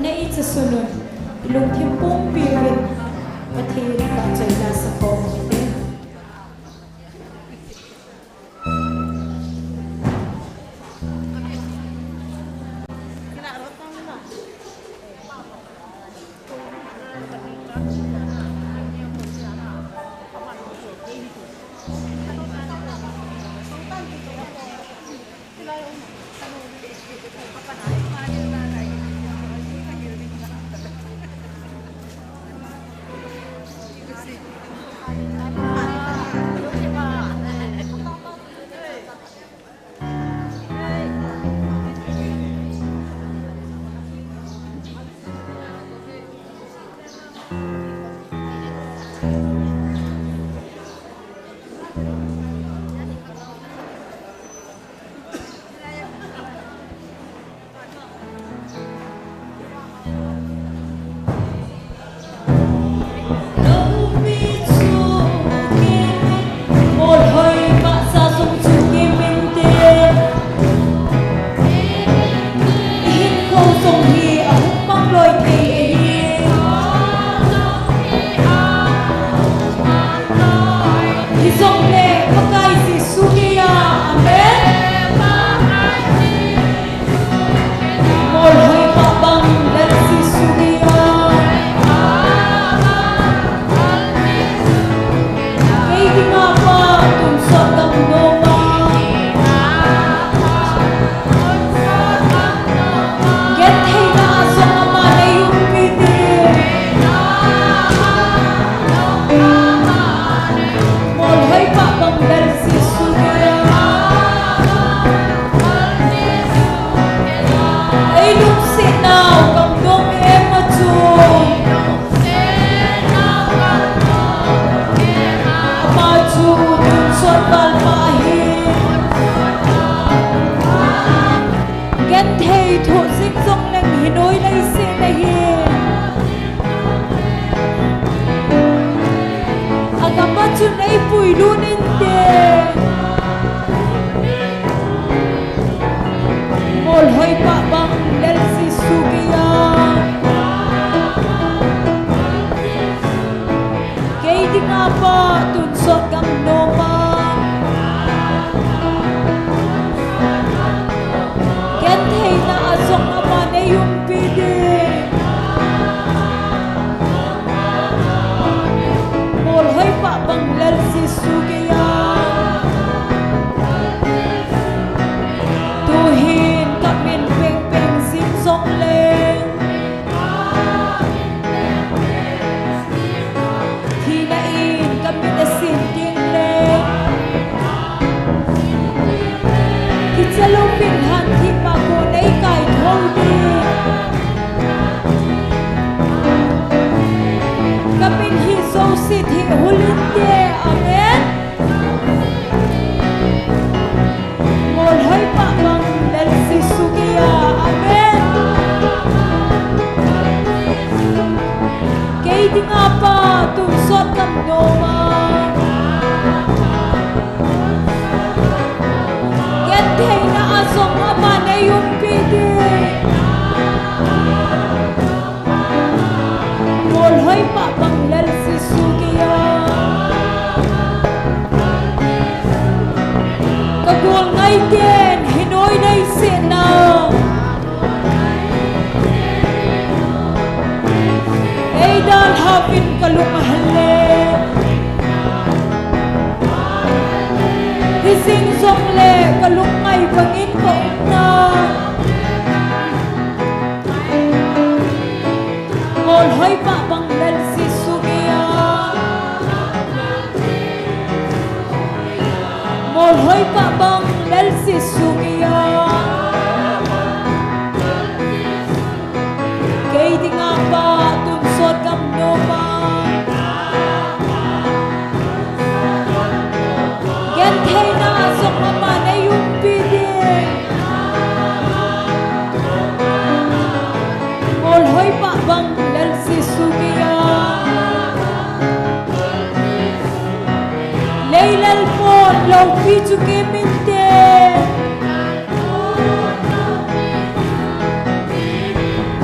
nei cha sunun ilung thim pung pirin pathin ka chaila sa ko te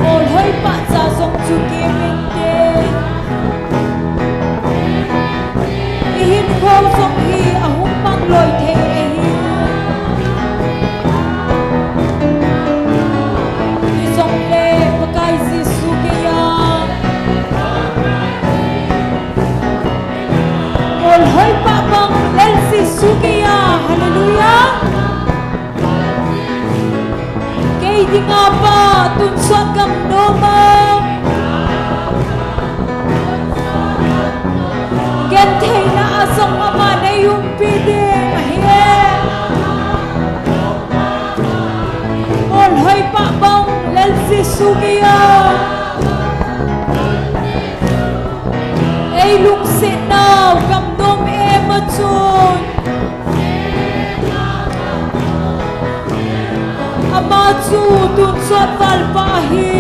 Ôi hỡi bạn chu kiminte ihin kho song hi ahum pang loi the hi isong le pakai Jesu ke ya ol hoi pa bang lel Jesu ke ya hallelujah kay di nga pa tunsot kam noma gen thay na asong ama na yung pide mahiye ol hoy pa bang lel Jesu kiya ay lung sinaw kam nom emachun Amatsu tunsot valpahi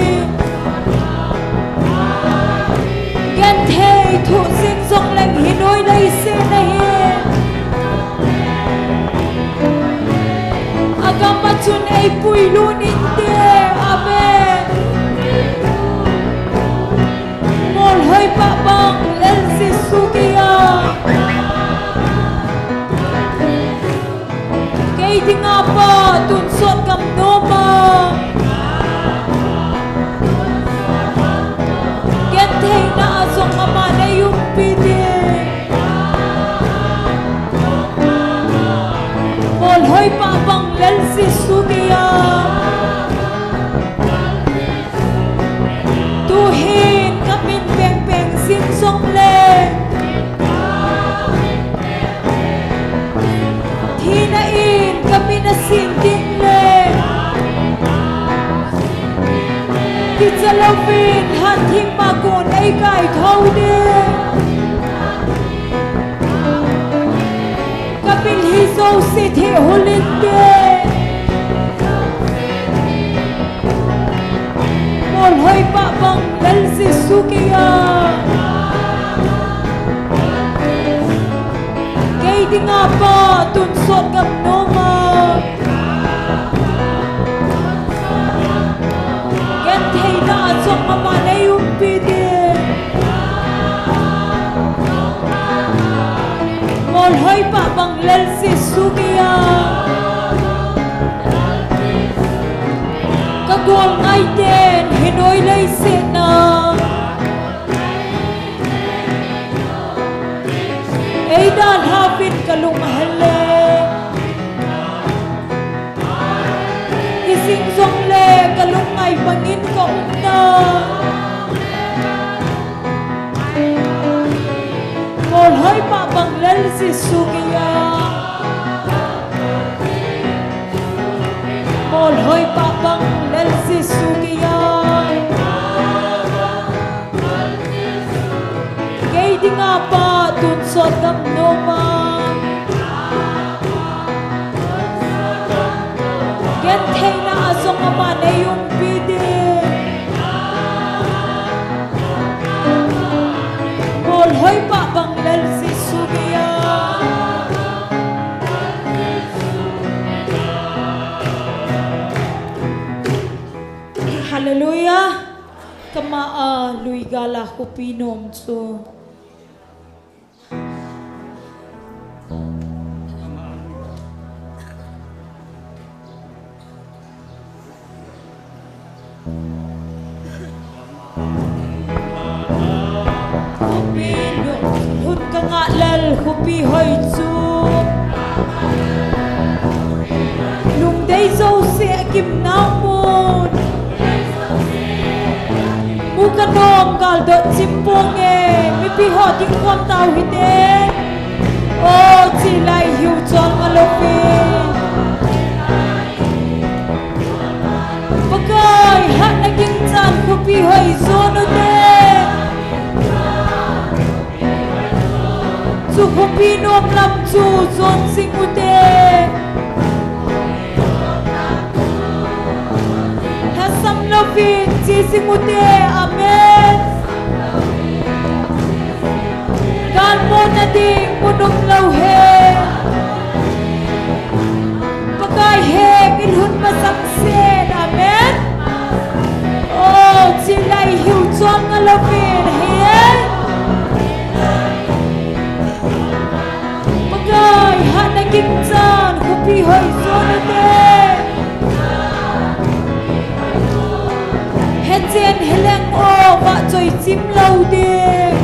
Genthe thu sing song leng hinoi lai se nahi Agamachun ay puilu ninte amen Mol hoy pa bang lel Jesu kiya Kay di nga pa tunsot kam noma Gentay na asong ama na yung pide Molhoy pa bang lel Jesu kiya Tuhin kamin peng peng sin song le Hinain kami na sinding le Kitsalawin hanting magon ay kay thawde Kapil hisaw sithi hulinde Molhoy pa bang lal Jesu kiya Kay di nga pa tunsot kam noma Gentay na asong ama na yung pide Molhoy pa bang lel Jesu kiya Kagol ngay din hinoy lay sina Ay dan hapit kalumahale Ising song le kalungay pangin ka una Molhoy pa bang lel Jesu kiya Molhoy pa bang lel Jesu kiya Kay di nga pa tunsot kam noma Gentay na asong ama na yung pide Molhoy pa bang lel Jesu kiya Hallelujah Kamaa luigala kupinom so Hun ka nga lal hupi hoy chu Lung day zo se kim namon Mukanom kal do chimpong mi pi ho ting kwam tau hite O chi lai hiu chong alopi Bagay hat na king chan hupi hoy zono de Chu hupi nom lam chu zon sing ute Hasam lovin chi sing ute amen Kan mo na ding munong law he Pagay he ilhun masang sen amen Oh chilay hiu chong chen heleng o wa choi chim lo ding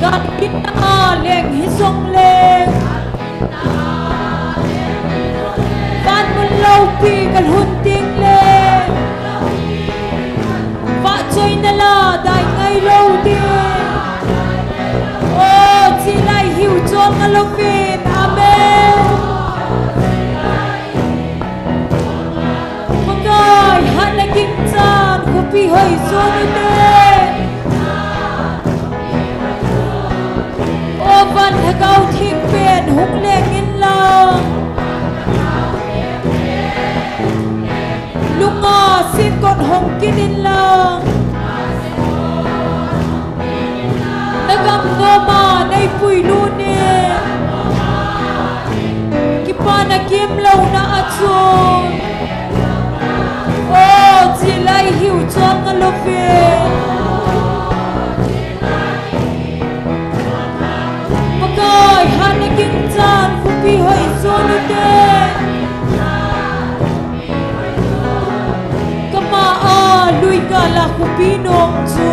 gan in a leng hi song leng van mun lo pi kan hun ting leng wa choi na la dai ngai lo ding o chi lai hiu chong a lo pin amen magai han la king chan ko pi hoi so ni te o van ha gau thing pen hung leng in la lunga sin kon hong kin in la nagam goma nay pui lu ne ki pa na kim lo na achon o chi lai hiu chong a lo fe magai han na king chan fu pi hoi so nu te kama a lui ka la fu pi nom chu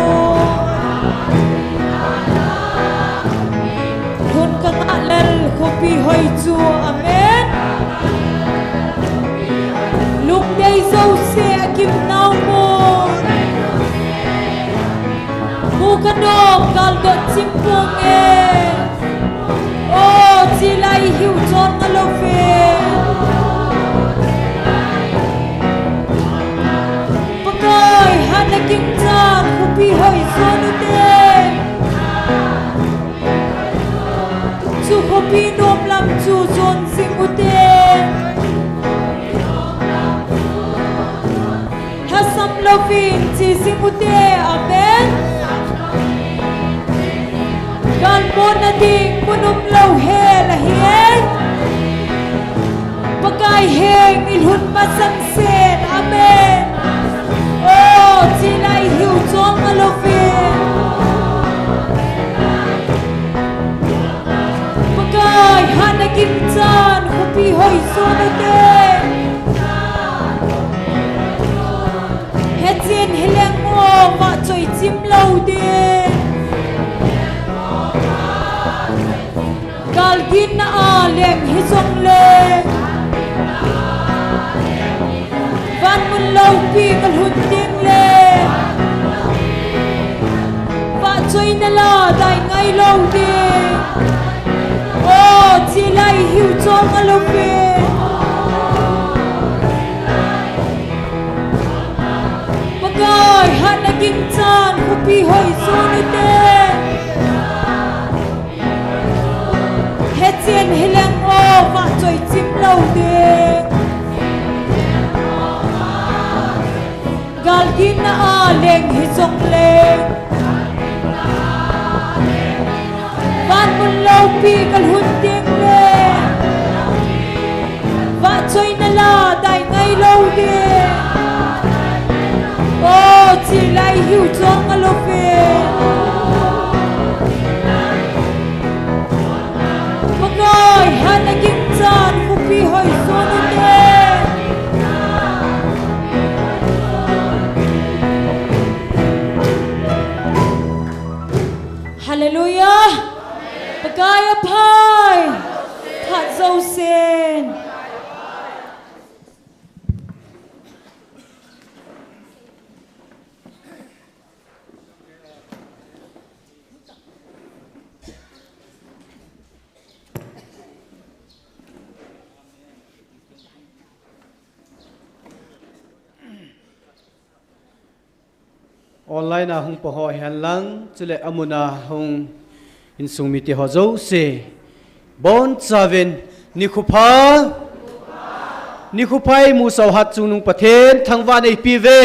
hun ka ngalal fu pi hoi chu amen lung dei zo se kim nau mo mu ka nom kal do chimpong e o chi lai hiu chon nga lo fe pakai han na king chan fu pi hoi so nu te chu fu pi nom lam chu zon sing u te hasam lo fin chi sing u te amen gan mon na ding punum lo he la hian pakai heng in hun ma sang sen amen o chi lai hiu chong a lo fe pakai han na kim chan hu pi hoi so na te he chen heleng o ma choi chim lo de kal gin na a leng hi song leng van mun lo pi kal hun ting leng va choi na la dai ngai lo de o chi lai hiu chong a lo pe pagai han na king chan hu pi hoi so ni te he chen heleng o va choi chim lo de gal gin na a leng hi song leng van mun lo pi kal hun ting leng va choi na la dai ngai lo de o chi lai hiu chong a lo fe pagai han na king chan fu pi hoi so nu te hallelujah pagai a phai that zo sen online na hung poho hian lang chule amuna hung in sungmi ti ho zo se bon chaven ni khupai mu so hat chu nung pathen thangwa nei pi ve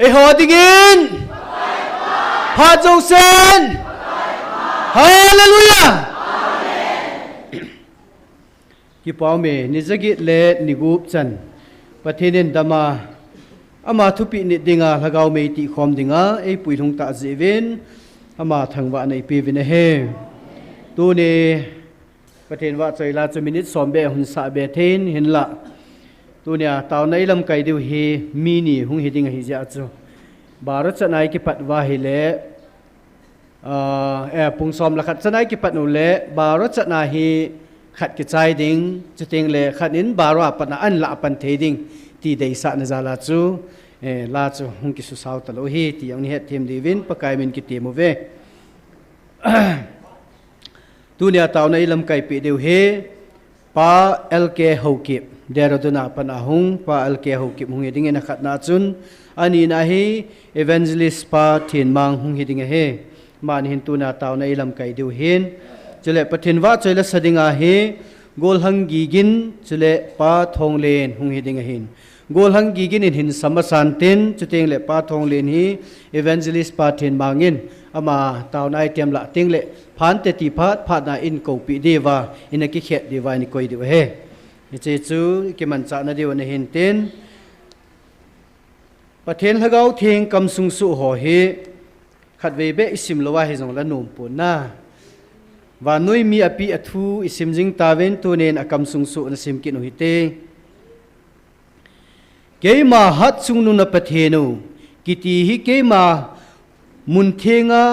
e ho dingin ha zo sen hallelujah ki pau me ni jagi le ni gup chan pathinen dama ama thupi ni dinga lagau me ti khom dinga e puilung ta jevin ama thangwa nei pi vin he tu ne pathen wa choila chu minute sombe hun sa be then hin la tu nia tàu nay lam kai điều hi mini hung hi ding hi ja chu barat chanai ki patwa hi le pung som la khat chanai ki patnu le barat chana hi khat ki chai ding chuting le khanin barwa pana an la pan the ding ti dei sa na zala chu la chu hung ki su sau talo hi ti ang ni het them divin pakai min ki ti mu ve tu nia tàu nay lam kai pi điều he pa lk hokip deroduna panahung pa lk hokip hung hiding na khat na chun ani na hi evangelist pa thin mang hung hiding he man hin tu na taw na ilam kai diu hin chule pathin wa choila sadinga he gol hang gigin chule pa thong len hung hiding hin gol hang gigin in hin samasan tin chuteng le pa thong len hi evangelist pa thin mangin ama taw na item la ting le phan te ti phat phat na in ko pi dewa in ki khet dewa ni koi diu he che chu ki man cha na diu na hin tin pathen hagau thing kam sung su ho hi khat ve be isim lowa he jong la nom pun na wa noi mi api athu isim jing tawen tu nen akam sung su na sim ki no hi te keima hat chung nu na pathenu kiti hi keima mun thenga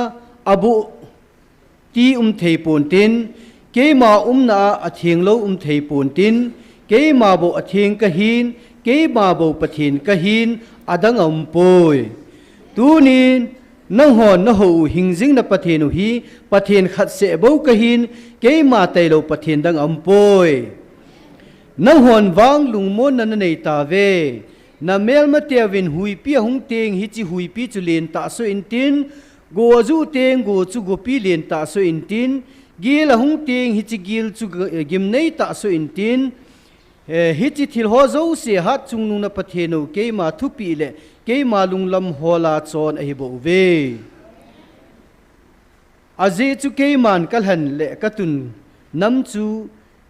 abu ti thei pon tin keima na atheng lo thei pon tin keima bo atheng ka hin keima bo pathin ka hin adang poi tunin nang hon na ho hingjing na pathenu hi pathen khat se bo ka hin keima tailo pathen dang poi nang hon wang lungmon na nei ta ve na mel ma tewin hui pi hung teng hi chi hui pi chu len ta so in tin go zu teng go chu go pi len ta so in tin gil hung teng hi chi gil chu gim nei ta so in tin hi chi thil ho zo se hat chung nu na pathenu keima thu pi le keima lunglam hola chon a hi bo ve aje chu keiman kalhan le katun nam chu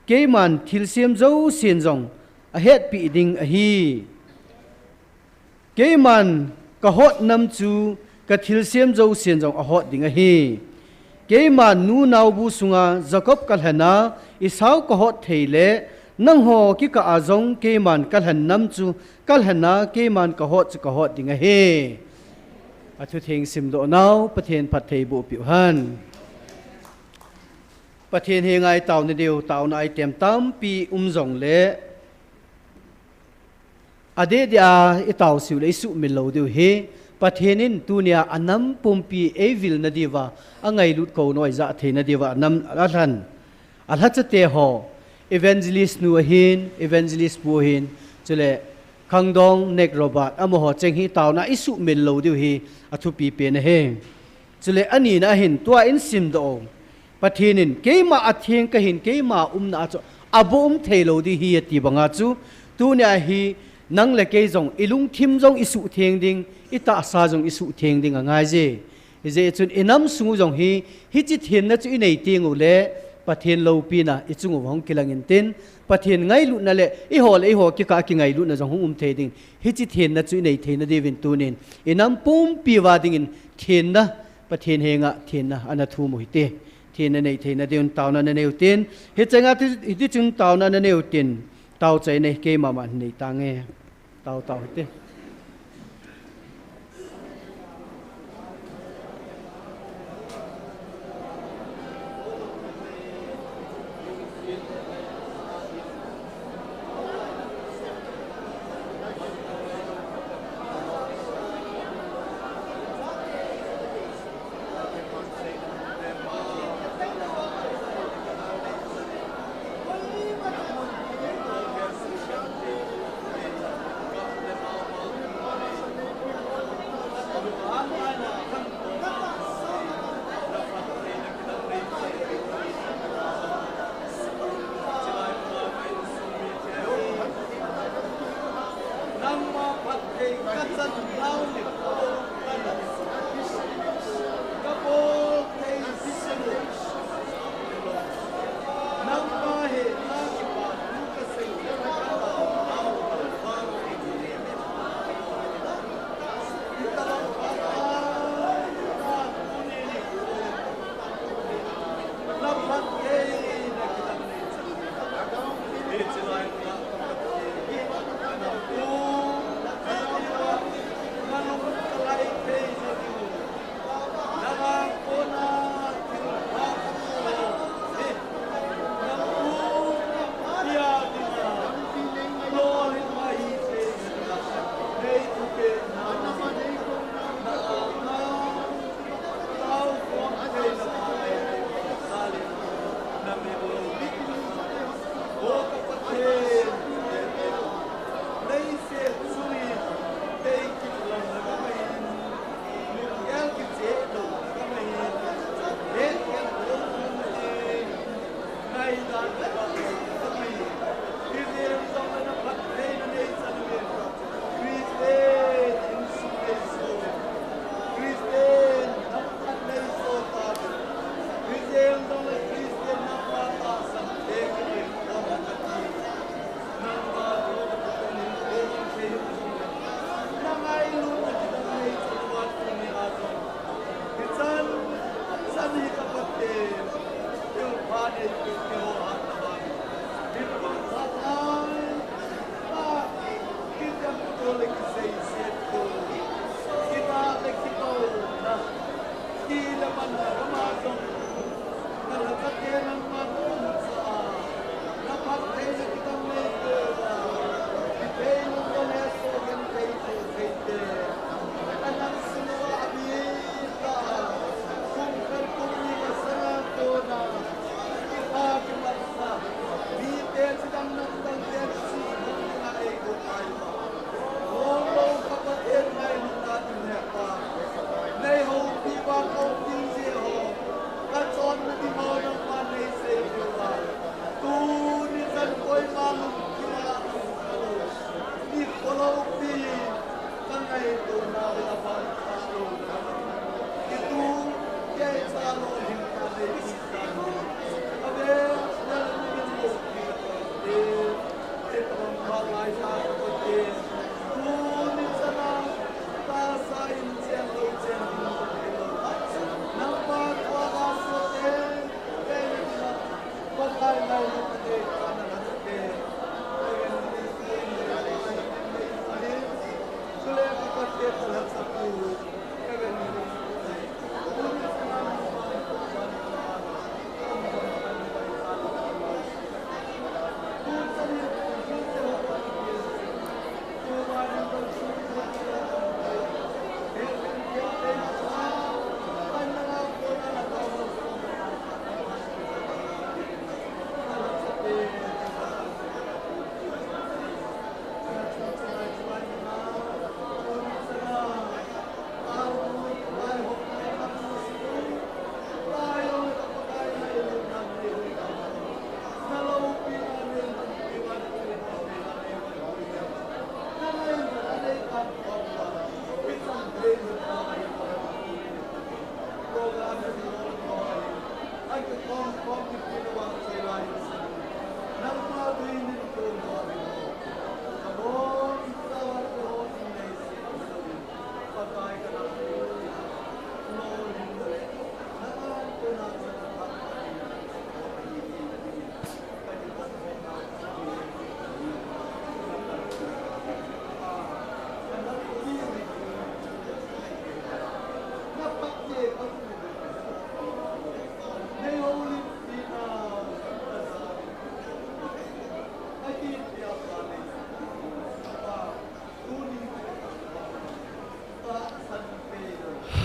keiman thil sem zo sen jong a het pi ding a hi keiman ka hot nam chu ka thil sem zo sen jong a hot ding a hi keiman nu naw bu sunga jacob kalhana isau ka hot theile nang ho ki ka azong keiman kalhan nam chu kalhana keiman ka hot ding a he athu theng sim do naw pathen phat thei bu pi han pathen he ngai taw ni deu taw na item tam pi jong le ade dia itaw siu le su min lo deu he pathenin tunia anam pompi evil na diwa angai lut ko noi za the na diwa nam alan alha chate ho evangelist nu hin evangelist bu hin chule khangdong nek robot amo ho cheng hi taw na isu min lo deu hi athu pi pe na he chule ani na hin tua in sim do pathinin keima atheng ka hin keima na cho abum thelo di hi ti banga chu tunia hi nang le ke jong ilung thim jong isu theng ding ita sa jong isu theng ding angai je chun inam sungu jong hi chi then na chu inei ting ule pathen lo pi na ichung wong kilangin tin pathen ngai lu na le i ho ki ka ki ngai lu na jong the ding hi chi then na chu inei the na devin tunin inam pum pi wa ding in then na pathen henga then na ana thu mo hi te thiên này thì nó tiêu tàu nó nêu tiền hết chẳng á thì chúng tàu nó nêu tiền tàu chạy này kia mà này ta nghe tàu hết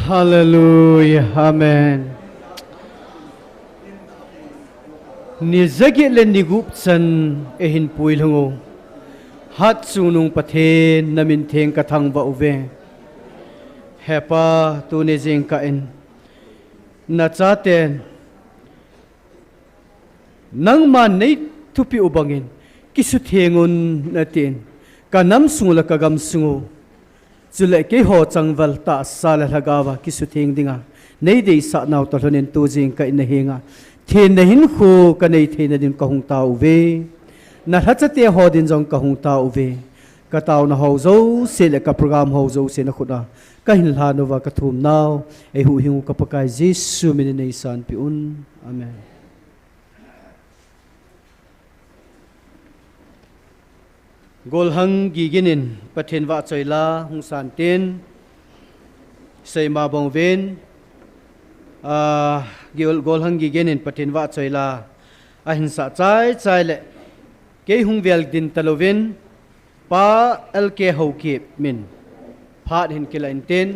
Hallelujah, Amen. Ni zagi len ni gup san ehin pui lungo. Hat sunung pathen namin theng kathang ba uve. Hepa tu ne jing ka en. Na chaten nang man nei thupi ubangin kisu thengun natin kanam sungla kagam sungo. Zule ke ho changwal ta sala lagawa kisuthing dinga nei dei sa naw to lonin tu jing ka in hinga the na hin khu ka nei the na din ka hung ta uve na hachate ho din jong ka hung ta uve ka taw na ho zo se le ka program ho zo se na khuda ka hin la no wa ka thum naw e hu hingu ka pakai jesu min nei san pi un amen. Gol hang giginin pathen wa choila hung san ten sei ma bong ven gol hang giginin pathen wa choila a hin sa chai chai le ke hung vel din talovin pa el ke ho ki min phat hin kila in ten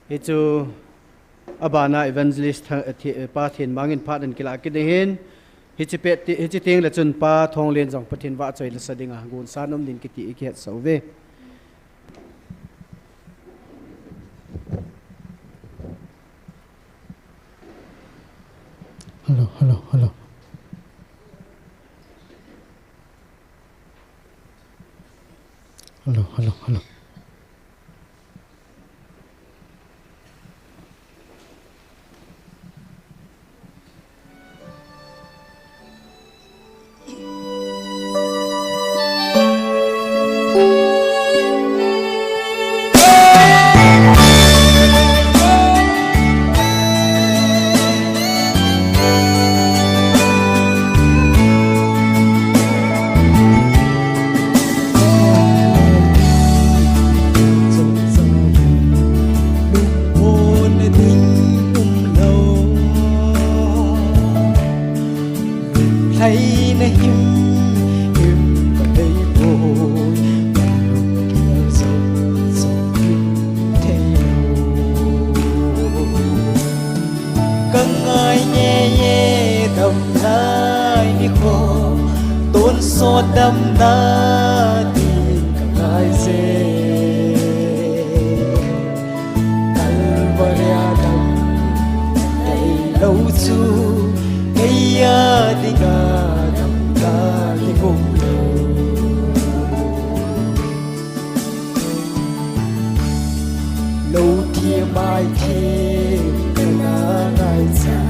he chu abana evangelist pa then mangin phat hin kila ki de hin hichi teng la chun pa thong len jong pathin wa choi la sadinga gun sanom din ki ti ikhet sauve hello hello hello hello hello hello so đâm đá đi cả ngày dễ Calvaria đâm đầy lâu chu ngày đi cả đâm đá đi cùng lâu thiên mai thiên ngã ngày xa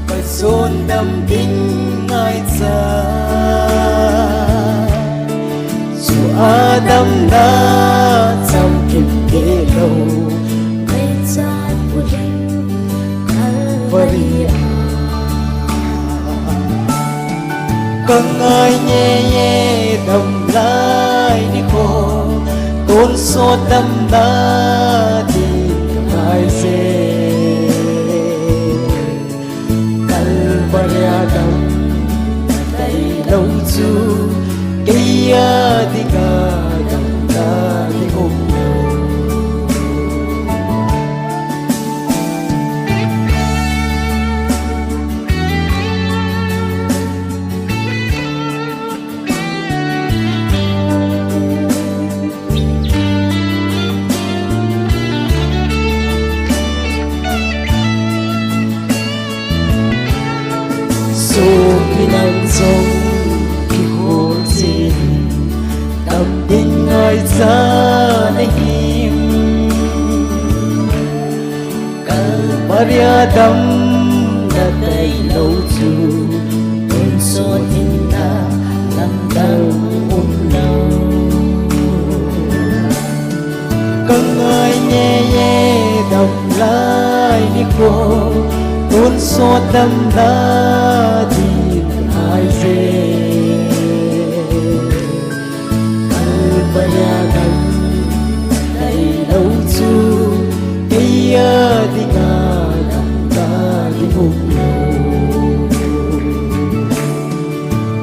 phải xôn đâm đinh ngày xa dù Adam đã trong kịp kế lâu ngày xa của đinh Calvaria cần ai nhẹ nhẹ đầm lại đi cô tôn số đâm đá đi ai dễ Calvaria đâm đầy lâu chu cây đi cả đâm đá đi cùng nắng sông khi khổ gì đầm đến ngồi ra này him Calvaria đầm đã đầy lâu chu ôn so hình ta làm đau ôn lâu cần ai nhẹ nhẹ đầm lại đi cô tôn so đâm đá đi ai dễ Calvaria đâm đầy lâu chu cây đi cả đâm đá đi cùng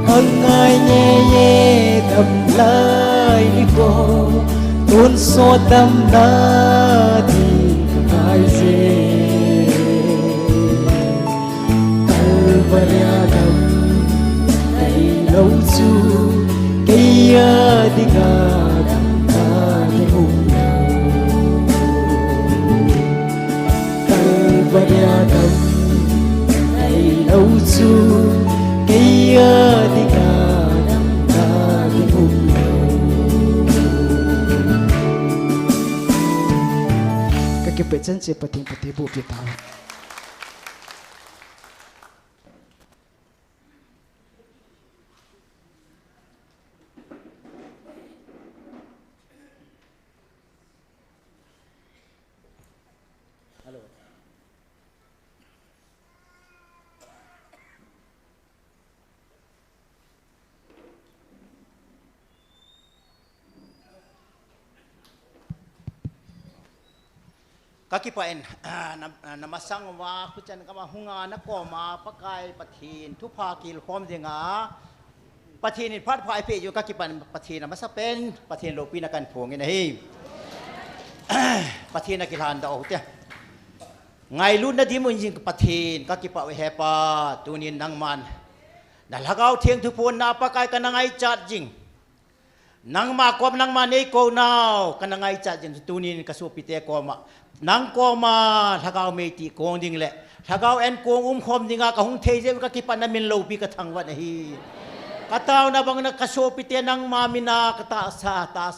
ân ai nhẹ nhẹ đâm lại đi cô tôn so đâm đá đi ai dễ Calvaria đâm đầy lâu chu cây đi cả đâm đá đi cùng Calvaria đâm đầy lâu chu cây đi cả đâm đá đi cùng các cái bệnh sẽ bắt đầu bộ việc tao kakipain namasang wa kuchan kama hunga na koma pakai pathin thupa kil khom dinga pathin phat phai pe yu kakipan pathin namasapen pathin lopi na kan phong ina hi pathin na kilan da ote ngai lu na dimun jing pathin kakipa we hepa tunin nangman dalhagau thieng thupon na pakai kanangai chat jing nang ma kom nang ma nei ko naw kanangai chat jing tunin kasupite ko ma nang ko ma thagao me ti kong ding le thagao en kong khom dinga ka hung thei je ka kipan na min lo pi ka thang wa hi ka taw na bang na kaso pi te nang ma mina ka ta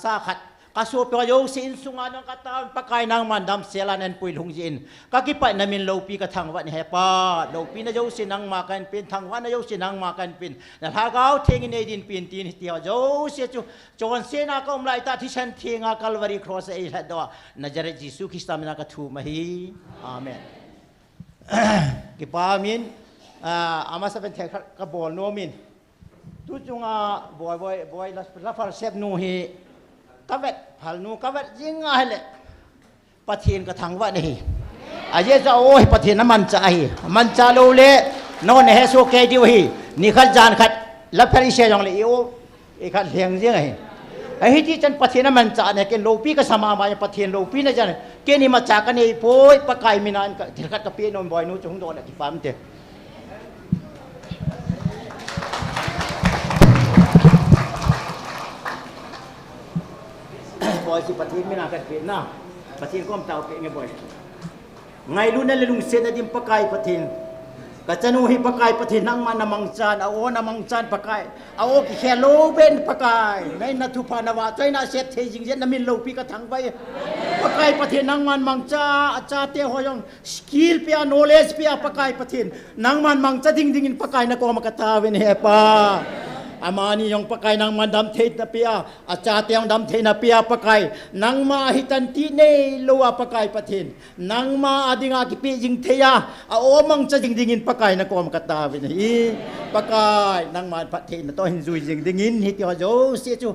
sa khat kaso pi yo sin sunga nang ka taw pakai nang man dam selan en pui lung jin ka kipan na min lo pi ka thang wa he pa lo pi na yo sin nang ma kan pin thang wa na yo sin nang ma kan pin na thagao theng ne din pin tin ti yo se chu chon se na ka lai ta thi chan thinga Calvary cross e ha do Nazaret Jesus Christ mina ka thu ma hi amen ki pa min ama sa ben the ka bol no min tu chunga boy la far sep nu hi ka vet phal nu ka vet jinga hele pathin ka thang wa ni aje za oi pathin man cha hi man cha lo le no ne he so ke diu hi ni khat jan khat la phari se jong le o e khat leng jing hi aiที่จันปะเทนมันจะเนี่ยเกณฑ์โลปีก็สมาบายปะเทนโลปีนะจันเกณฑ์นี่มาจากกันไอ้โป้ยปะไก่มีนานก็เทคัดกระเปียนนบอยนู้นจงโดนอะไรที่ฟาร์มเตะ บ่อยสิประเทศไม่น่ากันเป็นนะประเทศก้มเตาเป็นไงบ่อยไงรู้นั่นเลยลุงเซนอดิมปะไกประเทศกะจะนูฮิปะไกประเทศนั่งมันนมังจานเอาโอนมังจานปะไกเอาโอกิแค่โลเบนปะไกในนัทุพานาวาใจน่าเสียเทจิงเจนมินโลปีกะทังไปปะไกประเทศนั่งมันมังจาอาจารย์เตหอยองสกิลเปียโนเลสเปียปะไกประเทศนั่งมันมังจาดิ่งดิ่งปะไกนักโอมกะตาเวนเฮปาอามานี่ยองปะไกนางมันดำเทนะเปียอาจารย์เตียงดำเทนะเปียปะไกนางมาฮิตันทีเนลัวปะไกประเทศนางมาอดิงากิปีจิงเทียอาโอมังจะจิงดิ่งปะไกนะกอมกตาวินฮีปะไกนางมาประเทศนะต้องหินซุยจิงดิ่งฮิตยอโจเสียจู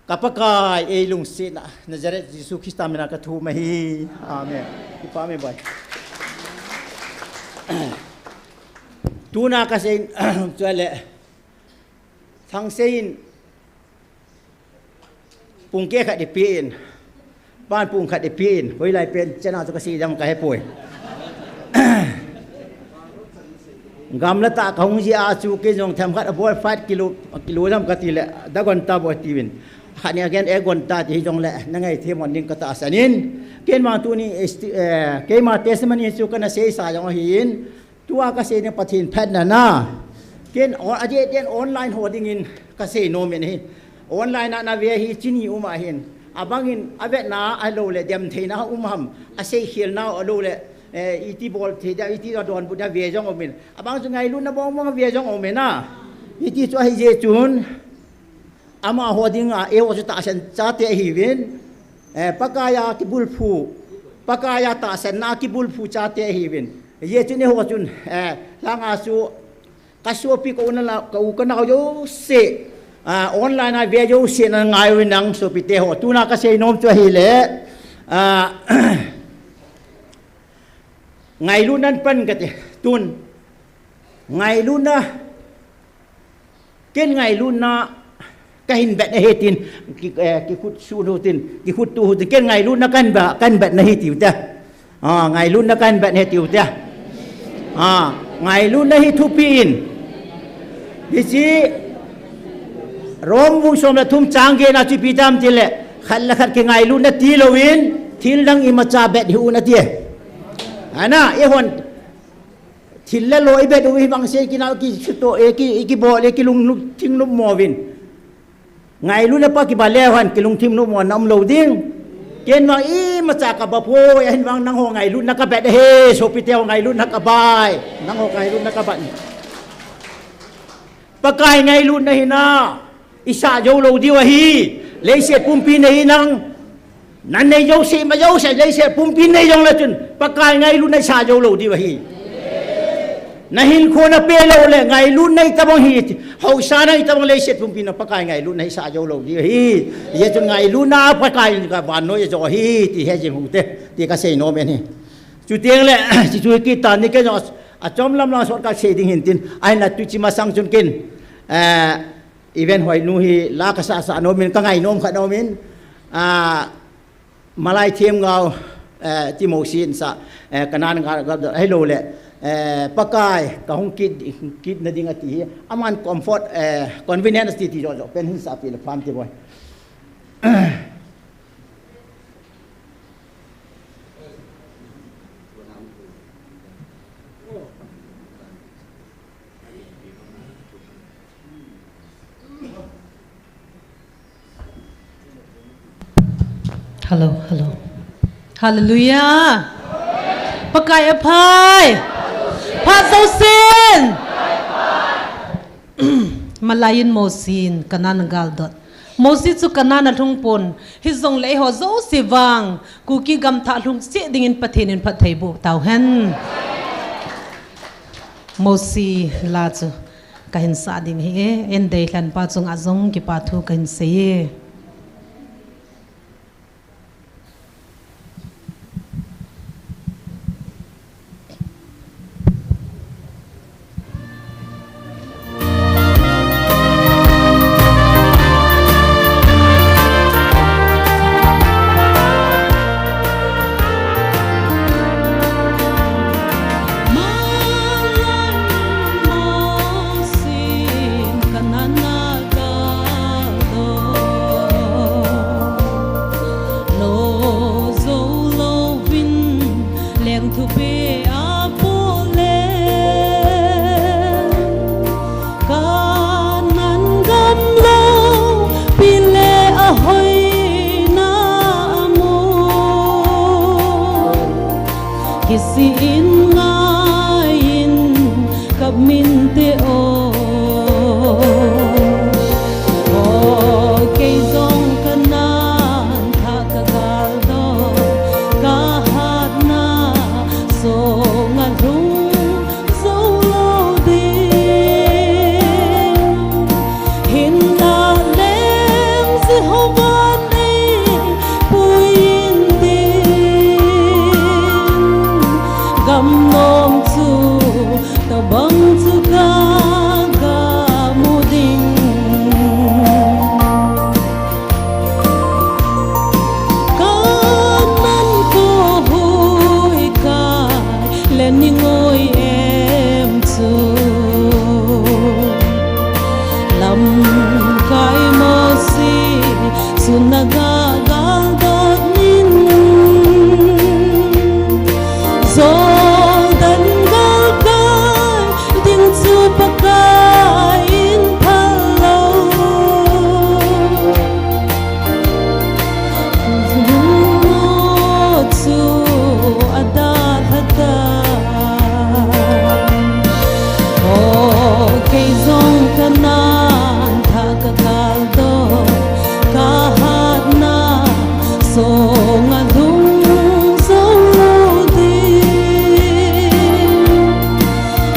กับปะไกเอลุงเสนะนาจาเรตยิสุคริสต์มินากะทูมฮีอาเมนที่ป้าไม่บ่อยตูนากะเซนจวยเละทั้งเส้นปุ่งเก้ขัดดิปีนบ้านปุ่งขัดดิปีนเวลาเป็นเจ้าหน้าที่ยังกะให้ป่วยกำลังตาของจีอาจูกินยองทำขัดอบวย5 กิโลทำกะตีเละดักวันตาบวยตีวินขัดเนี่ยแกนวันตาที่จงเละนั่งไงเทียมวันนี้ก็ตาสันินเกณฑ์มาตัวนี้เกณฑ์มาเทสมันนี่สุกันนะเสียสายยังหินตัวก็เสียเนี่ยปะทินแพทย์น่ะเกณฑ์อาเจเกณฑ์ออนไลน์หัวดิ่งอินก็เสียโนเมนหินออนไลน์น่ะเวียฮีจินีอุมาหินอาบังอินอาเวน่าอัลโลเลเดมเทน่าอุมหัมอาเซฮิลน่าอัลโลเลอีทีบอลเทียอีทีดอนบุดาเวียจงอเมนอาบังจุงไงลุนนะบองมองเวียจงอเมนนะอีทีช่วยเจจุนอามาหัวดิ่งเอวจุตาเซนจัตเตฮิวินปากายากิบุลฟูปากายาตาเซนนากิบุลฟูจัตเตฮิวินเยจุนเอหัวจุนลางอาสูkasupi ko una ka ukana ko yo se online na video se na ngai nang so pite ho tuna ka se nom cho hile ngai lu nan pan ka te tun ngai lu na ken ngai lu na ka hin bet na hetin ki khut su no tin ki khut tu ken ngai lu na kan bet na hetiu ta ngai lu na kan bet na hetiu ta ngai lu na hi thu pinดิจิรวมวงสมละทุ่มจางเกน่าจุปีดามทีเละขันละขัดเกงไงลุนนะทีโลวินทีลังอิมาจาเบ็ดหิวนะทีอันน่ะเอฮอนทีละโลไอเบ็ดดูวิบังเซกินากิชุดโตกิบอลกิลุงทิมนุมมอวินไงลุนนะปากิบาเลวันกิลุงทิมนุมมอนำโลดิ้งเกณฑ์ว่าอีมาจากกับบะโพยันวังนังโหไงลุนนักกะเบ็ดเฮโซปิเตวไงลุนนักกะบายนังโหไงลุนนักกะบัดปากายไงลุนนะฮินาอิสาโยโลดีวะฮีเลยเสียปุ่มปีในนังนั่นในโยเสียมาโยเสียเลยเสียปุ่มปีในยองละจุนปากายไงลุนในชาโยโลดีวะฮีนะฮินโคนะเปโลเลยไงลุนในตะบงฮีเฮาซาในตะบงเลยเสียปุ่มปีนะปากายไงลุนในชาโยโลดีวะฮีเยจุนไงลุนนาปากายกับบานโนยโจฮีที่เฮจิงหุเตที่กะเซโนเมนี่จุดเตียงเลยจิจุกิตานี่ก็จะจอมลำลาสวดกาเชดิงหินตินไอ้นัดตุจิมาสังจุนกินอีเวนต์หอยนูฮีลากษาสานโนมินก็ไงโนมขโนมินมาลายเทียมเงาที่โมชินสะกันนานก็ให้โลเลยปากายกับห้องกิดนดิ่งตีอามันคอมฟอร์ตคอนเวเนียนสติจอจเป็นหินสาปีละความที่บ่อยฮัลโหลฮาเลลูยาปากายอภัยพาโซซินมาลายินโมซินกันนันกัลดอดโมซิสุกันนันทุ่งปนฮิซงเลยหัวโซสิวังกูกีกำถาทุ่งเสียดิ่งประเทศนินพัทไทยบุตาวเฮนโมซีลาจูกันสาดิ่งเฮเอ็นเดลันปาจงอาจงกิปาทูกันเสีย nagagaldat nin Zoldan galgal ding chu pakain phalo chu adat hata o kay zong kanan thakakaldo kahat na so nga dung di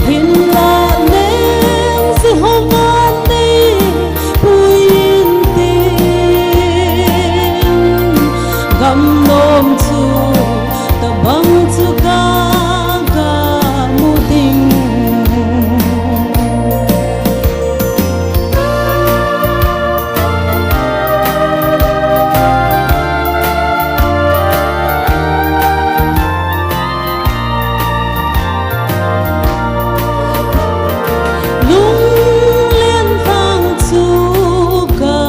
hinla leng si homan ni puyin tin gam nom chu tabang chu ka muding lung liên thang chu ka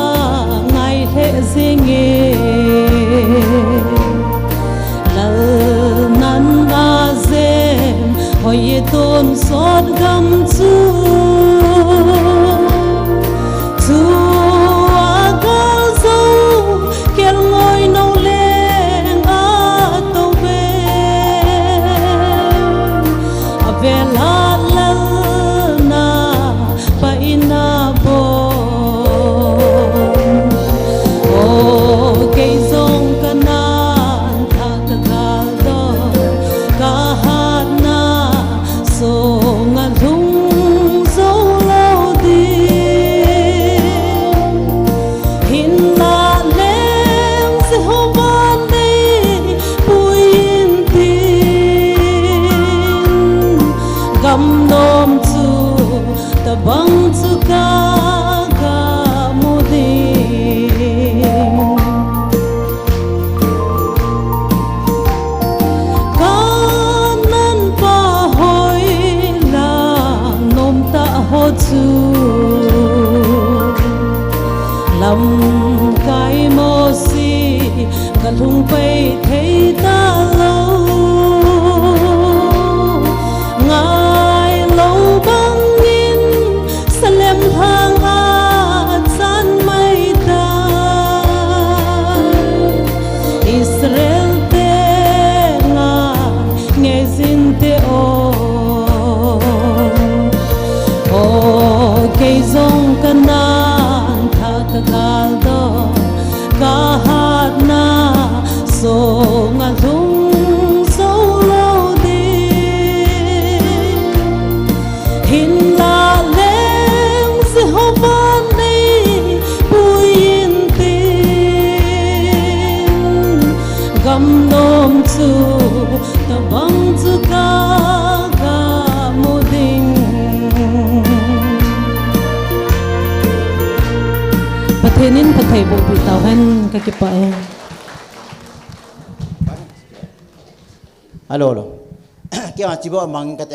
ngày thế zinge lal nan ga zem hoye ton sot gam chu agal zo kel ngoi no leng a to be avela lal na pa ina bo o kay zong kanan thakakaldo kahat na so nga lung zo lo di hinla leng si homan ni puyin tin gam nom chu tabang chu ka muding kanan pa hoy lang nom ta ho chu lam kai mo si galung pai thei ta lo ngai lo bang in salem hang a chan mai ta Israel te nga nge zin te o kay zong kanan thakakaldo kahat na so nga lung zo lo di hinla leng si homan ni puyin tin gam nom chu tabang chu ka muding pathenin pathai bo pi tau han ka ki pa e alo alo kia mà chỉ bảo mang cái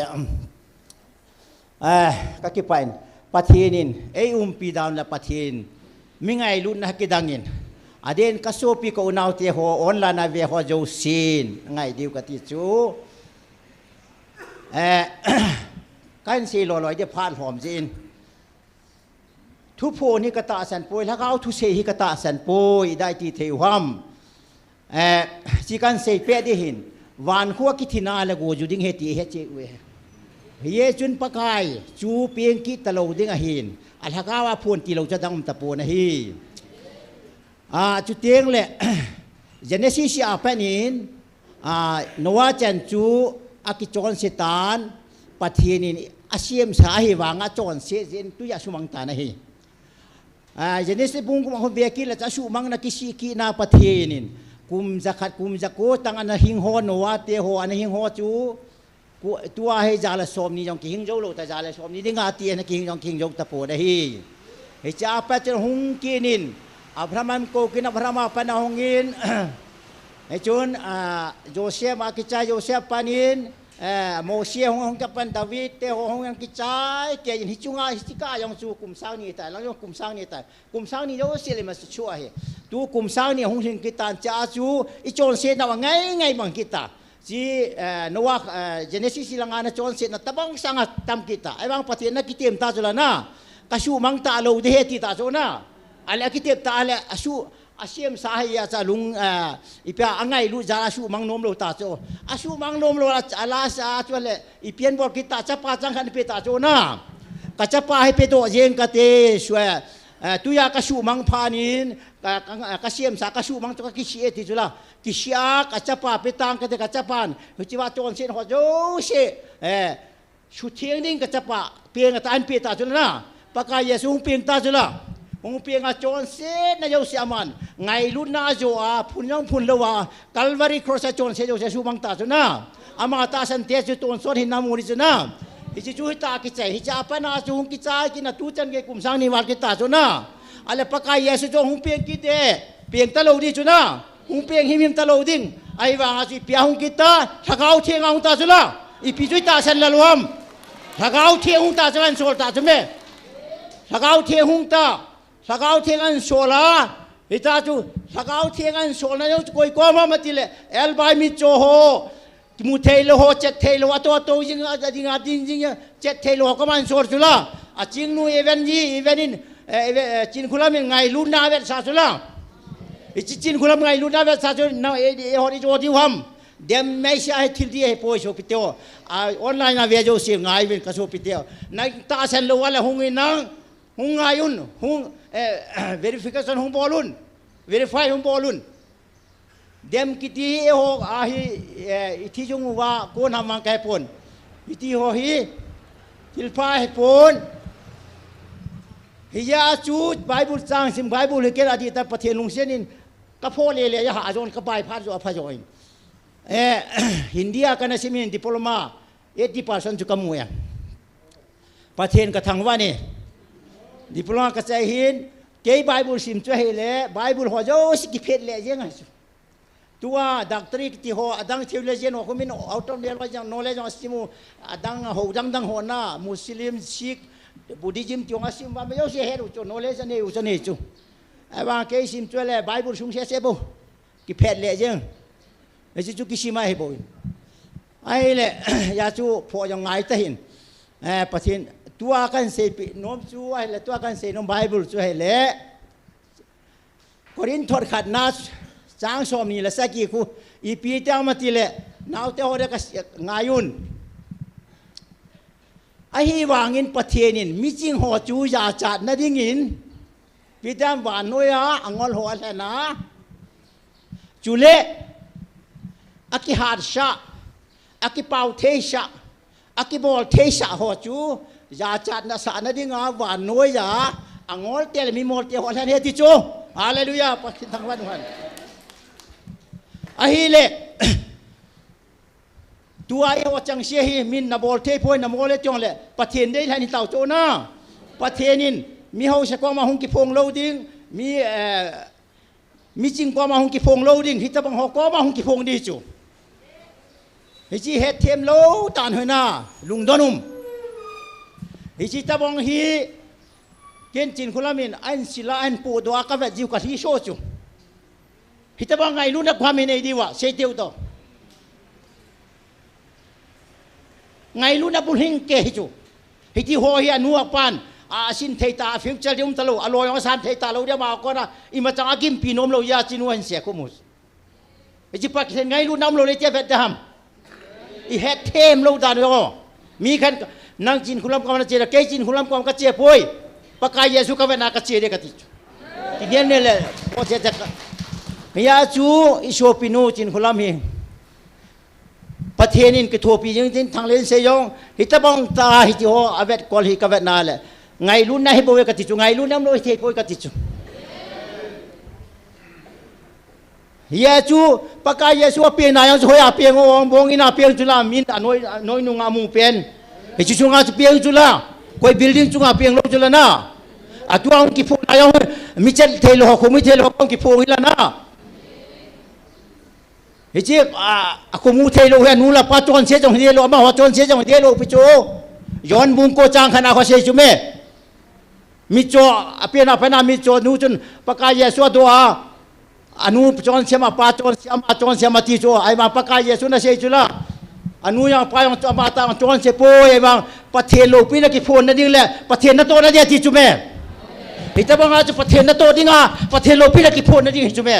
các cái bạn pathin ei pi down là pathin mình ngày luôn na cái dangin aden kasopi ko unaw te ho online na ve ho jo sin ngày diu ka ti chu kan si lo loi de phan hom jin thu pho ni ka ta san poi la gao thu se hi ka ta san poi dai ti theu ham si kan se pe de hin van khuwa ki thina la go ju ding he ti he che we ye chun pakai chu pieng ki talo ding a hin al hakawa phun ti lo cha dang ta po na hi chu tieng le genesis a panin noa chan chu akichon setan pathinin asiem sa hi wanga chon se jen tu ya sumang ta na hi genesis bung kum ho be ki la cha su mang na ki si ki na pathinin kum zakhat kum zako tang ana hing ho noa te ho ana hing ho chu ku tua he jala som ni jong ki hing jo lo ta jala som ni dinga ti na ki hing jong king jong ta po na hi he cha pa chen hung kinin Abraham ko kina Abraham panahongin chun Joseph akicha Joseph panin Moses hong kapan David te hong kichai ke hichunga hitika yang chu kum sang ni ta lang kum sang ni ta kum sang ni jo sele mas chu a he tu kum sang ni hong hin kita cha chu I chon se na ngai bang kita si Noah Genesis silang ana chon se na tabang sangat tam kita ai bang pathian na kitem ta chula na kasu mang ta lo de heti ta so na ala kitem ta ala asu asim sahaya cha lung ipia angai lu ja asu mang nom lo ta cho asu mang nom lo ala sa chule ipian bor kita chapa chang khan pe ta cho na ka chapa he pe to jeng ka te shwa tu ya kasu mang phanin ka siam sa kasu mang to ka kisie ti chula kisya ka chapa pe tang ka te ka chapan chiwa chon sen ho jo se shu thieng ding ka chapa pe nga tan pe ta chula na paka yesu ping ta chula hong piang a chon se na yo siaman ngai lu na jo a phun lowa calvary cross a chon se jo se su bang ta chuna ama ta san te chu ton son hin na mu ri chuna hi chu ta ki chai hi cha pa na chu hong ki chai ki na tu chan ge kum sang ni wal ki ta chuna ale pakai yesu jo hong piang ki te piang ta lo di chuna hong piang him ta lo ding ai wa nga chi pia hong ki ta thakau thieng hong ta chula I pi chu ta san la luam thakau thieng hong ta chan sol ta chume thakau thieng hong ta sakau thiengan sola ita chu sakau thiengan sola yo koi ko ma matile el bai mi cho ho mu thelo ho chet thelo ato jing ding chet thelo ko man sor chula a ching nu evenin chin khulam ngai lu na vet sa chula chin khulam ngai lu na vet sa chu na e ho ri jo di ham dem mai sha thil di he po so piteo online na ve jo se ngai ven ka so piteo na ta san lo wala hungin nang hung ayun hung verification hung bolun verify hung bolun dem kiti ho ahi ithi jung wa ko na mang kai pon iti ho hi tilpa he pon hiya chu bible chang sim bible he ke adi ta pathen lung senin ka pho le ya ha jon ka bai pha jo pha jo India kana simin diploma 80% chu kamuya pathen ka thangwa ni diploma ka chai hin ke bible sim chu hele bible ho jo siki phet le jeng ha tua doctor ti ho adang theologian ho min out of their knowledge of simu adang ho dang ho na muslim sikh buddhism ti nga sim ba me yo se heru chu knowledge ne u ne chu aba ke sim chu le bible sung se bo ki phet le jeng e chu ki sima he bo ai le ya chu pho yang ngai ta hin pathin tua kan se nom chu ai le tua kan se nom bible chu ai le korin thor khat na chang som ni la saki ku ipi ta ma ti le naw te hore ka ngayun a hi wangin pathienin mi ching ho chu ya chat na dingin pidam wan noya angol ho la na chule aki har sha aki pau the sha aki bol the sha ho chu ya chat na sa na dinga wan noi ya angol tel mi mol te ho la ne ti chu hallelujah pakhin thang wan wan ahile tua ye wa chang she hi min na bol te poi na mol le chong le pathen dei thani tau chu na pathenin mi ho se ko ma hung ki phong lo ding mi ching ko ma hung ki phong lo ding hi ta bang ho ko ma hung ki phong di chu hi chi het them lo tan hoi na lung donum hi chi ta bang hi ken chin khulamin an sila an pu do ka vet jiu ka hi so chu hi ta bang ngai lu na khwa mi nei di wa se teu to ngai lu na bul hing ke hi chu hi ti ho hi anu pan a sin theita future dum talo aloy ang san theita lo dia ma ko na ima chang akim pinom lo ya chinuan se ko mus hi chi pak ngai lu nam lo le che vet dam I het them lo dan yo mi khan nang chin khulam ka na che ke chin khulam ka ka che poi pakai yesu ka na ka che de ka ti ti gen ne le po che cha ya chu I so pinu chin khulam hi pathenin ke thopi jing tin thang len se yong hi ta bang ta hi ho avet kol hi ka vet na le ngai lu na hi bo ka ti chu ngai lu nam lo the poi ka ti chu ya chu pakai yesu pe na yang hoya pe ngong bong ina pe chu la min noi nu nga mu pen he chu nga chu pe chu la koi building chu nga pe lo chu la na atuang ki phone ayong mi chen thelo ho khu mi thelo ko ki phone la na he chi a ko mu thelo he nu la pa chon se jong he lo ma ho chon se jong he lo pi chu yon bung ko chang khana ko se chu me mi cho a pe na mi cho nu chun pakai yesu do a anu chon siama pa chon siama ti cho ai ma pakai Yesu na sei chula anu yang pa yang ma ta chon se po ai bang pathen lo pi na ki phone na ding le pathen na to na dia ti chu me ita bang a chu pathen na to dinga pathen lo pi na ki phone na ding chu me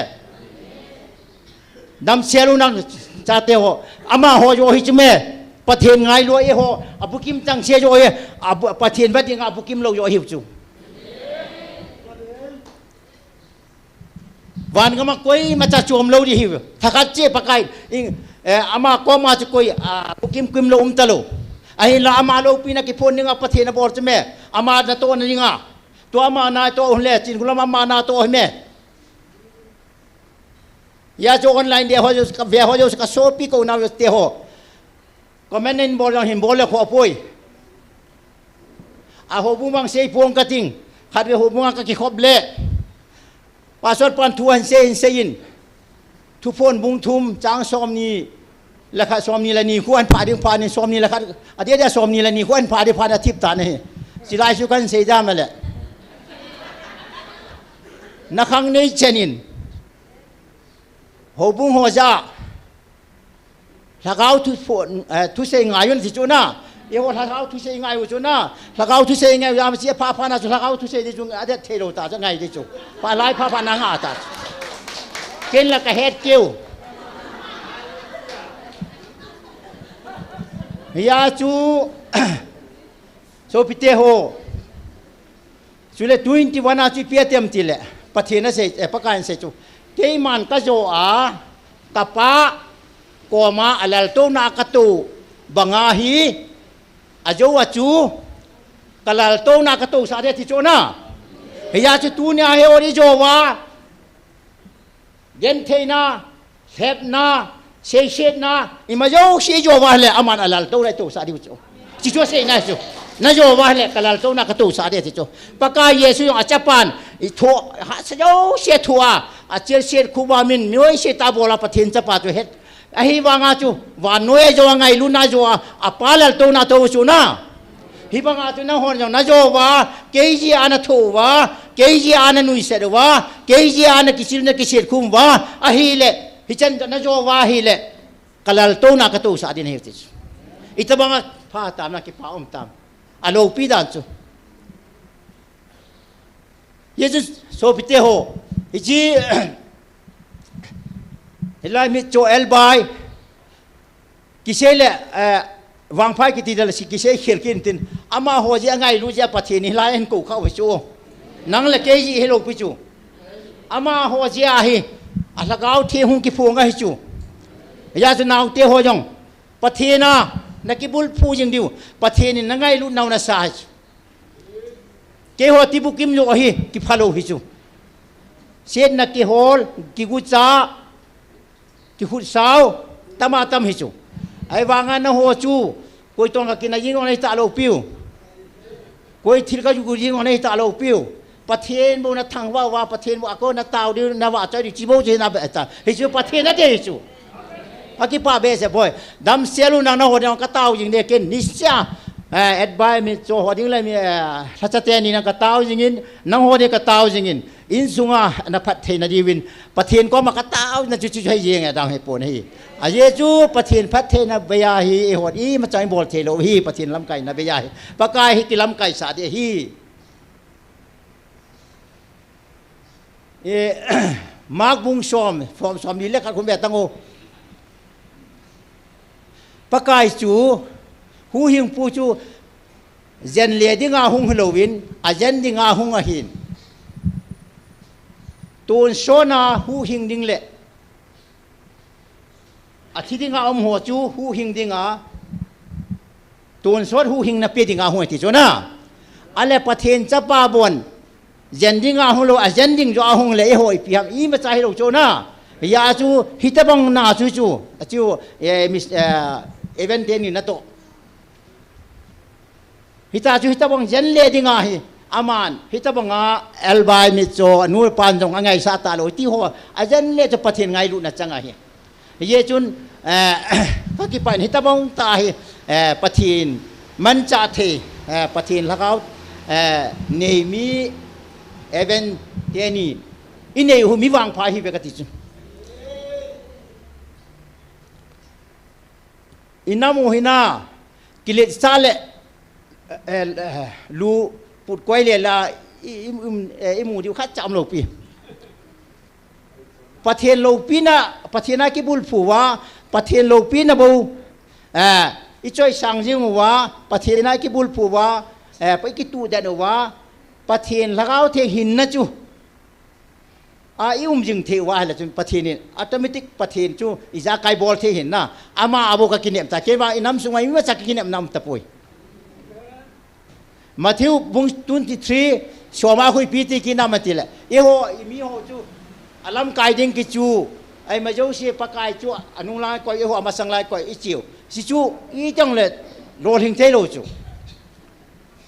dam selu nang cha te ho ama ho yo hi chu me pathen ngai lo e ho abukim tang se yo e pathen ba ding abukim lo yo hi chuวันก็มาคุยมาจะชมเราดีหิวถ้าขัดเจี๊ยบปากอามาก็มาจะคุยปุกิมกิมเราตลอดไอ้ละอามาเราปีนักกิพนึงประเทศนบอร์จะแม่อามาหน้าตัวนั่นยังตัวอามาหน้าตัวหุ่นเล่จินกุลอามาหน้าตัวให้แม่ยาโจออนไลน์เดียวเขาจะกับเวียเขาจะกับโซปีกูน่าจะเที่ยวก็แม่เน้นบอลยังเห็นบอลแล้วขอป่วยหัวบุ้งบางเสียพวงกระทิงขัดไปหัวบุ้งก็กี่ขบเละปาสวดปันทวนเซยินทุพนบุงทุมจางซอมนี้ละค่ะซอมนี้ละนี่ควรผ่าดึงผ่านี่ซอมนี้ละค่ะอดีตซอมนี้ละนี่ควรผ่าดึงผ่าอาทิตย์ตานี่สิไลสุกันเสียดามาแหละนักขังนี้เชนินหัวบุงหัวจ่าละเขาทุเซงอายุนสิจูน่าเอวละเขาทุเซงอายุจูน่าละเขาทุเซงอายุยามเสียพาพานาจุละเขาทุเซดิจุงอาเดเทโรตาจะไงดิจุปาไลพาพานางอาตาเกินละกะเฮ็ดเกี่ยวยาจูโซปิเตโฮสุเลตุอินติวานาจูเปียเต็มติเลปะเทนะเสปะกานเสจูเกมันกะโจอาตะปะโกมาอลัลโตนากะตูบังอาฮีอาโจวะจูกะลัลโตนากะตูสาเดติโจนาเฮียจูตูเนียเฮโอริโจวาเย็นเทนาเซบนาเซเชนาอิมาโยเชโจวาเลอามันอลัลโตไรโตสาดิโจจิโจเซนาโจนะโจวาเลกะลัลโตนากะตูสาเดติโจปะกาเยซูยองอาจาปานอิโทหะโยเชทัวอาเจเชคูบามินมิโอเชตาโบลาปะเทนจะปาตุเฮ็ดahi wanga chu wa noe jo ngai luna jo apalal to na to chu na hi banga tu na hon jo na jo wa keji ana tho wa keji ana nui se wa keji ana kisil na kisil khum wa ahi le hi chan na jo wa hi le kalal to na ka to sa din he ti ita banga pha tam na ki pa tam alo pi dan chu yesus so pite ho hi ji Hilai mit jo elbai kisele wang phai ki ti dal si kisei khel kin tin ama ho ji angai lu ja pathe ni lai en ko khaw chu nang le ke ji helo pi chu ama ho ji a hi alagaw the hung ki phunga hi chu ya ju naw te ho jong pathe na nakibul phu jing diu pathe ni nangai lu naw na sa ke ho ti bu kim lo hi ki phalo hi chu sen na ki hol ki gu cha ki hut sao tama tam hi chu ai wanga na ho chu koi tong ka kina jing on ta lo piu koi thil ka ju jing on ta lo piu pathen bo na thang wa pathen bo ko na taw di na wa cha di chi bo je na ba ta hi chu pathen na de hi chu aki pa be se boy dam selu na ho dang ka taw jing de ken ni sia advice mi cho ho ding lai mi sa cha te ni na ka taw jing in nang ho de ka taw jing in sunga na phat the na diwin pathen ko ma ka taw na chu chu hai yeng dang he pon hi a ye chu pathen phat the na be ya hi e hot i ma chai bol the lo hi pathen lam kai na be ya hi pa kai hi ki lam kai sa de hi e mak bung som ni le ka khum be tango pa kai chu hu hing pu chu zen le dinga hung halloween a zen dinga hung a hin tuôn số na hu hình đinh lệ à khi đinh ông hồ chú hu hình đinh tuôn số hu hình na pe đinh hồ thì chỗ na ale pathen chapa bon zen đinh hung lo a zen đinh jo hung lệ hoi piam i ma chai lo chỗ na ya chú hitabang na chú miss event ni na to hitabang zen le đinh hi aman hitabanga elbai mi cho nur pan jong angai sa ta lo ti ho ajan le cho pathen ngai lu na changa hi ye chun ka ki pan hitabang ta hi pathin man cha the pathin lagaw nei mi even teni อินเนยหูมีวางพายฮิเวกติจุอินามูฮินากิเลสซาเลลูปุดกวยเลลาอิมูดิวขัดจำโลปีประเทศโลปีน่ะประเทศนากิบุลผูว่าประเทศโลปีน่ะบูอีช่วยสั่งจิงว่าประเทศนากิบุลผูว่าไปกิตูเดนว่าประเทศละเขาเทหินนะจูอิจึงเทว่าอะไรจูประเทศนี้อัตมิติกประเทศจูอิจาไกบอลเทหินนะอามาอาโบกกินเนมตะเกว่าอิน้ำสุงไงไม่ว่าจะกินเนมน้ำตะปุยมาเที่ยวบุ้งตุนที่ทรีชาวมาคุยปีติกินน้ำมาติละอีโหมีโหจูอลัมกายดิ้งกิจูไอ้มาเจ้าเสียปากายจูอนุลายก่อยอีโหมาสังลายก่อยอีจิวสิจูอีจังเลยโรลิงเทโลจู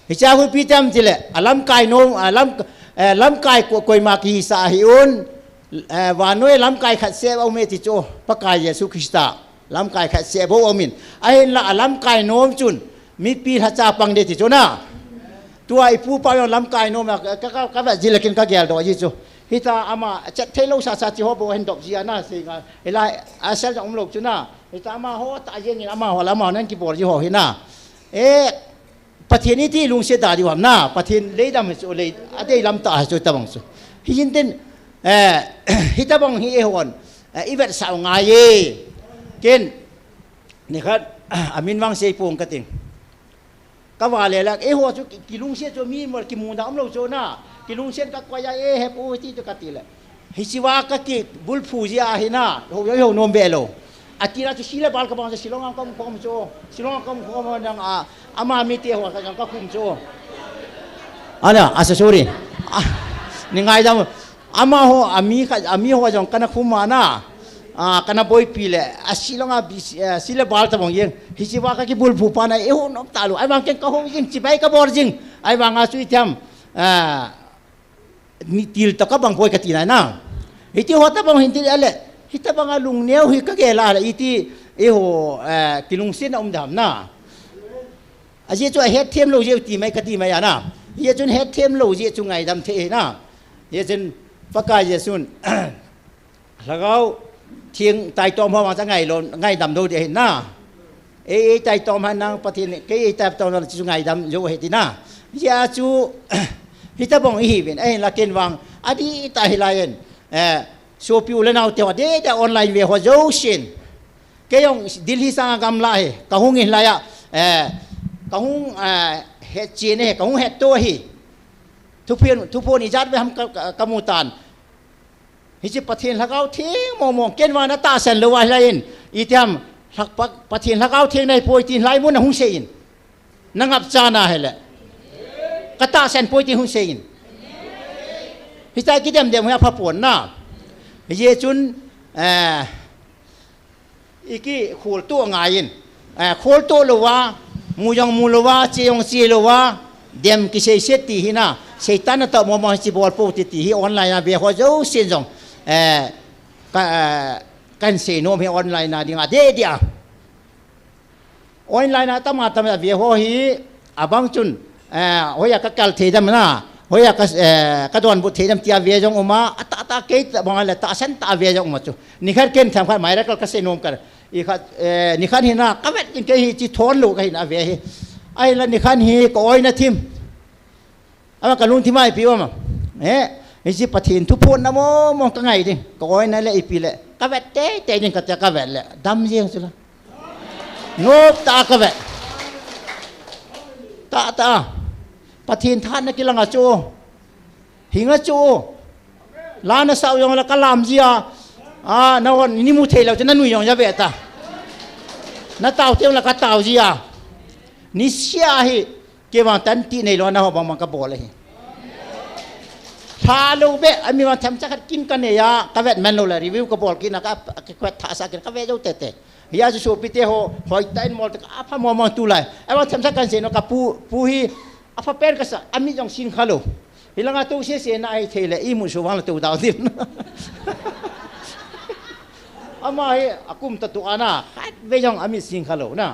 ฮิจาคุยปีเต็มติละอลัมกายโนมอลัมกายก่อยมากีสาฮิอุนวานวยลัมกายขัดเสียเอาเมติโจปากายเยซูคริสต์ลัมกายขัดเสียบ่เอามินไอ้ละลัมกายโนมจุนมีปีทัจาปังเดติโจนะตัวไอ้ผู้ปายอนลำกายโน้มก็แบบจิลกินก็เกลดอกยิจูฮิตาอามาจะเทโลซาซาจิฮอบเห็นดอกจีน่าสิงห์เฮลัยอาเซลจะอมลูกจุน่าฮิตาอามาโหตาเย็นอามาหัวละมานั่นกี่บอลจีฮอฮิน่าประเทศนี้ที่ลุงเสดาดีกว่าน่าประเทศเลยดำสุเลยอะไรลำตาสุดตะบังสุฮิจินเต้นฮิตาบังฮิเอฮอนอีเวตสาวงายเกณฑ์นี่ครับอามินวังเซยปงกติงก็ว่าเลยละหัวจุกิลุงเสียจะมีมันกิมูน้ำเราโจน่ากิลุงเสียก็กว่าเฮปูที่จะกัดตีเลยฮิชิวาก็กิบุลฟูจิอาฮิน่าโหโยโนมเบโลอากิระจะศิลบาลก็บางจะศิลองก็มุมโจศิลองก็มุมดังอามามีเตี้ยหัวก็ยังก็คุมโจอันนี้อาศัยสุรินี่ไงจังอามาหัวอามีหัวจังกันคุมมาน่าkarena boy pile asilong sila balta bang yang hisiwa ka ki bul phupa na eho nom talu ai bang ken ka ho jing chibai ka bor jing ai bang a sui tham ni til ta ka bang boy ka tinai na hiti hota bang hinti ale hita bang alung neu hi ka gela la iti eho kilung sin dam na aje chu het them lo je ti mai ka ti mai ya na ye chun het them lo je chu ngai dam the na ye chun pakai je sun lagauเทียงไตตอมพอมาจะไงลนไงดำดูเห็นหน้าไตตอมหันนางปฏิเนกไตตอมจะไงดำอยู่เห็นที่หน้ายาจูฮิตาบงอีเป็นละเกนวังอดีตาฮิลายันโซพิวเลนเอาเทวดาเดออนไลน์เวหัวโจชินเกยองดิลฮิสังกำลายกะฮุงอินลายกะฮุงเฮจีเนกะฮุงเฮตัวฮีทุกเพื่อนทุกพวกนิจัดไปทำกำมูตานฮิจิประเทศละเก้าเทียงมองเกณฑ์วานาตาเซนเลวะไรอินอีเทียมลักประเทศละเก้าเทียงในโพยตีนไล่มุนหุ่งเซอินนังับจานาเฮละกตาเซนโพยตีหุ่งเซอินฮิใจกิเดมเดมให้พระปวนน่ะเยจุนอีกีขูลตัวงายินขูลตัวเลวะมูยองมูเลวะเจียงเจียเลวะเดมกิเซเซตีหินะเซตันตัวมอมจิบอลปูติตีออนไลน์นะเบียหัวเจ้าเสียงจงกันเสนโนมให้ออนไลน์นะดิ่งเดียดีออนไลน์นะตั้งมาตั้งเบียหัวฮีบางจุนหัวยากกัลเทดมันนะหัวยากระดอนบุตรเทดมันที่เบียจงออกมาตาเกตบางอะไรตาเส้นตาเบียจงออกมาจูนี่ขัดเกณฑ์ทำขัดหมายแล้วก็เสนโนมกันอีขัดนี่ขัดหินะก็เวทจิงเกยจีทอนลูกหินะเบียฮีไอ้ละนี่ขัดฮีก็อ้อยนะทิมอามากันลุงที่ไม่ปีว่ามั้งไอ้สิประเทศทุกคนนะมองกันไงดิก็อ้อยนั่นแหละอีปีแหละก็เวทเต้ยังก็จะก็เวทแหละดำเยี่ยงสุดละโนบตาก็เวทตาประเทศท่านนักกีฬาโจหิงโจล้านสาวยองละก็ลามจีนวันนี้มุเทลเราจะนั่นนุ่ยองจะเวตาน้าเต่าเที่ยวละก็เต่าจีนิสยาฮีเกี่ยวกับตันตีในร้อนนะฮะบางมันก็บอกเลยพาลูกเบะมีวันทำสักกินกันเนี่ยก็เวทแมนโลเลยรีวิวก็บอกกินนะก็แควดท่าสักกินก็เวทเจ้าเตะยาจะโชว์พิเตโฮหอยไตน์มอลต์ก็อาพามองตุเลยไอ้วันทำสักกันเสียนก็ปูฮีอาพาเป็นก็สักอามีจงสินขลุ่ยหลังจากตู้เสียนไอ้เทเลอีมุชวังละตู้ดาวดินอามาฮีอากุมตะตุอานะฮัดเวจงอามีสินขลุ่นะ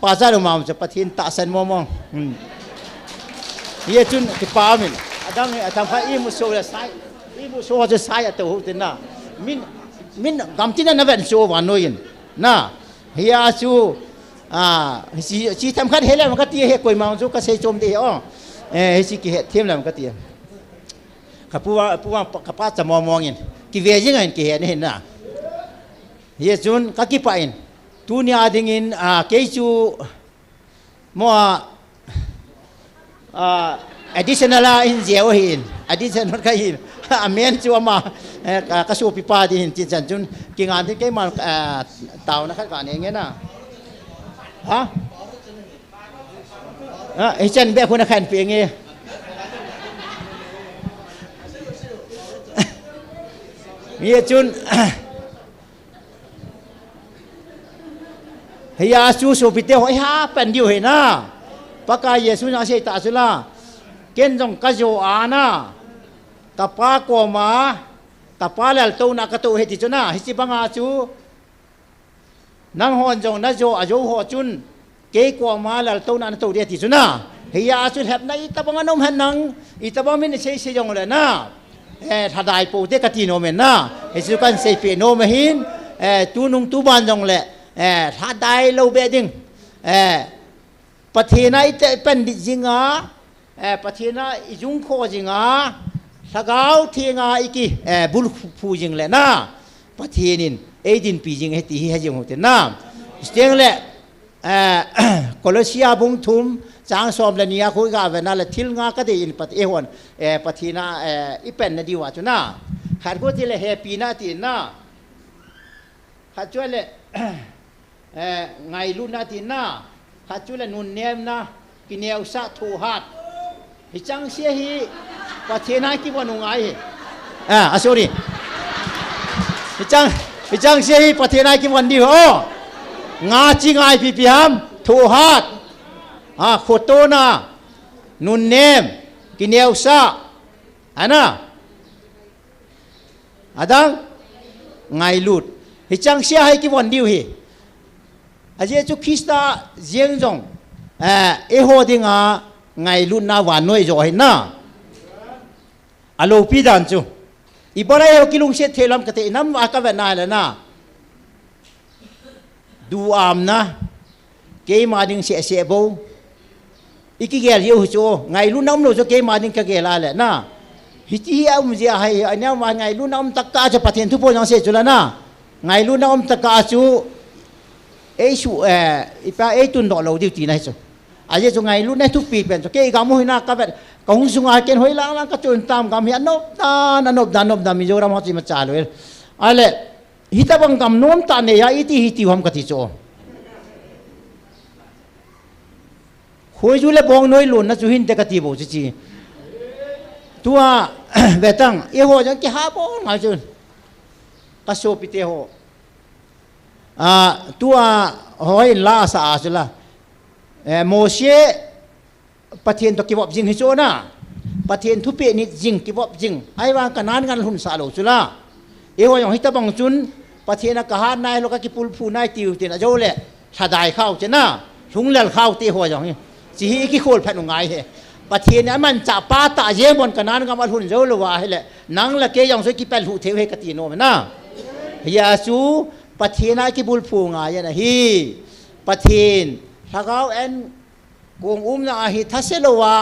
ภาษาเรามาจะประเทศตาเซนมองเยจุนที่ป่ามินอาดังทำให้อิมุโซเลสไซ ibu so je saya tu tina min gamtina na ven so wa noin na hiya su si tham khat hele ma ka ti he koi ma su ka sei chom de o si ki he them lam ka ti ka puwa ka pa cha mo ngin ki ve jing an ki he ne na hiya chun ka ki pa in tu nia ding in ke chu mo additional in zeo hin additional ka hin amen chu ma ka su pi pa di hin chin chan chun ki ngan ti ke ma tao na khat ka ne nge na haไอ้เจนเบ้คนขันเปียงเงี้ยมีจุนเฮียสูสูปิเตหอยฮาเป็นอยู่เห็นนะปากกาเยซูนาเสตาสุลาเกณฑ์จงกะโจอานะตะปาโกมาตะปาเลลโตนักตุเฮติจนะฮิจิบังอาจูนังฮอนจงนะโจอาโจฮอจุนเกกว่ามาแล้วตัวนั้นตัวเดียที่สุดนะเฮียสุดแหบในตะบังนมหันนังอีตะบังมินเชยเชยงเลยนะถ้าได้ปูเตกตีโนเมนนะเฮสุกันเซเปโนมหินตูนุงตูบานจงเลยถ้าได้เราเบดิงประเทศไหนเป็นดิจิงาประเทศไหนจุงโคจิงาสกาวเทียงาอีกีบุลฟูจิงเลยนะประเทศนี้ดินปีจิงให้ตีให้จิงหัวเตนะเสียงเลยโคลอเซียบุงทุมจางสอมเลนียคุยกับเวนัลทิลงาก็ได้ยินปัตเอวันปัทีน่าอีเป็นนดีว่าจุน่าขัดกูที่เลยเฮปีน่าตีน่าขัดช่วยเลยไงลุน่าตีน่าขัดช่วยเลยนุนเนียมนะกินเอลซาทูฮัดฮิจังเสียฮีปัทีน่าคิดว่านุงไงอาโซนี่ฮิจังเสียฮีปัทีน่าคิดวันดีโองาจิงไอพีพีฮัมทูฮัดโคโตนานุนเนมกินเอลซาอันน่ะอาดังไงลุดฮิจังเสียให้กี่วันเดียวฮีอาเจจุคริสตาเจียงจงโหดิงาไงลุดนาวันน้อยจ่อยน่ะอโลปีดันจูอีบอลายกิลุงเชตเทลัมกะเตน้ำอากาเวนายเลยนะดูอามนะเกมาดิงเสียเสียโบอีกเกลียวโจไงรุ่นน้ำเราจะเกมาดิงกะเกลาแหละนะฮิจิอามุจิอาให้อันนี้ว่าไงรุ่นน้ำตะกาจะปะเทนทุกคนยังเสียจุลนะไงรุ่นน้ำตะกาจูชูอีป้าตุนดอกเราดิวตีนะจูอาจจะจูไงรุ่นนี้ทุกปีเป็นจูเกกามุหินะกับแบบกงสุงอาเกนหอยล้างก็จุนตามกามเฮียนบดามิโจรามจิมาจ่าเลยอะไรฮิตาบังกำนวมตาเนียอิติฮิติวามกติโจคุยจุเลบองน้อยหลุนนะจุหินเตกติโบจีตัวเวตังเอโหจังกี่ฮาบองไงจุนกัสโซปิเตโหตัวหอยลาสาจุละโมเสปะเทียนตะกิบจิงฮิโจนะปะเทียนทุเปนิจิงกิบจิงไอ้วางกันนานกันหุ่นสาโลจุละเอโหยังฮิตาบังจุนประเทศนักหานายโลกกิปุลผู้นายติวเตนะโจเล่ถ้าได้เข้าจะน่าถุงเล่เข้าตีหัวอย่างนี้สิฮิกิโคลแผ่นงายเหประเทศนี้มันจะป้าตาเยี่ยมบนกันนั้นก็มาทุนโจลว่าให้แหละนังละเกยังสวยกิเป็นหูเทวเฮกติโนมันนะยาสูประเทศนายกิปุลผู้งายนะฮีประเทศถ้าเขาเอ็นกงนะฮิทัศโลวา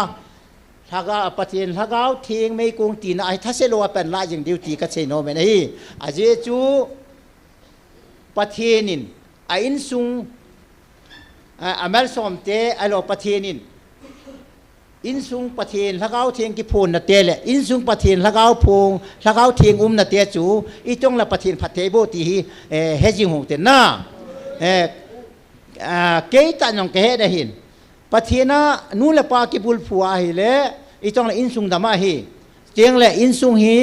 ถ้าก็ประเทศถ้าเขาเทียงไม่กงตีนะฮิทัศโลวาเป็นลายอย่างเดียวตีก็เชโนมันฮีอาเจจูประเทศนินอินซุงอเมริกาเตอโลประเทศนินอินซุงประเทศถ้าเขาเทียงกิพูนนะเตะเลยอินซุงประเทศถ้าเขาพงถ้าเขาเทียงนะเตะจูอีจงละประเทศพัทเทโบตีเฮจิงหงเตน่าเกยตันยองเกยได้เห็นประเทศน่ะนู่นละปากิบุลผัวฮิเลอีจงละอินซุงดามาฮิเทียงละอินซุงฮิ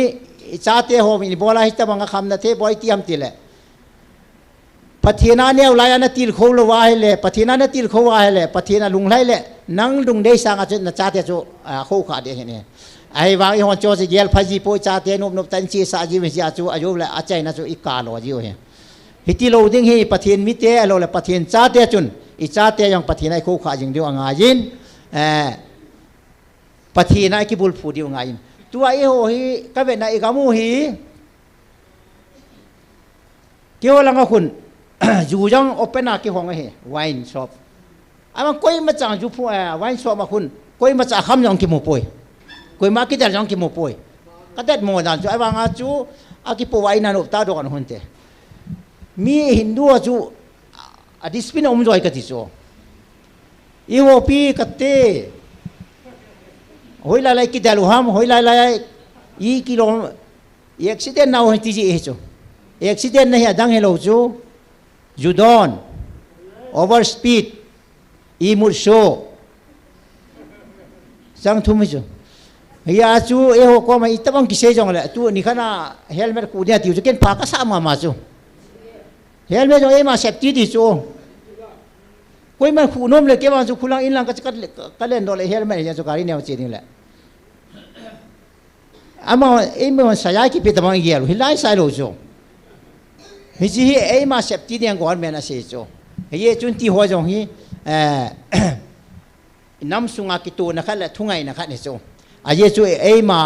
ชาเตโฮมินโบลาฮิตะบังคำนะเทบอยเตียมตีเลยปะเทนาเนี่ยลายนัติลโควาให้เลยปะเทนานัติลโควาให้เลยปะเทนาลุงไล่เลยนังลุงได้สังอาจจะจ่าเตจูโคขาเดียเนี่ยไอ้วางอีหัวโจสิเกลพจีโปจ่าเตนุบตันชีสาจีวิเศษจูอายุเลยอาจารย์นะจูอีกาโลจิโอเฮฮิติโลดิ้งฮีปะเทนมิเตอโลเลยปะเทนจ่าเตจุนอีจ่าเตยังปะเทนไอ้โคขาจิงเดียวงายินปะเทนไอ้กิบุลผูเดียวงายิน ตัวไอ้โหฮีก็เป็นไอ้กามูฮีเกี่ยวลังกับคุณ อยู่ยังโอเปนอาเกี่ยวกับไอ้ไวน์ช็อปไอ้มันก้อยมาจากจูพูไวน์ช็อปมาคุณก้อยมาจากคำยังกิมูป่วยก้อยมาคิดแต่ยังกิมูป่วยก็เด็ดโมดันจูไอ้บางอาจูอากิปูไวน์นั่นอุตาดกันหุ่นเตมีฮินดูอาจูอดิสปินอมจอยกันที่จูอีโวปีกัตเต้หอยลายกิดาลูฮัมหอยลายอีกิโลเอ็กซิเดนน่าหุ่นที่จีเอจูเอ็กซิเดนนี่ดังเฮโลจูจูดอนโอเวอร์สปีดอีมูดโชสังทุ่มจูเฮียจูเอโฮก็มาอีตบังกิเซจงเลยจูนี่ขนาเฮลเมตกูเนี่ยติวจะเกินปากก็สามมาจูเฮลเมตจงเอมาเซฟตี้ดิจูคุยมันคู่นมเลยเก็บมาจูคุลังอินลังก็เล่นโดนเลยเฮลเมตยังจูการีเนี่ยจีนี่แหละอามาเอ็มมันสายกี่ปีตบังเกียร์ฮิลไลสายโลจูฮิจิเอมาเซฟตี้เนี่ยก่อนเมน่าเสียจูเฮียจุนที่หัวจงฮีน้ำสุงอากิตูนะครับและทุ่งไงนะครับเนี่ยจูอาเยจูเอมา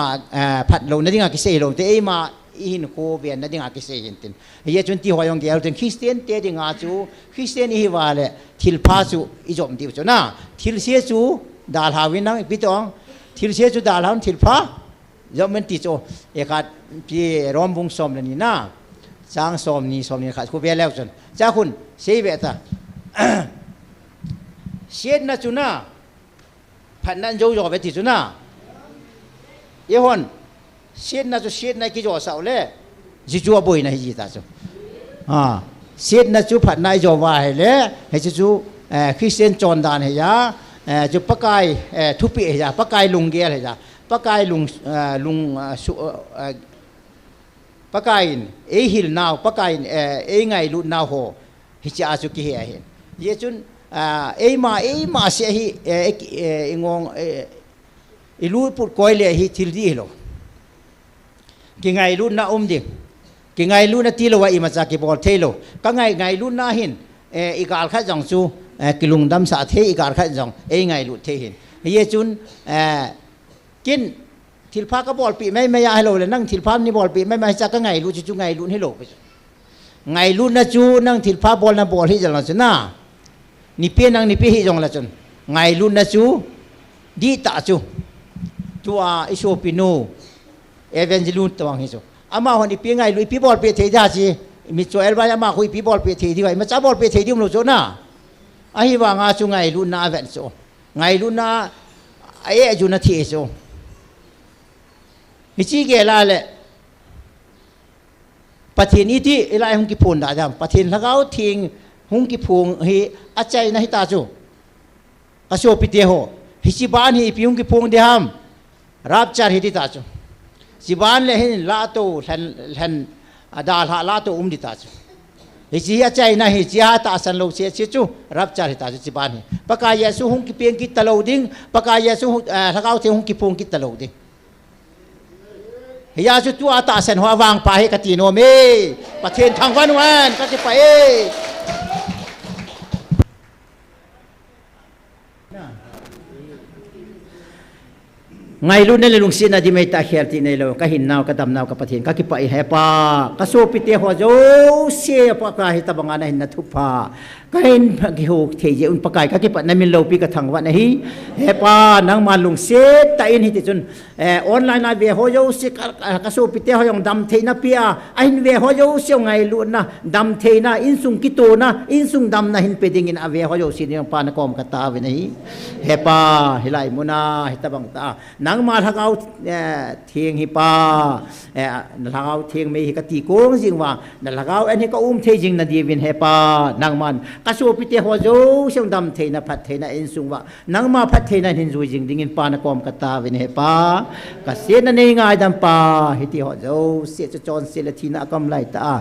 ผัดลงนั่นดิ่งอากิเซลงแต่เอมาอินโคเวียนนั่นดิ่งอากิเซยินตินเฮียจุนที่หัวจงเกี่ยวถึงคริสเตียนเตดิ่งอาจูคริสเตียนอีว่าเลยทิลพาจูอิจอมดิวจูนะทิลเสียจูดาลฮาวินนังพี่ตองทิลเสียจูดาลฮาวินทิลพาจอมมันติจูเอกาพี่รอมบุงสมนี่นะสร้างสมนี่ขาดคูเบียแล้วจนจ้าคุณเสียเวตาเสียนนะจูนะพันนั้นโยโย่ไปที่จูนะเยฮอนเสียนนะจูเสียนนะกี่จ่อสาวเลยจิจูบ่อยนะฮิจิตาจูเสียนนะจูพันนั้นโยว่าให้เลยให้จูคริสเตียนจอนดานให้ยาจูปะกายทุปีให้ยาปะกายลุงเกียร์ให้ยาปะกายลุงปะกายเอฮิลนาวปะกายเอไงลุนาวโหฮิจิอาจูกี่เห็นเยจุนเอมาเสียฮิงงอิลูปุดก้อยเลยฮิทิลดีโลกี่ไงลุนน่าดิกี่ไงลุนน่าทีโลว่าอิมาจากกี่บอลเทโลก็ไงลุนน่าหินอีกาลขัดจังซูกิลุงดำสาเทอีกาลขัดจังไงลุนเทหินเยจุนกินทิลพาก็บอลปีไม่ยาให้เราเลยนั่งทิลพานี่บอลปีไม่จากก็ไงลุนจูไงลุนให้โลไปไงลุนน่าจูนั่งทิลพาบอลน่ะบอลให้จังเราจะน่านี่เพียนังนี่เพียหิจงละจนไงลุนนะจูดีตาจูตัวอิโชปิโนเอเวนจิลุนตัวหิจูอามาวันนี้เพียไงลุยปีบอลเปียเทียจีมิโซเอลบายามาคุยปีบอลเปียเทียดีไว้มาจับบอลเปียเทียดีมั้งโจน่ะไอ้ว่างาจูไงลุนน่าเวนโจไงลุนน่าไอ้จูน่าทีโจฮิจิเกล่าเลยประเทศนี้ที่เอลายฮุงกิพูนได้ยังประเทศละเขาทิ้งฮุงกิพูงเฮอาใจนะฮิตาจูอาโชปิเตโฮฮิจิบานฮิพิฮุงกิพูงเดียมรับจาร์ฮิติตาจูจิบานเลหินลาโตหันดาลฮาลาโตดิตาจูฮิจิอาใจนะฮิจิฮาตาสันโลเสียจูรับจาร์ฮิตาจูจิบานฮิปากายสุฮุงกิเปียงกิตะโลดิงปากายสุละเขาทิ้งฮุงกิพูงกิตะโลดิงยาจุดตัวตาเซนหัววางไปกติโนเมประเทศทางวันก็จะไปไงรุ่นนั่นเลยลุงศิลป์ดีไม่ตาเขียนที่ในเราก็หินนาวก็ดำนาวก็ประเทศก็คิดไปแห่ปาก็สู้ปิเตหัวโจเสียปากายตะบังอันหินนัทุพาก็เห็นกิโฮเทียอุนปากายก็คิดไปนั่นมีโลปีก็ทางวันนี้แห่ปานังมาลุงเสียแต่อินหิติจนออนไลน์นาเวหัวโจเสียก็สู้ปิเตหัวยังดำเทน่าเปียไอ้เวหัวโจเสียไงรุ่นนะดำเทน่าอินซุงกิโตนะอินซุงดำนะหินเปดิงินอเวหัวโจสิเนี่ยปานกอมกตาเวนี้แห่ปาเฮลัยมุนาเฮตะบังตานังมาทักเอาเทียงฮิปาทักเอาเทียงไม่ฮิกติโกงจริงว่านั่นทักเอาอันนี้ก็เทจริงนั่นดีวินฮิปานังมันกสูปิเตหัวโจเสียงดำเทนะพัดเทนะอินซุงว่านังมาพัดเทนะหินซุยจริงดิ่งปานกอมกตาวินฮิปากเสียนั่นเองง่ายดำปาฮิติหัวโจเสียจะจอนเสียละทีนักกำไรตา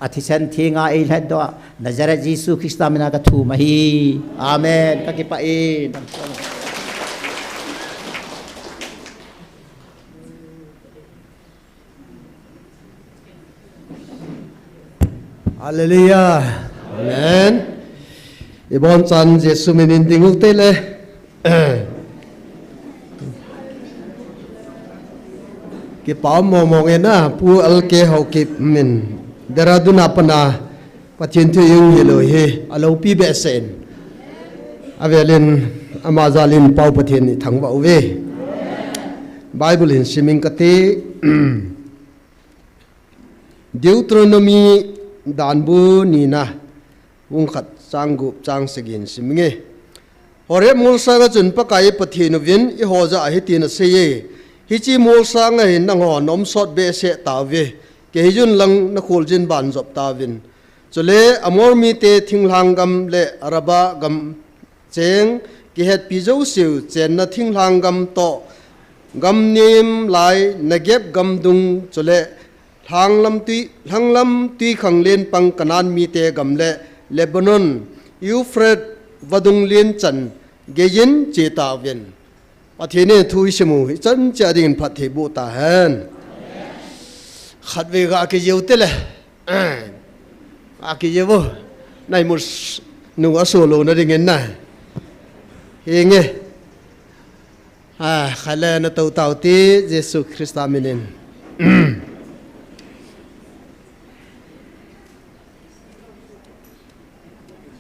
อธิชันเทียงอาเอลฮัดดวนาจาระยิสุคริสต์มินากทูมาฮีอาเมนกักิปะเอHallelujah. Amen. Ibon san Jesu menindinguk tele. cái bảo mò mò nghe na pu al ke hậu kịp mình dara du na pana pathin thu yung hi lo he alo pi be sen avelin amazalin pau pathin ni thang wa ve Bible in siming kate Deuteronomy danbu nina ung khat changgup chang segin siminge hore mulsa ga chun pakai pathinu vin I hoja hi tin se ye hi chi mulsa nga hin nang ho nom sot be se ta ve ke jun lang na khul jin ban job ta vin chole amor mi te thinglang gam le araba gam cheng ki het pi zo siu chen na thinglang gam to gam nim lai nagep gam dung chole thanglam tui khang len pang kanan mi te gam le Lebanon Euphrates vadung len chan geyin cheta ven pathine thui simu chan cha ding phathe bu ta han khat ve ga ke yeute le a ke yevo nai mu nu a solo na ding na he nge khala na tau tau ti Jesus Christ amen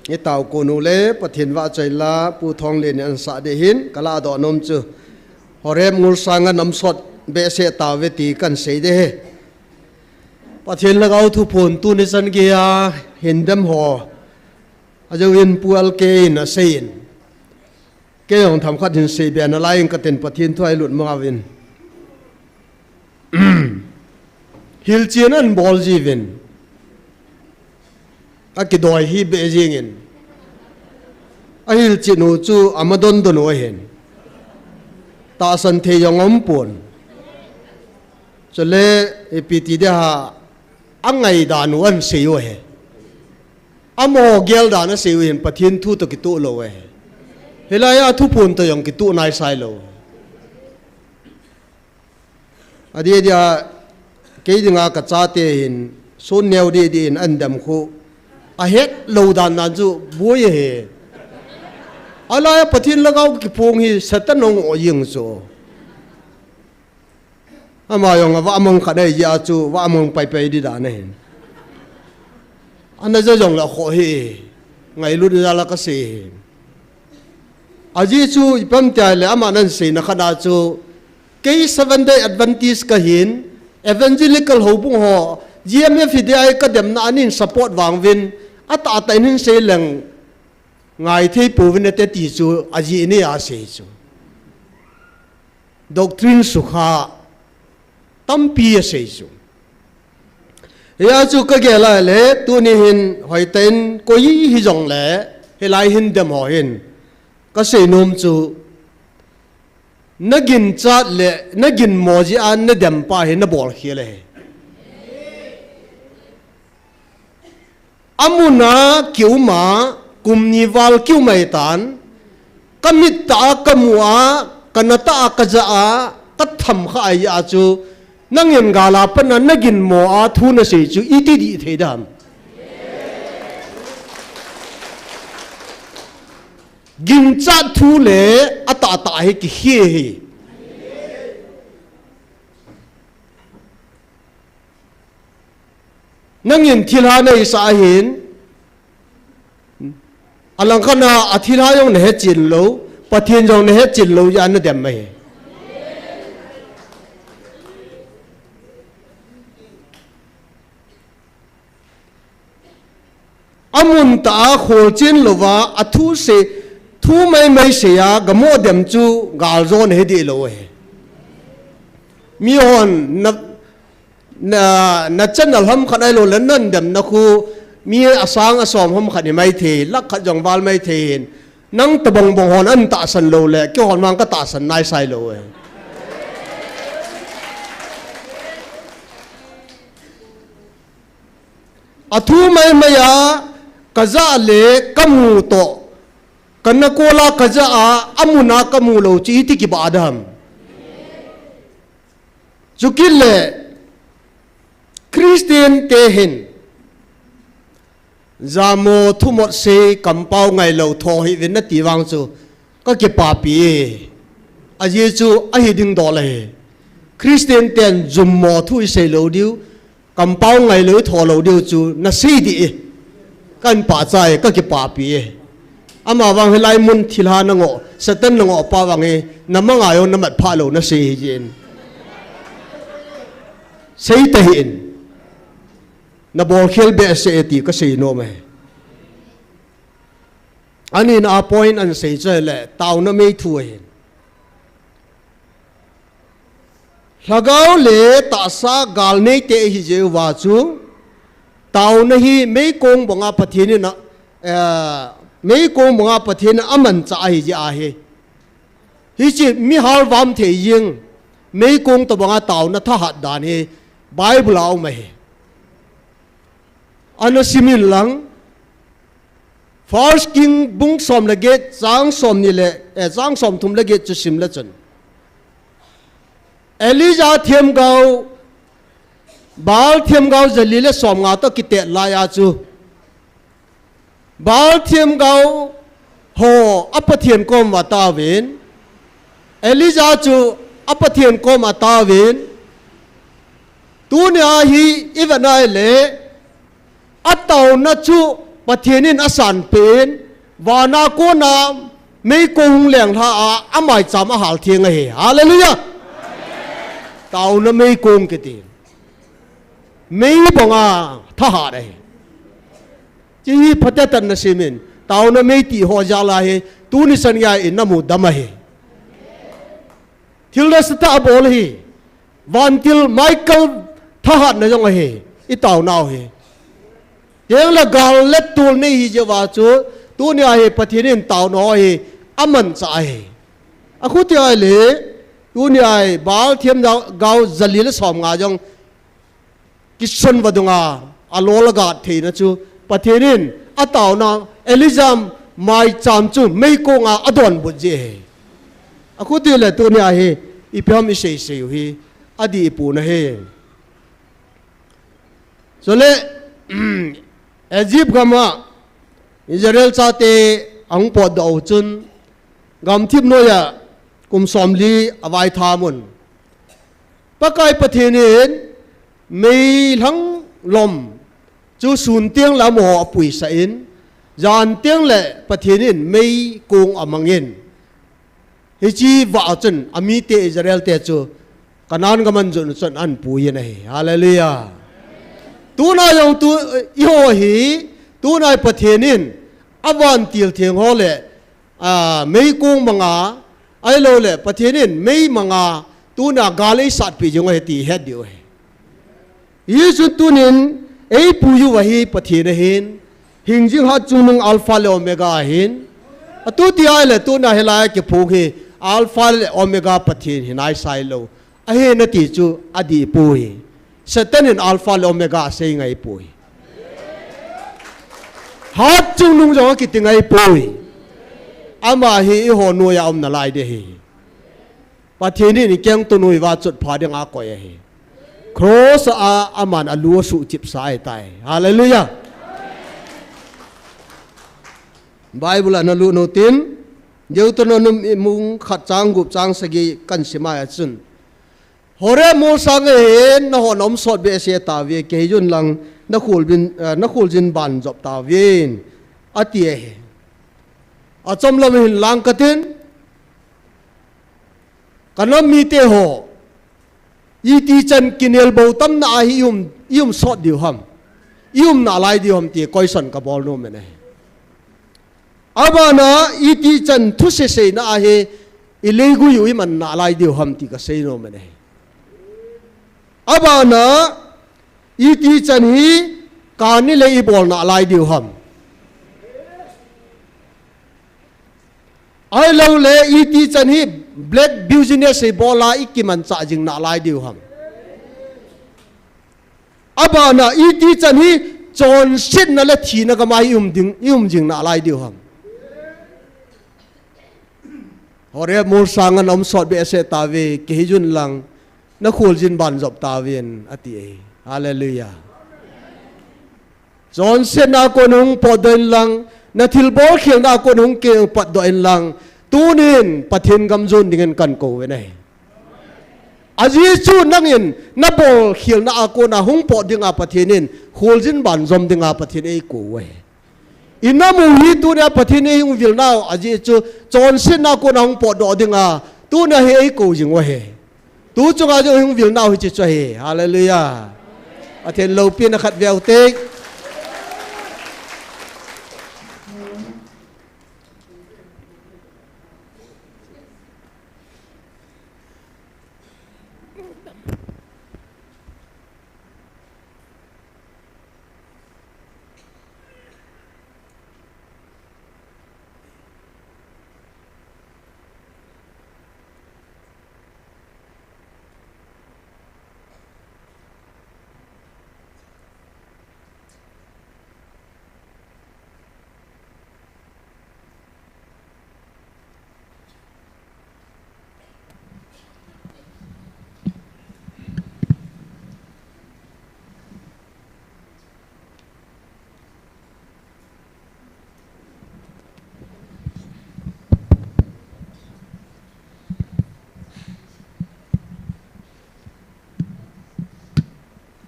Ye tàu cô nô lê pathin wa chai la pu thong le an sa de hin kala do nom chu horem ngul sanga nam sot be se ta ve ti kan sei de he pathin la gau thu phun tu ni san ge ya hin dam ho a jo in pu al ke na sein ke yong tham khat hin sei be na lai ka ten pathin thoi lut ma win hil chien an bol ji vin aki doi hi be jingin ahil chinu chu amadon don o hen ta san the yongom pon chole epiti de ha angai dan wan seyo he amo gel dan a seyo hen pathin thu to ki tu lo he helaya thu pon to yong ki tu nai sai lo adi dia ke dinga ka cha te hin son neu de din andam khu a het lo dan nan chu buai he ala pathin lagau ki pong hi satanong o ying so ama yong wa among khadai ya chu wa among pai pai di da ne ana ja jong la kho he ngai lu da la ka se aji chu ipam ta le ama nan se na khada chu ke 7 day adventist ka hin evangelical ho bung ho GMF dai ka dem na anin support wang vin ata ta nin se lang ngai thei pu vin te ti chu aji ni a se chu doctrine su kha tampi a se chu ya chu ka ge la le tu ni hin hoi ten ko yi hi jong le he lai hin dem ho hin ka se nom chu nagin chat le nagin moji an na dem pa hin na bol khile amuna kiuma kumni wal kiu mai tan kamit ta kamua kanata kaja a katham kha ai a chu nangin gala pana nagin mo a thu na se chu iti di thedam gin cha thu le ata ta he ki he nangin thilha nei sa hin alang khana athilha yong ne chin lo pathin jong ne chin lo ya na dem mai amun ta khol chin lova athu se thu mai se ya gamo dem chu gal zon he di lo he mi hon na channel hom khadai lo lan nan dem na khu mi asang asom hom khani mai the lak khat jong wal mai the nang tabong bong hon an ta san lo le ke hon mang ka ta san nai sai lo e athu mai maya kaza le kamu to kanna kola kaza a amuna kamu lo chi ti ki badam chukile Christian te hin zamo thumot se kampau ngai lo tho hi vin na ti wang chu ka ke pa pi a ye chu a hi ding do le Christian tiền dùng mò thui xây lâu điêu cầm bao ngày lưới thọ lâu điêu chú na xây đi kan pa chai ka ki pa pi ama wang helai mun thilha na ngo satan na ngo pa wange namanga yo namat pha lo na sei jin sei ta hin na bol khel be se ti ka sei no me ani na point an sei che le taw na me thu hin lagao le ta sa gal nei te hi je wa chu taw na hi me kong bonga pathin na mấy con mga pathin aman cha hi ja hi chi mi hal vam the ying mấy con to bonga taw na tha hat dan hi bible au mai ano simin lang first king bung som la get chang som ni le chang som thum la get chu sim la chun Elijah thiam gao bal thiam gao jali le som nga to kite la ya chu Baal thiam gao ho apathian kom wa ta vin Elijah chu apathian kom wa ta vin tu nia hi ivanai le ataw na chu pathianin asan pen wa na ko na mei kong leng tha a amai cham a hal thiang he hallelujah taw na mei kong ke ti mei bonga tha ha dai chỉ phát triển na semen tao na mấy tỷ họ ra là he tu ni san ya in na mu dama he thil na sta bol he van til Michael thahat na jong he I tao nào he yang la gal let tul ni hi je wa chu tu ni he pathirin tao no he aman cha he aku ti ai le tu ni ai bal thiam gao zalil som nga jong kison wadunga alola ga the na chu pathirin ataw na Elijah mai cham chu mei ko nga adon bu je aku ti le tu ni a he ipam I sei sei hi adi pu na he so le Egypt gama Israel cha te ang po do chun gam thip no ya kum somli awai tha mun pakai pathirin mei lang lom chú sun tiếng là mò bùi sائin dàn tiếng lệ pathirin mei kong amangin hi chi wa chun ami te Israel te chu kanan gaman jun chun an pui nei hallelujah tu na yong tu I ho hi tu na pathinin awan til theng ho le mei kong manga ai lo le pathinin mei manga tu na galei sat pi jong he ti het dio he yi chu tunin ei puyu wahi pathina hin hingjing ha chunung alpha le omega hin atu ti ai le tu na helai ke phung hi alpha le omega pathin hinai sai lo a he na ti chu adi pui satan in alpha le omega sei ngai pui ha chunung jong ki tingai pui ama hi ho nu ya om na lai de hi pathini ni keng tu nui wa chut pha de nga ko ye hi cross a aman alu su chip sai tai hallelujah Bible na lu no tin Deuteronomy mung khat chang gup chang sagi kan sima ya chun hore mo sang he na ho nom sot be se ta ve ke jun lang na khul jin ban job ta vin atie he a chom lam hin lang katin kanam mi te ho ti chan kinel bo tam na hi yum sot diu ham yum na lai diu ham ti koi son ka bol no me ne abana ti chan thu se na he ilegu yu man na lai diu ham ti ka sei no me ne abana ti chan hi kani le I bol na lai diu ham ai lo le ti chan hi black business se bola ikiman cha jing na lai diu ham abana ti chan hi chon sit na le thi na ka mai yum jing na lai diu ham hore mur sang an om sot be se ta ve ke jun lang na khul jin ban job ta ven ati hallelujah chon se na ko nung podel lang na thil bol khiang na ko nung ke pat do en lang tunin pathin gam jun dingen kan ko ve nei aji chu nangin na bol khil na ako na hung po dinga pathinin huljin ban zom dinga pathin ei ko we inamu hi tu na pathin ei hung vil na aji chu chon sin na ko na hung po do dinga tu na he ei ko jing wa he tu chunga jo hung vil na hi chi cho he hallelujah athen lo pin na khat veu te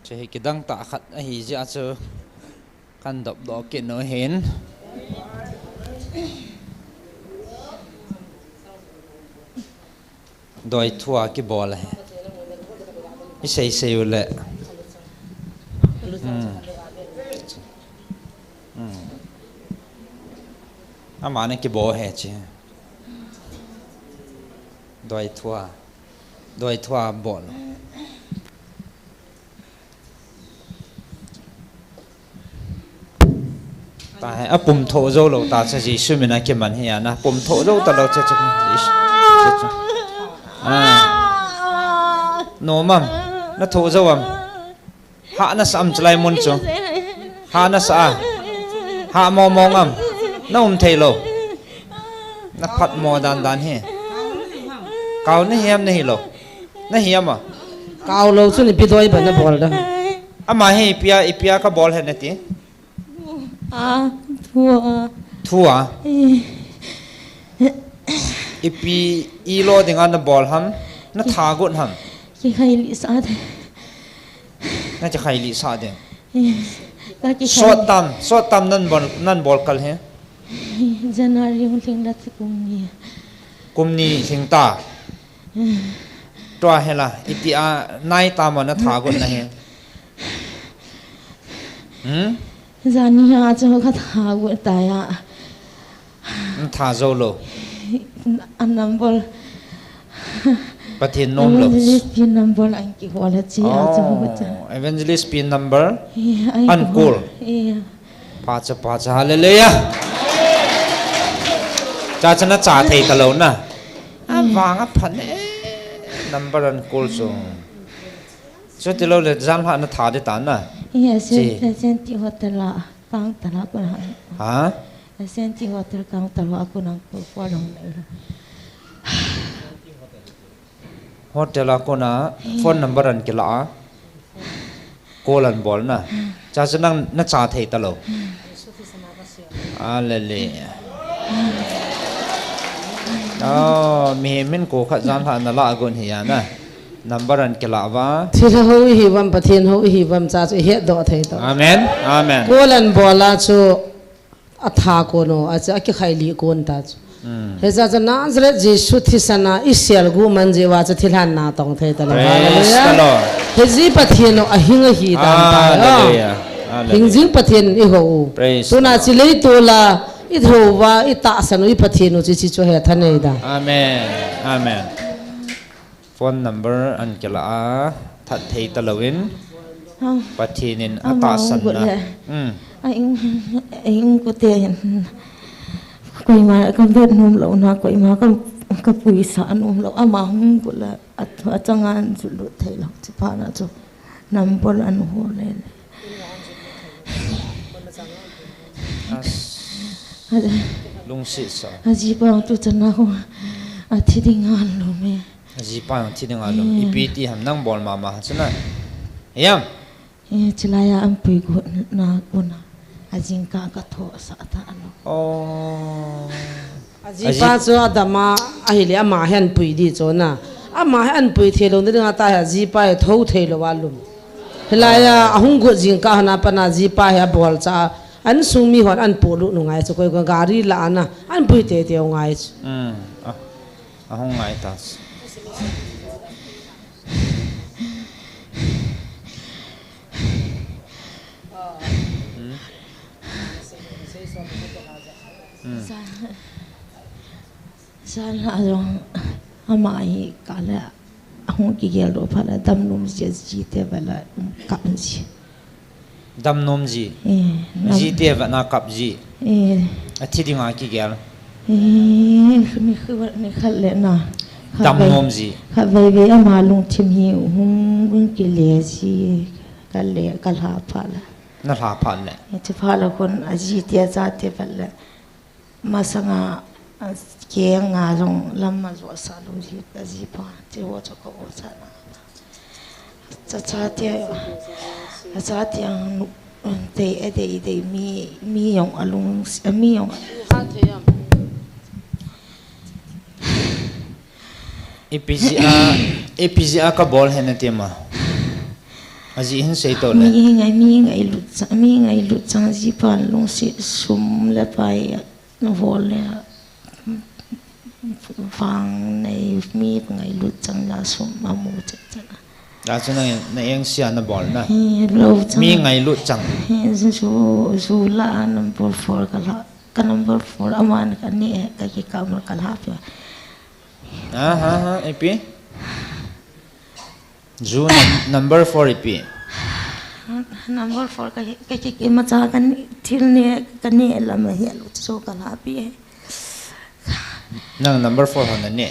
chỉ cái đăng tạ khát ấy giờ chứ căn đập đó kiện nó hến đòi thua cái bò này cái xây xây lệ mà này cái bò hết chứ đòi thua bò tại à bùm thổ dâu lâu ta sẽ gì suy mình nói cái mình hiện na bùm thổ dâu ta lâu chắc nó mầm nó thổ dâu am hạ nó sắm lại muốn cho hạ nó sa hạ mò mò am nó thấy lâu nó phát mò đan đan he cao nó hiếm này lâu nó hiếm à cao lâu xuống thì bị đôi bẩn nó bol đó mà he ipia cái ball hết này tí thua ipi ilo dengan na ball ham na thagot ham cái khai lý sao thế na cha khai li sa de short tam nan ball kal he January yung ting dat kumni singta toa hela itia nai ta ma na thagot na he Zani ha cho ka tha gu ta ya tha zo lo anam bol pathin nom lo pin number an ki wala chi a cho gu ta evangelist pin number uncool pa cha hallelujah cha chana cha thei ka lo na wanga phan number uncool so ti lo le jam ha na tha de ta na sen ti hotel kang tala ko hả sen ti hotel kang tala ko nang ko long hotel ako na phone number an kila call an bol na cha nang na cha thei ta lo alele mi min ko kha jam ha na la gon hiya na number an kila wa thì hậu hi vam pathin hậu hi vam cha chu he do thei to amen amen kolan bola chu atha ko no acha ki khaili kon ta chu he za za nazret jesu thisana isial gu manje wa cha thilan na tong thei ta la hallelujah he ji pathin no ahinga hi dan ta hallelujah hingjing pathin I ho tu na chi lei to la I tho wa I ta sanu I pathin no chi chi chu he thanei da amen amen phone number an kila that thei ta lawin pathinin ata san na anh có tiền quay mà con biết nôm lẩu na quay mà con pui sa nôm lẩu ama hung của là ở trong ăn chụp lụt thấy lắm chỉ phá na cho nằm bol ăn hồ lên lung si sa aji bang tu chân nào thì đi ngan luôn mẹ ji pa thi ding alo ipti ham nang bol mama chana yam chilaya am pui go na kuna ajin ka tho sa ta ano oh aji pa chu adama ahili ama hen pui di cho na mà ăn bưởi thề luôn đấy ta là gì bài thâu thề là vào luôn thế là ahung gut jing ka na pana gì bài ha bol cha ăn sung mi hot ăn bổ lu ngai cho coi gari là ăn bưởi thề thề ngai không ngại ta sana rong amai kala ahung ki gel ro phala dam num je ji te bala kap ji dam nom ji ji te va na kap ji athi dinga ki gel ni khwa ni khale na dam nom ji kha vai ve ama lung thim hi hung ki le ji kale kalha phala na la phan le te phala kon aji te za te bala masanga kia ngà rong lâm mà ruột sa lung gì cái gì pa chỉ vô cho có vô sa na cha tiếng để mi yong alung mi yong EPGA ka ball hen tema aji hin sei to le mi ngai lut chang ji pa lung si sum le pai no vol le vang này mi ngày lụt chẳng là sum mà mua chắc chắn đã cho nên em xia nó bỏ na lâu chẳng mi ngày lụt chẳng số là number 4 cái number 4 aman cái này cái cam nó cái hấp rồi ha epi zu number 4 epi number 4 cái mà cha cái này là mà hiện lụt số cái hấp ấy nang number 4 hon ne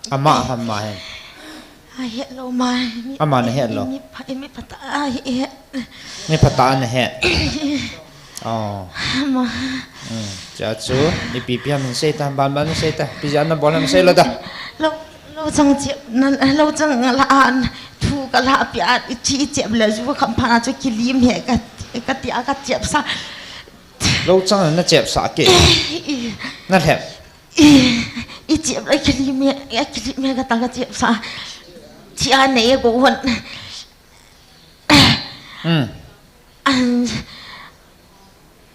ama hamma he hello mai ama ne hello mi pata ni phata ne he ma cha chu ni pi pi min sei ta ban sei ta pi jan na bol na sei la da lâu chẳng chịu lâu chẳng là an thu cả là bịa chỉ chịu là chú không phải cho cái lim hệ cái tia cái chịu sa lâu chẳng nó chẹp sa kì nó hẹp ít chịu lại cái lim hệ cái ta cái chịu sa chỉ anh này cũng vẫn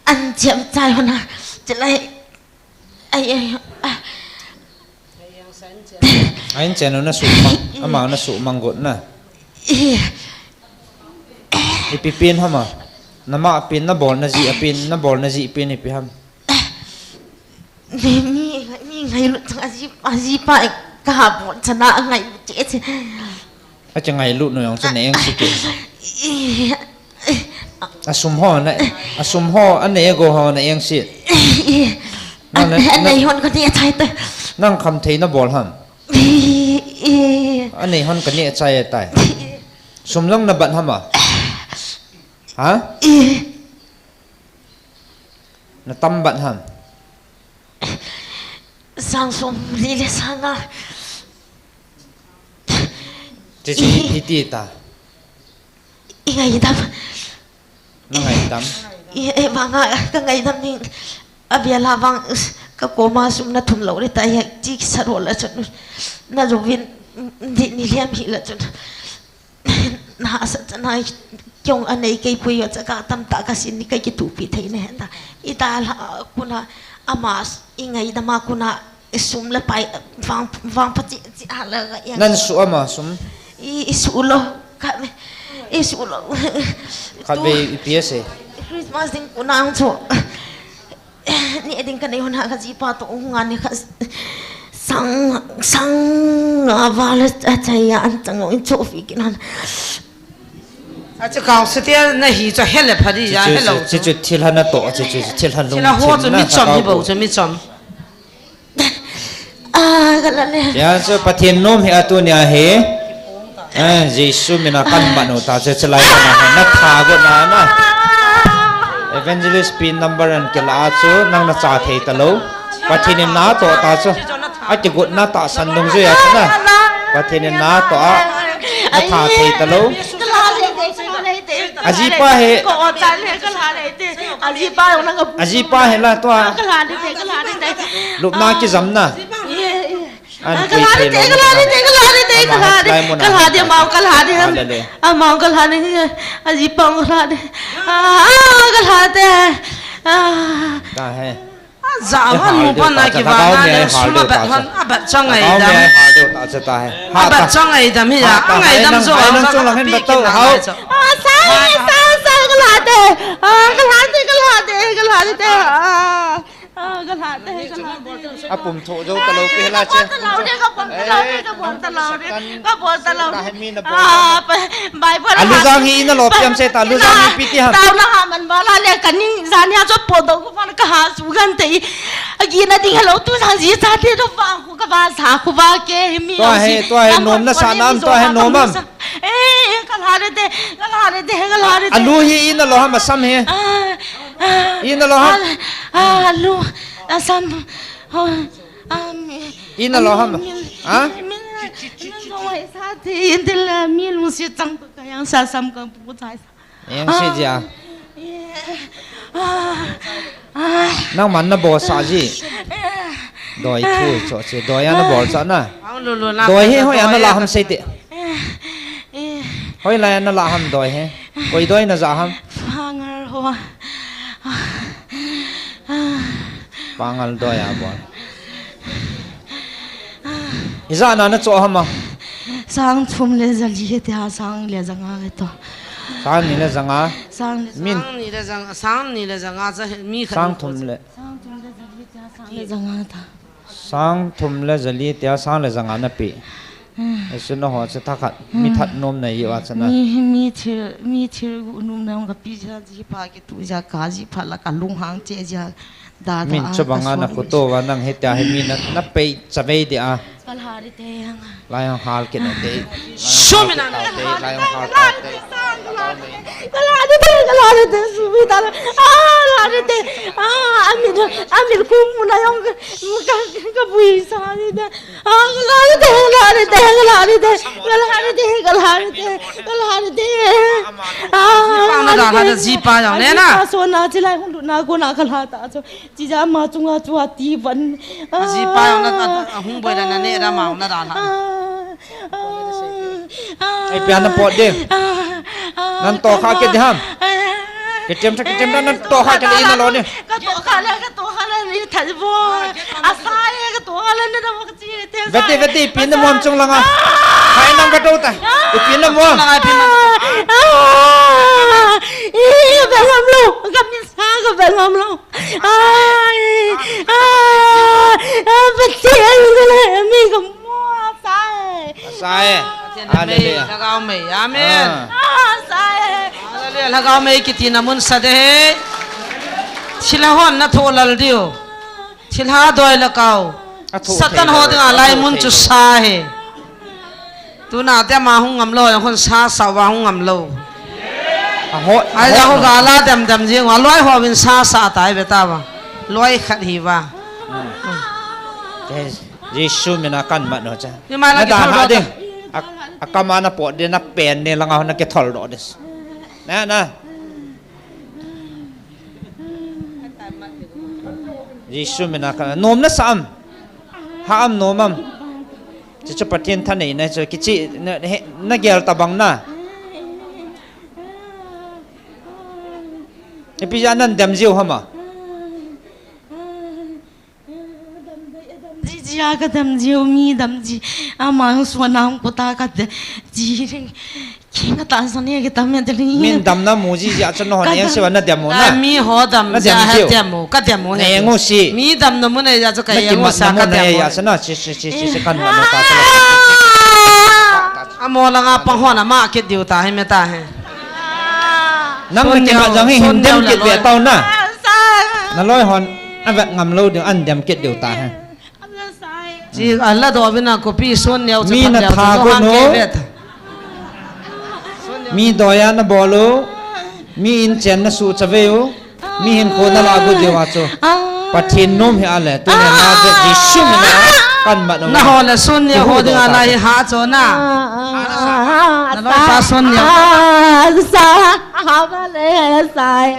anh chịu trai hơn à chỉ lại anh channel nó sụp mang ama nó sụp mang gột na ipin hả mà nama pin na ball na ji pin na ball na ji pin ipi ham mi ngày lúc thằng aji pa cả bọn chana ngày chết a cha ngai lu no yong cha ne ang su ke asum ho an ne go ho na ang si anh này hôn cái này thay tới nang kham thei na ball ham anh này hon cái này chạy tay sum long na bận ham à hả na tâm bận ham sang sum đi lên sang à chỉ ti ta ngày đâm nó ngày đâm vàng cái ngày đâm thì abia la vàng cái cô mà sum na thum lâu đấy tại chỉ sát rồi là chọn na rồi viên đi liam hi là chọn na sát na trong anh ấy cái bùi ở cái tâm ta cái xin cái tụ bị thấy này ta ita là kuna amas ingai dama kuna sum la pai vang phát triển là cái nan su ama sum isu lo khat ve ps Christmas ding kuna ang cho ni ding kan hon ha ka ji pa to ngan ni ka sang avala achaya an chang cho fi kinan chứ cao sự tiền này hi cho hết là phải đi ra hết lâu chỉ thiệt là to chỉ thiệt là chỉ là hoa cho mi chấm đi bộ cho mi chấm cái là này ya cho pathian nom he atu nya he Jesus mina kan banu ta che chalai na tha go na evangelist pin number an kela chu nang na cha thei ta lo pathian na to ta chu a ti gut na ta san dong ju ya na pathian na to a na tha thei ta lo อาจีป้าเฮ ก็อดใจเลยก็ลาเลยเต้อาจีป้าของนักกับ อาจีป้าเฮล่ะตัว ก็ลาดิเต้ก็ลาดิเต้ ลูกนากิจำนะ อัน ก็ลาดิเต้ก็ลาดิเต้ก็ลาดิเต้ก็ลาดิก็ลาดิเมาก็ลาดิเมาก็ลาดิอาจีป้าก็ลาดิก็ลาเต้ ได้ให้ zaman mu pa na ki ba na le suma ba han abat chang ai เอา dam แม่หาดูตาจะตายหา abat ตา chang ai dam hi ya ngai dam zo nang chung lang hen batau hau saiก็ลาเต้ก็ลาเต้ก็ลาเต้ก็ลาเต้ก็ลาเต้ก็ลาเต้ อาปุ่มโถโจตะโลไปละเจ ตะเราเนี่ยก็ปนตะเราเนี่ยก็ปนตะเราเนี่ยก็ปนตะเราไปใบพลั อันลูกางฮีนะหลบยำเสตาลูกางฮีปิติฮัม ตาวละหามันบาลาเลยกันนี่ซานี่จะปนตัวก็ฟังก็หาสูกันเตยกีน่ะดิ่งเราตู้ทางสีซาเตยตัวฟังกูก็บ้าสากูบ้าเกมีตัวให้นมนะสานามตัวให้นมมั่ม ก็ลาเต้ก็ลาเต้ก็ลาเต้ อันลูฮีอินะหลอฮัมมาซ้ำเฮอินะหลอฮัม ลูซ้ำอินะหลอฮัมอ่ะ Intela mil musi tang kayang sasam ka putai. ยังสิจ้านั่งมันนะบอสาจีดอยทุยโจเจดอยอันนะบอลจ้านะดอยเฮ้ยอันนั้นละฮัมเสติเฮ้ยอะไรอันนั้นละฮัมดอยเฮ้โอ้ยดอยน่ะจ้าฮัม Pangal ho. ปังอัลดอยอ่ะบอลอิจานานะโจฮัมมา Sang thum le zali te ha sang le zanga ke to. สางนี่เลยจังอ่ะ Sang le มิน ni le jang sang ni le jang a cha mi สางทุมเลย sang le zanga ta. สางทุมเลยจะลีเตียสางเลยจังอ่ะนะปีไอ้สุนทรจะทักขัดมีทัดนมในอยู่อ่ะชนะ Mi thir unum na nga pi ja ji pa ke tu ja ka ji pha la ka lung hang che ja da da. มินจะบังงานนักโตวันนั่งเฮตยาให้มีนับไปจะไปเดีย Kal hari te yang. ลายฮาลกินเตะ Shumina ลายฮาลเตะ Kal hari te subi ta. Hari te. Amir kum na yung ka bui sa ni te. Kal hari te. na da ha ji pa yang ne na So na chi lai hung na ko na kal ha ta so. Chi ja ma chunga chua ti van. ji pa yang na hung boi na ne ra ma na da na ไอ้เปียนปอดเด้นั่นต่อข้าเกิดห้ามเกิดเจมสักเจมนั่นต่อข้าจะลีนรอเนี่ย ก็ตัวข้าแล้วนี่ถ่ายบัวอาศัยก็ตัวข้าแล้วนี่เราก็จีเท เวทีปีนมอมจงลังอ่ะใครนั่งกระโดดแต่ปีนมอม เป็นลมลูกกับมิสาก็เป็นลมลูกเป็นเสียงเลยมีกับมัวสาย ใช่อะไรเนี่ย la ga me amen สาย ale la ga me ki tin amun sa de chila hon na tho lal dio chilha doi la kau satan ho da lai mun chu sa he tu na te ma hung ngam lo hon sa sa wa hung ngam lo โห ai ja ho ga la dam dam jing wa loi ho bin sa sa tai beta ba loi khat hi wa ยิสุมินากันมาเนาะจ้ะ ni ma la ki ดา thol หา do เด้อากามานะปอดเดนะเป็นเนี่ยลังเอานะเกทอลดอเดสนะยิสุมินากันนมนะซ้ำหามนมจะปะเทียนท่านไหนนะจะกิจินะเกลตะบังนะไอพี่ยานั่นเดมจิวฮะมา जी आका दम जी उम्मीद दम जी आमा सुनाम को ताकत जी रे किंग तासने के तमे दली มินดำน้ำมูจีจะชนหอนยังสิวันนั้นเดมโมนะ mi ho dam ja ha demo ka demo ne ngo si mi dam no mun ya cho ka na yang kimat sa na ka mo na ya demo sana si kan man ta ta amo la nga pang ho na ma ke diu ta he me ta he nang na kimat jang hin dem kit be taw na na loi hon an vet ngam lo dio an dem kit dio ta ha ji alla do bina ko pi son ne mi na tha ko no mi doya na bolo mi in chen na su chaveo mi hin ko na la go dewa cho pathin nom he ale to ne na de jisu mi na kan ma na ho la son ne ho dinga la ha cho na na loi pa son ne sai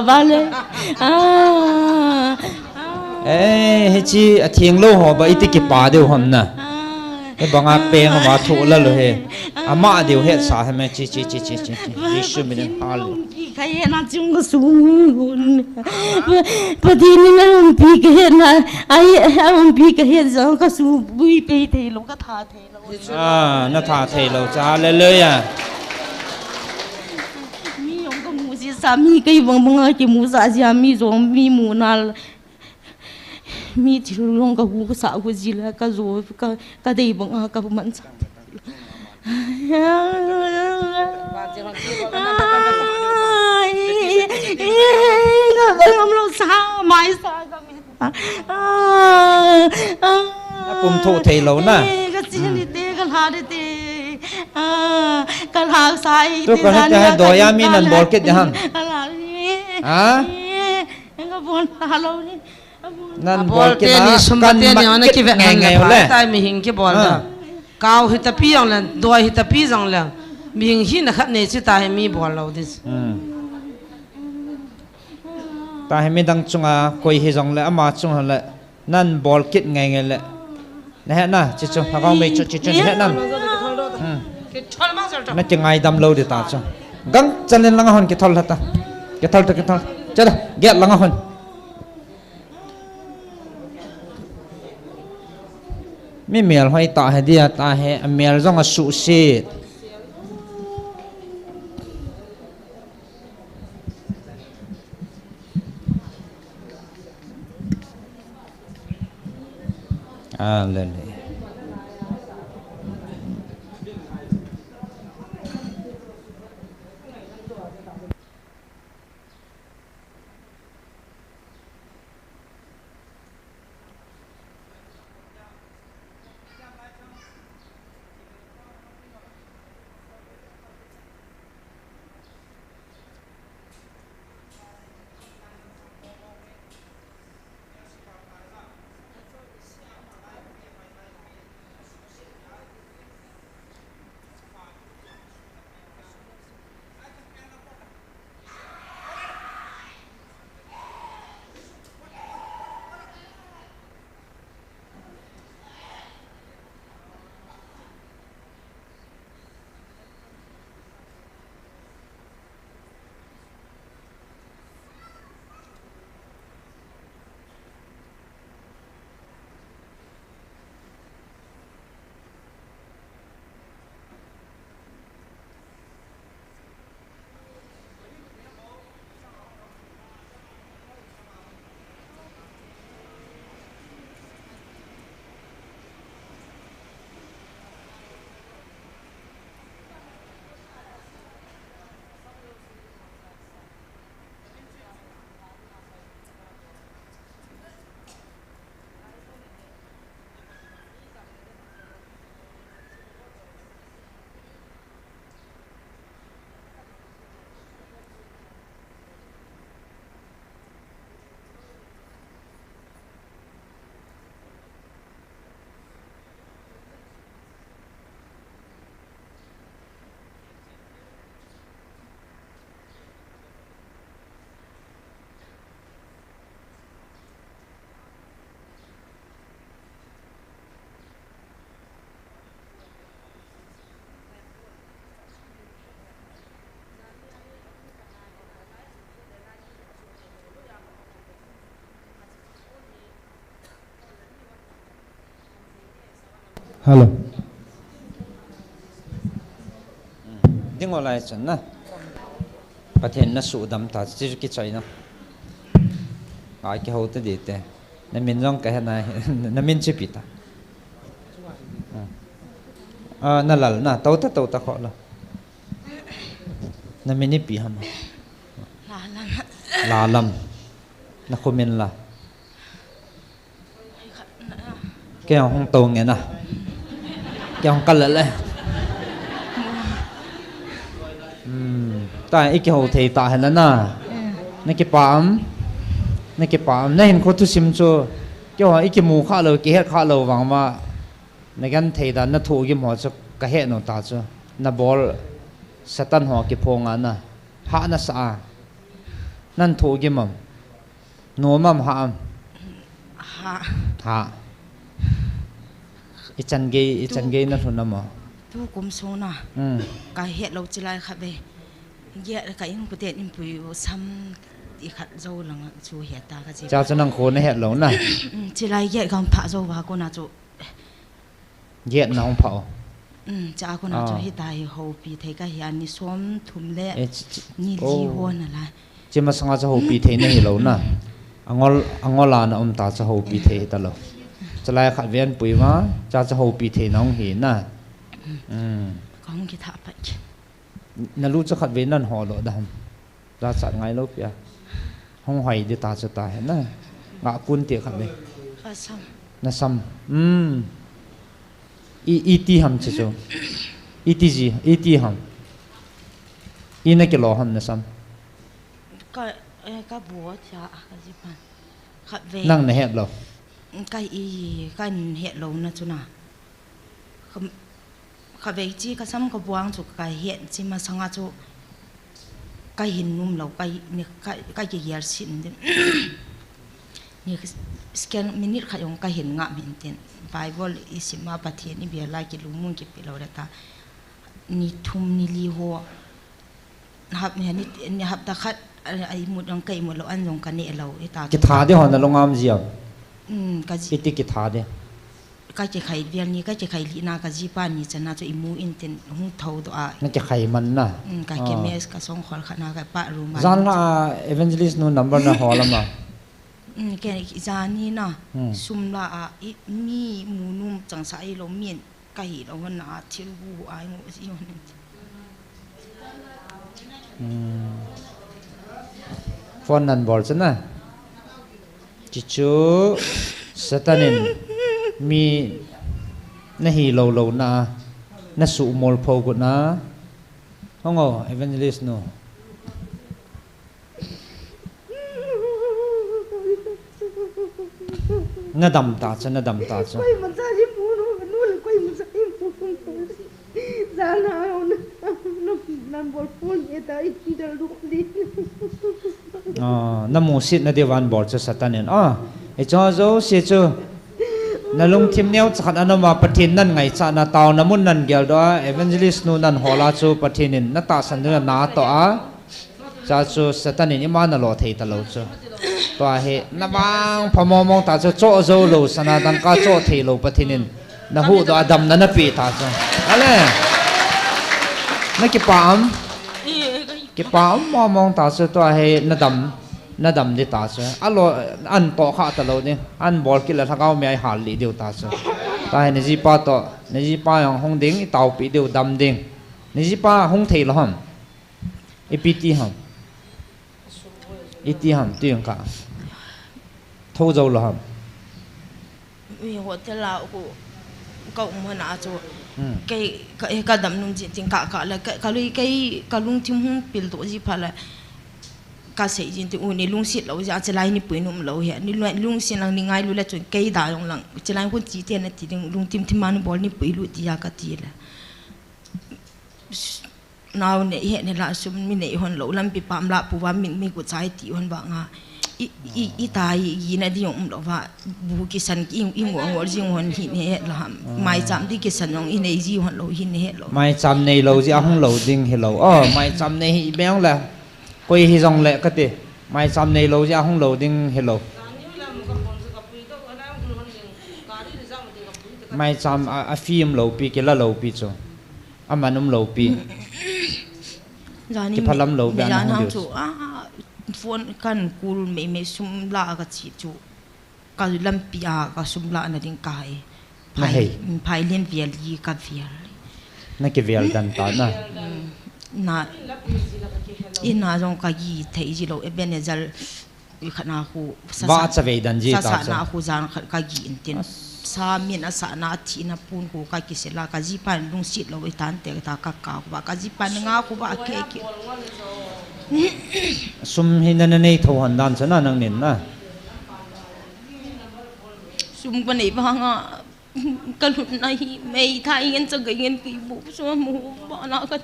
vale ê chi thiêng lâu họ bà ít cái bà đều hòn nè cái bằng áp bèn mà thụ là rồi he mà đều hết sao hay mà chi Giêsu mình hallelujah cái na chung có xuống bữa đi nên bị cái na ai bị cái rồi có xuống bị thì lúc có thà thì nó thà thầy lâu cha hallelujah mi dùng cái mũ gì sao mi cái vòng cái mũ sao gì mi dùng mi mũ nào mi chỉ dùng cái mũ sao cái gì là cái rồi cái đây bằng cái mũ sao không lâu sao mai sao nó cùng thụ thầy lâu nè cái hàng sai tôi còn hết cái đôi am in ăn bol kết nhang à nan bol kết na kan mak kết ngày ngày ole tai mi hing ke bol da cao hita pi yang lan doi hita pi jang lang mi hing hi na khat ne chi ta he mi bol lo dis ta hay mình đang chung à coi hi dòng lệ mà chung lệ nan ball kết ngày ngày lệ nè na chỉ chung thằng con mình chỉ hết nan nó chừng ngày đâm lâu để ta chung gắng chân lên lăng hòn cái thol ta cái thol chết rồi ghét lăng hòn mi mèo hay ta hay dia ta hay mèo dòng à sụ xịt lên đi hello tiếng ngồi lại chân na bắt hiện na sụ đâm ta chỉ cái chơi na ai cái hậu tới đi thế na mình rong cái này na mình chỉ bị ta na lal na tàu ta khó là na mình đi bị hả là lầm na không mình là cái không tàu nghe na cái không cắt lại tại cái hậu thầy ta hay là na cái cái palm này hình có tu sim cho cái họ cái mù khá lâu cái hết khá lâu vàng mà ในกันเทดานนัทถูกิมหัวจะกระเหนตาจ้ะนับบอลสตันหัวกิพงอันน่ะหานัสอานั่นถูกิมหนูมัมหามหาอีจันเกนั่นทุนน้ำมั้งtu kum so na ka het lo chilai kha be ye ka ing pute in pui sam i khat zo lang chu he ta ka ji เจ้าจะนั่งโคนในเหตุหลงน่ะ chilai ye kam pha zo wa ko na chu เย็ดน้องเผา cha ko na chu hi tai ho pi thei ka hian ni som thum le ni li ho na la จะมาสังอาจะหูปีเทในเหตุหลงน่ะอังอลานะตาจะหูปีเทตลอดจะไล่ขัดเวียนปุ๋ยมาจะหูปีเทน้องเห็นน่ะก็คงคิดถ้าไปนั่นรู้จะขัดเวียนนั่นห่อหลอดำจะสัตว์ไงลูกเปียห้องหอยดีตาจะตายเห็นน่ะงะกุนเตี๋ยขัดเลยน่ะซ้ำอีตีหำเจ้าอีตีหำอีนักกิโลหำน่ะซ้ำก็บัวจ้าก็จิปันขัดเวนั่งในเหตุหรอก็เหตุเรานะจุน่ะขัดเวจีก็ซ้ำก็บวงจุกก็เหตุจีมาสังอาจุก็เห็นนุ่มเราเนี่ยก็จะเยียร์สินเด่นเนี่ยสแกนมินิขยงก็เห็นงะเหม็นเด่นไบเบิลอิสิมาปะเทียนี่เบียร์ไล่กิลุมุนกิบไปเราได้ตานี่ทุ่มนี่ลีหัวหับเนี่ยนี่หับตะคัดไอ้หมดยังไก่หมดเราอันลงกันเนี่ยเราไอ้ตากิทาเดียวนะลงงามเจียวก็จิติกิทาเดียวก็จะไข่เบียร์นี้ก็จะไข่ลีนาก็จีป้านี่จะน่าจะอิมูอินเทนหุ่นเท่าตัวนั่นจะไข่มันนะก็เกมสก็ส่งขอขนาดกับป้ารู้มาจานละเอเวนเจลิสต์นู้นนัมเบอร์น่ะหอละมาแกจานนี้นะซุ่มละมีมูนุ่มจังสายลมเมียนไก่เราวันน่ะที่รู้ไอ้งูสิวันฟอนนันบอลใช่ไหมจิจูสตานินมีน่าฮีโลน่ะน่าสูมอลพอกุน่ะห้องอ๋อเอเวนเจลิสต์นู้น่าดำตาจ้ะน่าดำตาจ้ะมันจะยิ้มหูนู้นนู้นเลยก็ยิ้มจะยิ้มหูจานหาเอานั่นบอลพูนเอตาอีที่เดินลุกดิน้ำมูสิน่าเดียวันบอลจะสตานินไอ้จ้าโจ้เสียจ้ะน่าลงทีมเนี้ยจะขัดอันนั้นมาปะทินนั่นไงจ้ะน่าเตาน้ำมุนนั่นเกี่ยวด้วยเอเวนเจลิสต์นู้นนั่นหัวลาจูปะทินินน่าตาสันนิษฐานน่าต่อจ้าจูสตานินยี่มาน่าหล่อเทียตลอดจ้ะตัวเหตุน้ำบางพอมองตาจะโจ้โจ้ลูสนาดังก้าโจ้เทียลูปะทินินน่าหูตัวดำนั่นน่ะปีตาจ้ะอะไรนั่นกี่ปามมองตาจะตัวเหตุน่าดำดีตาจ้ะอันโตข้าตลอดเนี่ยอันบอลกินแล้วถ้าเขาไม่หาลีเดียวตาจ้ะตาเห็นในจีป้าต่อในจีป้าอย่างห้องดิ้งเต่าปีเดียวดำดิ้งในจีป้าห้องเทียละหัมอีปีตีหัมอีตีหัมตีอย่างก้าทูเจ้าละหัมมีหัวเทลากูก็อุ้มหน้าจูก็ดำนุ่งจริงกะเลยก็เลยก็ลุงทิ้งหุ่นปิลตัวจีพาเลยก็เสียจริงๆนี่ลุงสิเราจะไล่นี่ปุ๋ยนุ่มเราเหี้ยนี่ลุงสิหลังนี่ไงรู้แล้วจนไก่ด่าลงหลังจะไล่คนจีเตียนทีนึงลุงทิมที่มันบอลนี่ปุ๋ยรู้ที่ยากตีเลยน่าเนี่ยเห็นเนี่ยละสุดมีเนี่ยคนเราลำปีปามละปูว่ามีกุศลตีคนบ้างอ่ะอีตายยีน่ะที่ยงเราว่าบุกิสันอิงหัวจริงคนหินเหตุละครับไม่จำที่กิสันยงอินในจีคนเราหินเหตุเราไม่จำในเราจะห้องเราดิ้งเหตุเราไม่จำในแบงแหละคุยให้จงแหละก็ตีไม่จำในเราจะห้องเราดิ้งเหตุเราไม่จำฟิล์มเราปีกี่ละเราปีจ้ะมันนุ่มเราปีที่พลัมเราแบบนั้นเดียวฟอนกันกูไม่ซุ่มลากระชิจูก็ลำปีอาก็ซุ่มลานั่นเองกายพายเลี้ยนเวียลีกับเวียลนั่นคือเวียลดันตานะอินาจงกายีเทจิโลเอเบเนจัลขณะคูว่าจะเวดันจีตาสานาคูจานกายีอินเทนสามีนัสนาทีนับปูนคูกากิเสลากาจีปันลุงสิทธิ์เราไปตันเตะตากากว่ากาจีปันงาคูว่าเกกิซุมหินนั่นนี่ทวันดันชนะนังนินนะซุมปันไอ้บ้างอ่ะ cái lúc này mày thay nhân cho cái nhân kỳ bố cho mù bọn nó cái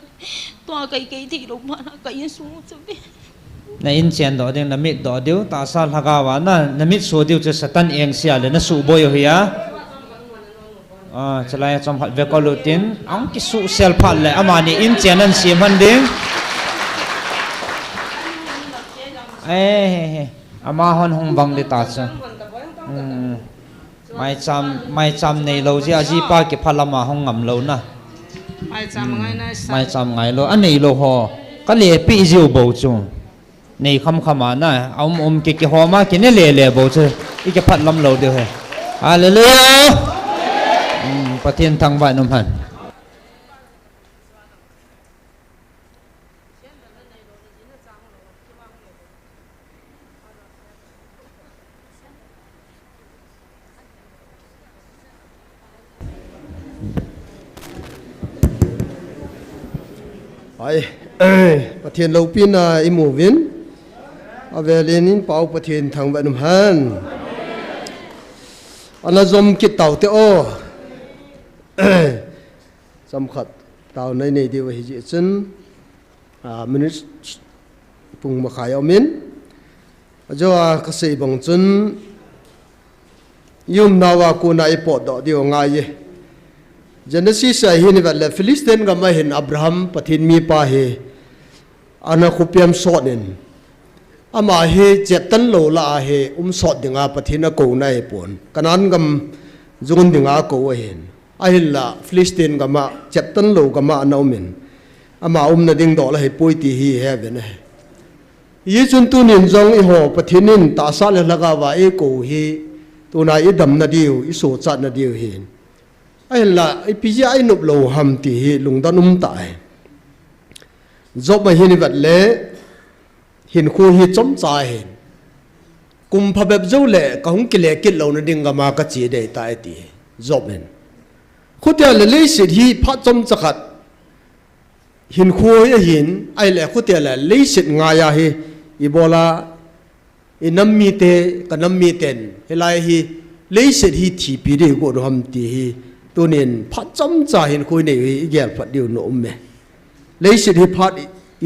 toa cái thì lúc bọn nó cái xuống cho biết na in chen do ding na mit do diu ta sa lagawa na mit su diu chu satan eng sia le na su boy hiya chalai chom hat ve ko lutin ang ki su sel phat le amani in chen an sim han ding ama hon hong bang de ta cha mai cham nei lo ji aji pa ki phalama hong ngam lo na mai cham ngai lo an nei lo ho ka le pi jiu bo chu nei kham khama na ki ho ma ki ne le bo chu i ke phat lam lo de he hallelujah pathian thang vai nom han ai pathian lo pin na imu vin avelenin pau pathian thang vai nom han anazom ki tau te o sam khat tao nei nei dewa hi ji chen minute pung ma khai amin ajo ka sei bang chen yum nawa ko na ipot do dio nga ye Genesis hi ni va le Philistine ga ma hin Abraham pathin mi pa he ana khupiam sonin ama he chetan lo la he sot dinga pathina ko na he pon kanan gam zun dinga ko hen ahilla Philistine ga ma chetan lo ga ma naumin ama na ding do la he poiti hi heaven he yi chun tu nin jong i ho pathinin ta sa le laga wa e ko hi tu na i dam na diu i so chat na diu hin ahilla i pi ja i nup lo ham ti hi lungdanum tai job ma hi ni vat le hin khu hi chom cha hin kum phabeb zo le ka hung ki le kit lo na ding ga ma ka chi de ta ti job hen khutia le le sit hi pha chom chakhat hin khu ya hin ai le khutia le sit nga ya hi ibola inam mi te kanam mi ten helai hi le sit hi thi pi de go ro ham ti hi tunin pha chom cha hin khu nei hi gel phat diu no me le sit hi phat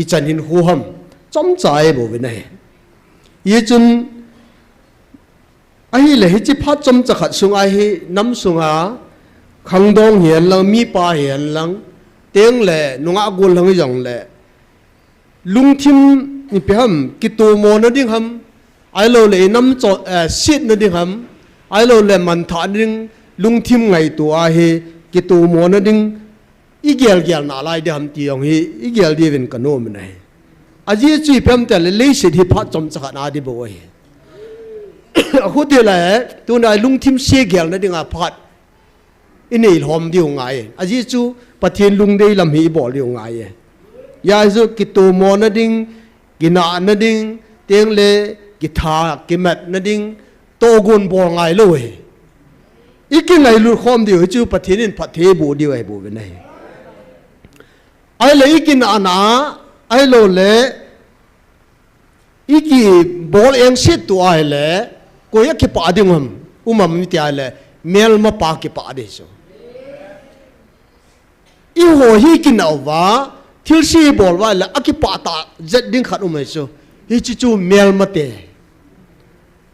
i chan hin khu ham chom chai bo ve nei ye chun ai le hi chi phat chom cha khat sung ai hi nam sunga khang dong hian lang mi pa hian lang teng le nunga gol lang jong le lung thim ni pe ham ki tu mo na ding ham ai lo le nam cho sit na ding ham ai lo le man tha ding lung thim ngai tu a hi ki tu mo na ding i gel na lai de ham ti ong hi i gel di ven ka no me nai aji chui pem te le sit hi phat chom cha na di bo hi a khu te la tu na lung thim se gel na ding a phat inei hom diu ngai aji chu pathian lung dei lam hi bo diu ngai ya zu ki tu mo na ding gina na ding teng le ki tha ki mat na ding to gun bo ngai lo he ikin nai lu khom diu chu pathian in phathe bo diu ai bo ve nai ai le ikin ana ai lo le iki bol eng sit tu ai le ko ya ki pa ding hum mi ti ai le mel ma pa ki pa de so i ho hi ki na wa thil si bol wa la aki pa ta zet ding khat umai so hi chi chu mel ma te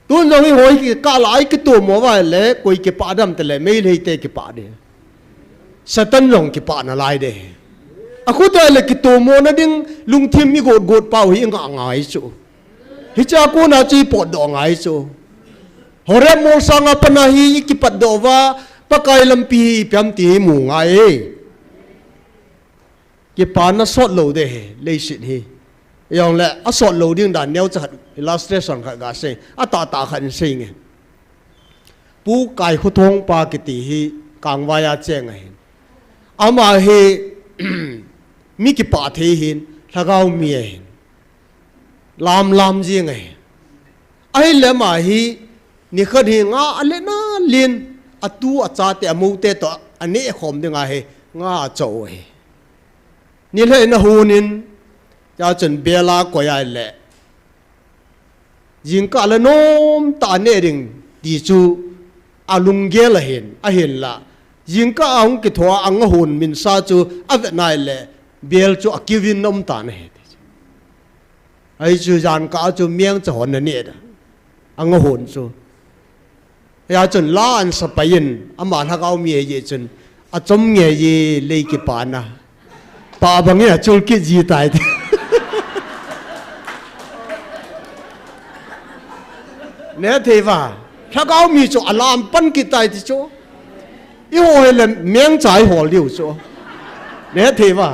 tun zo hi ho ki ka lai ki tu mo wa le koi ki pa dam te le me le te ki pa de satan long ki pa na lai de aku ta le ki tu mo na ding lung thim mi god pau hi nga ngai so hi cha ko na chi pot do ngai so hore mo sanga panahi ki pat do wa pakai lampi pyam ti mu ngai ki pa na sot lo de le sit hi yong le a sot lo ding dan neu chat illustration kha ga se a ta khan se nge pu kai khu thong pa ki ti hi kang wa ya cheng ai ama he mi ki pa the hin thagau mi hin lam ji ngai ai le ma hi ni khad hi nga ale na lin atu acha te amu te to ane khom de nga he nga chau he ni le na hunin ya chen bela ko ya le jing ka le nom ta ne ring ti chu alung gel a hin la jing ka ang ki thwa ang hun min sa chu ave nai le bel chu akivin nom ta ne ai chu jan ka chu miang cha hon ne da ang hun chu ya chun la an sa payin ama ha gao mi ye chun a chom nge ye le ki pa na pa bang ya chul ki ji tai ne the va ha gao mi chu alam pan ki tai ti chu i ho he le miang chai ho liu chu ne the va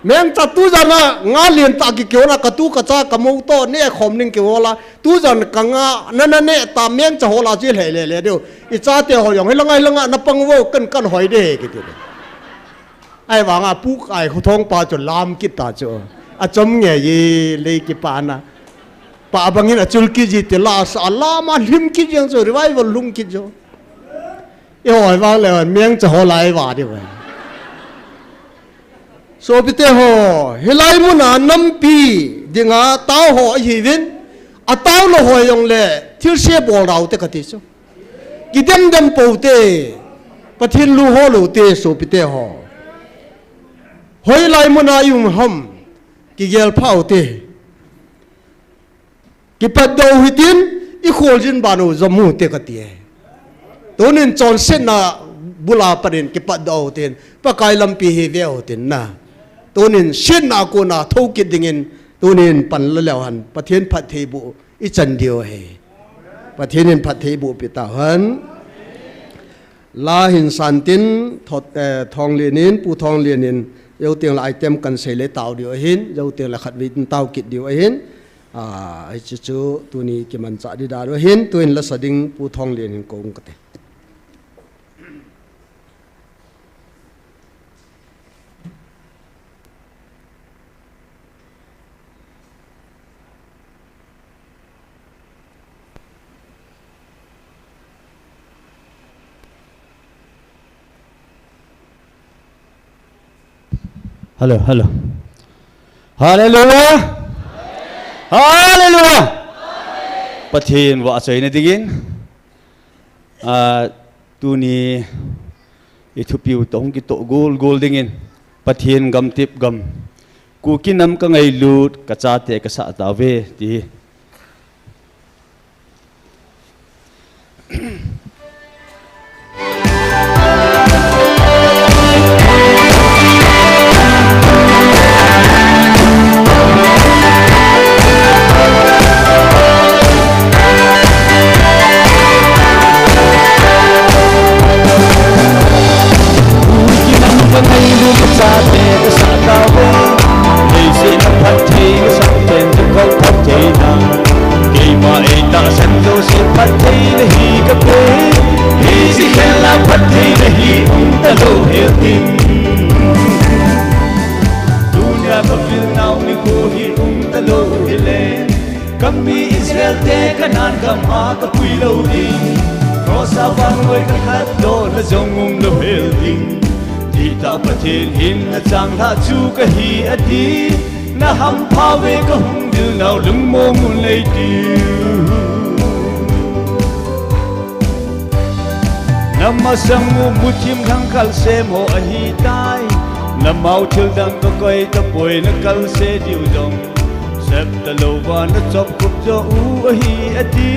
miang cha tu jan na nga lien ta ki kyo na ka tu ka cha ka mo to ne khom ning ki hola tu jan ka nga na ne ta miang cha hola ji le le de i cha te ho yong he langa na pang wo kan hoi de ki ti ai wa nga pu ai khu thong pa chu lam ki ta chu a chom nge ye le ki pa na pa bangin a chul ki ji te la sa la ma lim ki jang chu revival lung ki jo i hoi wa le miang cha hola ai wa de wa so bite ho hilai muna nampi dinga tao ho hi vin a tao lo ho yong le thil se bol rau te ka ti so kidem dem po te pathin lu ho lu te so bite ho hoi lai muna yung ham ki gel phau te ki pat do hitin i khol jin banu zamu te ka ti tonin chon sen na bula parin ki pat do ten pa kai lampi hi ve ho tin na tunin shin na ko na thau ki dingin tunin pan la lew han pathian phat thei bu i chan dio he pathianin phat thei bu pi ta han la hin san tin thot thong lenin pu thong lenin eu tiang la item kan se le taw dio hin eu tiang la khat wi taw kit dio hin ai chu chu tuni ki man cha di da ro hin tuin la sading pu thong lenin ko ng ka te Hello, hello. Hallelujah. Hallelujah. Pathin wa chai na digin. Tu ni ithupiu tong ki to gol dingin. Pathin gam tip gam. Ku kinam ka ngai lut ka cha te ka sa ta ve ti. Kami Israel te kanan kama ka puilo ding Rosa vangoy ka hatlo na zongum na building Tita patil hin na chang ha chu ka hi ati Na ham pawe ka hung dil nao lung mo ngun lay diu Namasangu mutim hang kal se mo ahi tai Namau til dang ka koi ta poi na kal se diu dong Sep ta lova na chop kup cho u ahi ati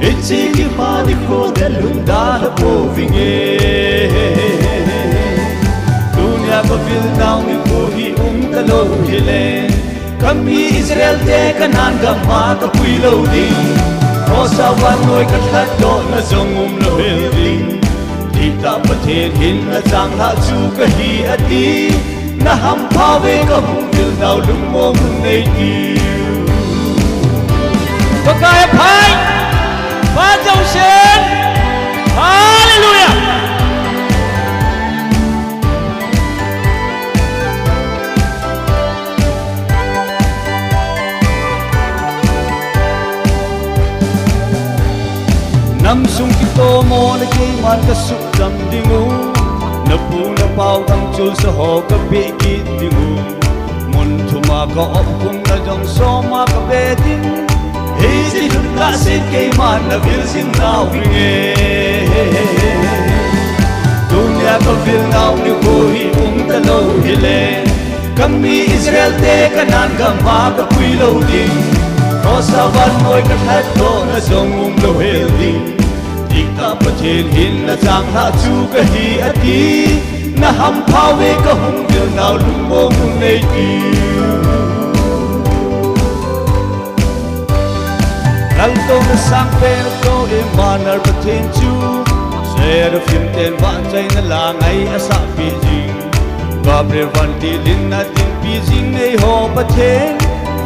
Ichi ki pa di ko de lunda na po vinge Dunya ko fil down ni ko hi ta lo hile Kami Israel te kanan ka ma ka pui lo di Rosa wan ngoi ka khat do na zongum na building Tita pathet hin na chang ha chu ka hi ati Na ham pawe ka hung dil nao lung mo ngun nei diu Có cái phai Phá châu sen Hallelujah Nam sung kito mo na kay man ka suk dam dingu Napu na pao ang chul sa ho ka bigit dingu Mun thuma ka op kung na jong so ma ka bedin Hey si thut ka sin ke man na vil sin nau nge Dunya ko vil nau ni ko hi ta lo hi le Kami Israel te kanan ka ma ka pui lo ding Ko sa van moi ka that do na song lo hel ding Dikta pachen hin na chang ha chu ka hi ati Na ham phawe ka hung vil nau lung mo mung nei ti Nalto na sang pel ko e manar pachen chu Ser phim ten van chai na la ngai asa pi jing Gabriel van ti lin na tin pi jing ei ho pachen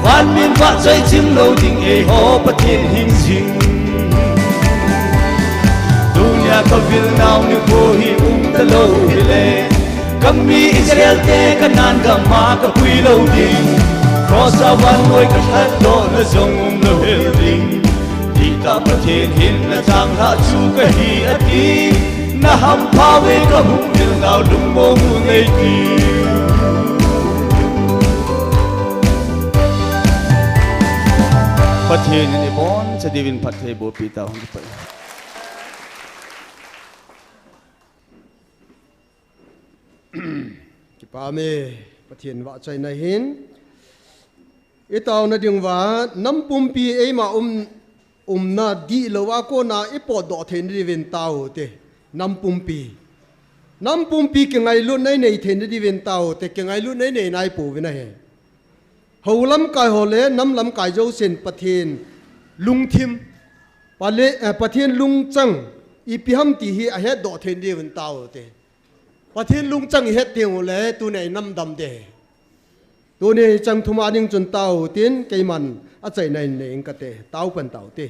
Van min va chai chim lo ding ei ho pachen hin jing Dunya ka vil nau ni ko hi ta lo hi le Kami Israel te kanan ka ma ka pui lo ding Cross a one way ka that do na zong lo hel ding Dikta pachen hin na chang ha chu ka hi ati Na ham phawe ka hung vil nau lung mo mu nei ti Pachen ni bon sa divin pathe bo pita hong pa ki pa me pathian wa chai na hin itaw na ding wa nam pum pi e ma na di lo wa ko na e po do then ri ven taw te nam pum pi ke ngai lu nei nei then ri ven taw te ke ngai lu nei nei nai pu ve na he holam kai hole nam lam kai jo sen pathian lung thim pale pathian lung chang i pi ham ti hi a he do then ri ven taw te Pathian lung chang hết tiếng lệ tu này năm đầm đề tu này chang thuma ding chun tao tiến cây man à chạy này này cái tê tao phần tao tê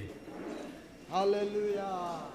Hallelujah.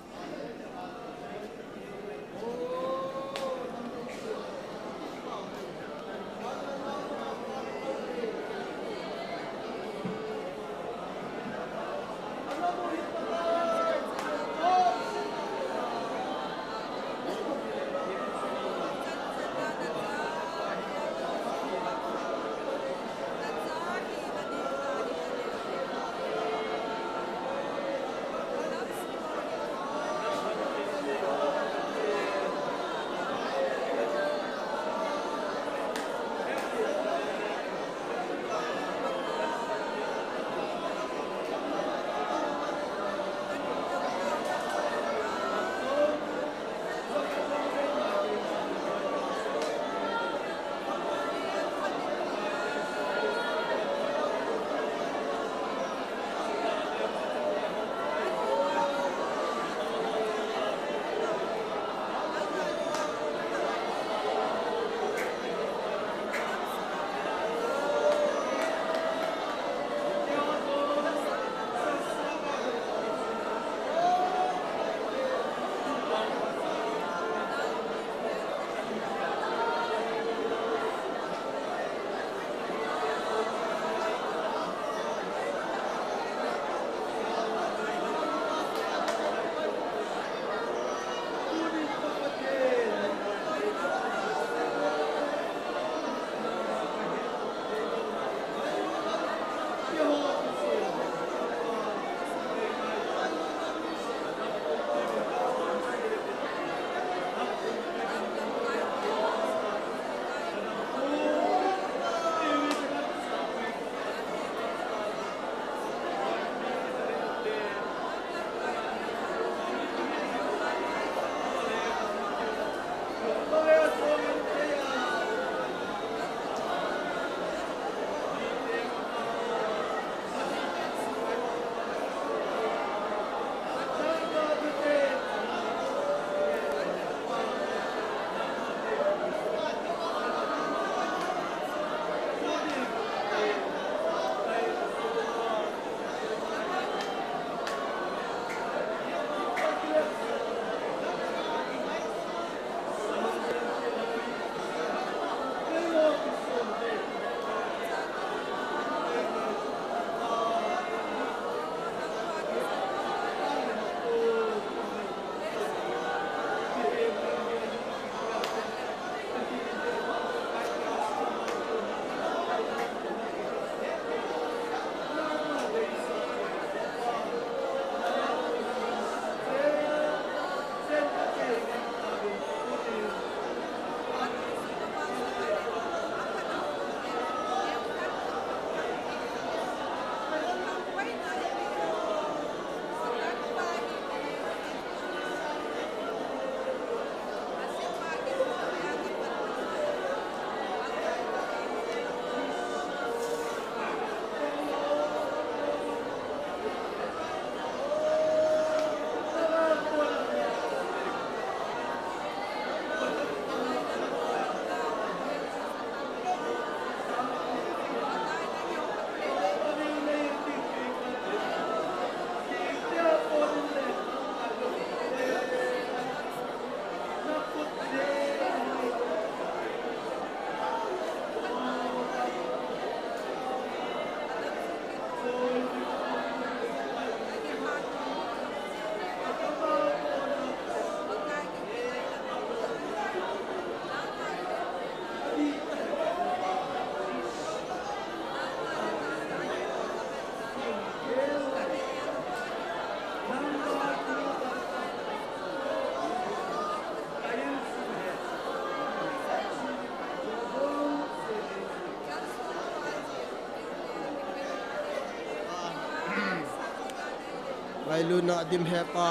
ngai lu na dim hepa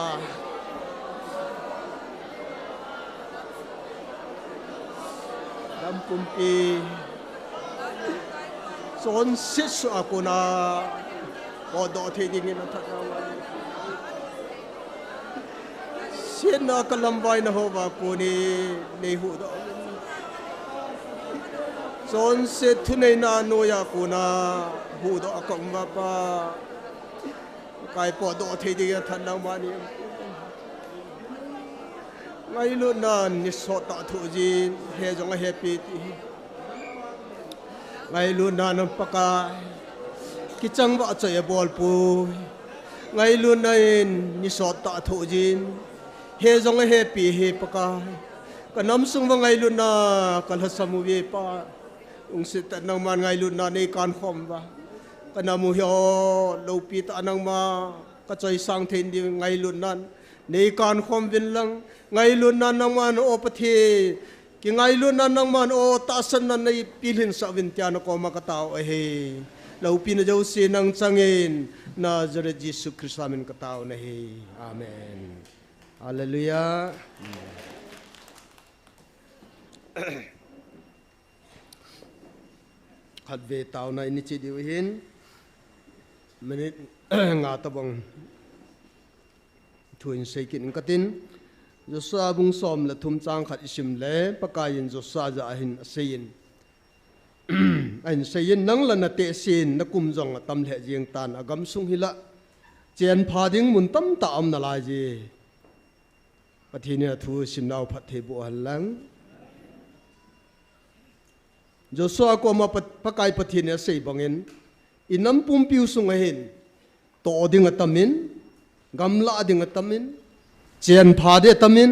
dam pumpi son sit su akuna odo the ding in thak na sin na kalambai na ho ba ko ni nei hu do son sit thu nei na no ya kuna hu do akong ma pa kai po do the ding than na ma ni ngai lu na ni so ta thu jin he jong happy ti ngai lu na nam paka ki chang ba choi bol pu ngai lu na in ni so ta thu jin he jong happy he paka ka nam sung wa ngai lu na kal hasamu we pa ung sit ta nang man ngai lu na nei kan khom ba ka namu hyo lo pi ta nang ma ka choi sang thein di ngai lu nan nei kan khom vin lang ngai lu nan nang man o pathe ki ngai lu nan nang man o ta san nan nei pilhin sa vin tia na ko ma ka tao he lo pi na jo si nang changin na jare jesu christ amen ka tao na he amen hallelujah khat ve tao na ini chi diu hin minute nga ta bang thuin seikin katin Joshua bung som la thum chang khat isim le pakayin Joshua ja hin sein ain sein nang la na te sin na kum jong tam le jing tan agam sung hila chen pha ding mun tam ta am na lai ji pathine thu sim nau phat the bu halang Joshua ko ma pakai pathine sei bangin inam pum piu sung hin to ding atamin gamla ding atamin chen pha de tamin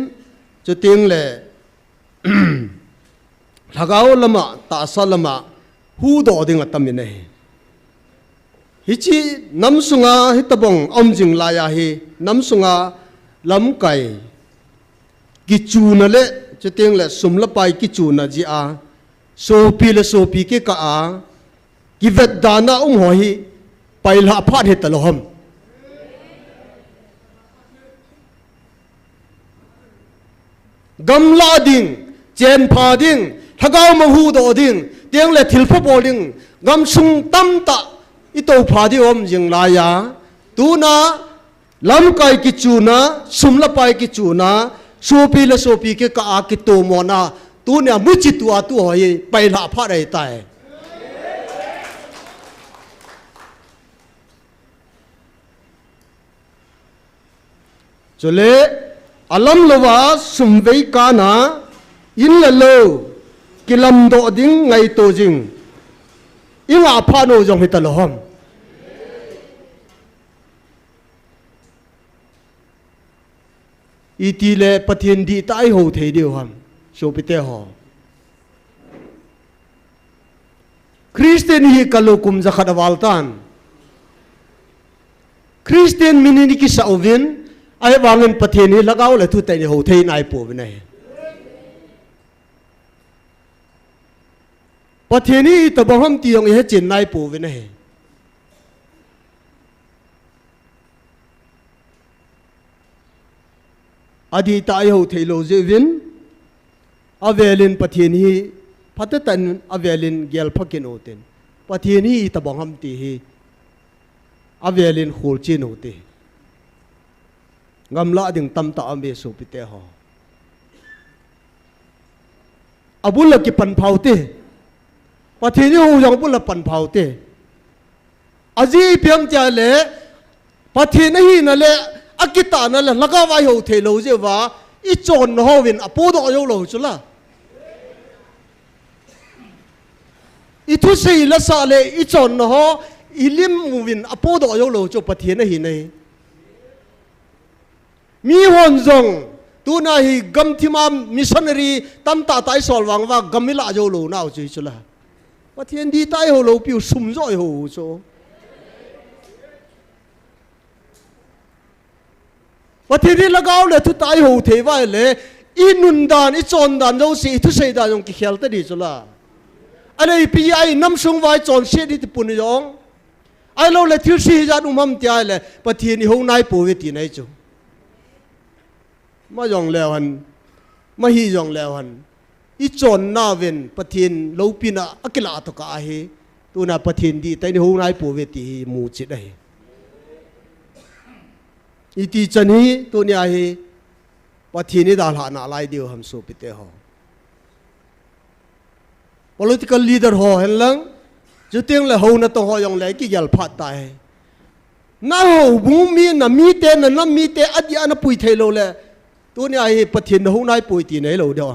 chu ting le lagao lama ta salama hu do ding atamin nei hichi namsunga hitabong omjing la ya hi namsunga lam kai ki chu na le chu ting le sumla pai ki chu na ji a so pi ke ka a ki vet dana ho hi paila phat he taloham gamla ding chen pha ding thagao ma hu do ding tiang le thil pho bol ding gam sung tam ta i to pha di om jing la ya tu na lam kai ki chu na sum la pai ki chu na so pi ke ka a ki to mo na tu ne mu chi tu a tu hoi pai la pha dai tai chole alam lawa sumvei kana in la lo kilam do ding ngai to jing inga pha no jong hitalhom iti le pathin di tai ho thei deu ham so pite ho Christian hi kalokum zakhat waltan Christian minini ki sauvin ai wangin pathini lagao le thu tai ho thei nai po binai pathini to baham tiong he chin nai po binai adi tai ho thei lo je win avelin pathini patatan avelin gel phakin oten pathini to baham ti hi avelin khol chin ote ngamla ding tam ta ambe so pite ho abula ki pan phaute pathini ho jang bula pan phaute aji piam cha le pathini hi na le akita na le laga wai ho the lo je wa i chon ho win apo do yo lo chula i thu sei la sa le i chon ho ilim win apo do yo lo cho pathini hi nei mi hon zong tu na hi gam thima missionary tam ta tai sol wang wa gamila jo lo na chi chula pathian di tai ho lo piu sum zoi ho so pathian di lagao le tu tai ho the wa le inun dan I chon dan jo si thu sei da jong ki khel ta di chula ale pi ai nam sung wai chon se di pun yong ไอ้เราเลยทิศจันอุมัมตีไอเลยปะเทียนอีหงนายปูเวทีไหนจูมายองแล้วหันมาฮียองแล้วหันอีจอนนาเวนปะเทียนลูปินะอักลาตกาเฮตัวน่ะปะเทียนดีแต่อีหงนายปูเวทีมูจิได้อีตีจันฮีตัวเนี่ยเฮปะเทียนนี่ดาลหานาลายเดียวหัมสูปิเตหอ political leader หอเห็นลังจุดเตียงเลยหอน่ะต้องหอยองเลยกี่ยัลพัดตายน่าหอบุ้มมีน่ะมีเตน่ะน้ำมีเตอดีอันน่ะปุยเทโลเลยตัวเนี่ยเฮปะเทียนหงนายปุยตีไหนโลเดียว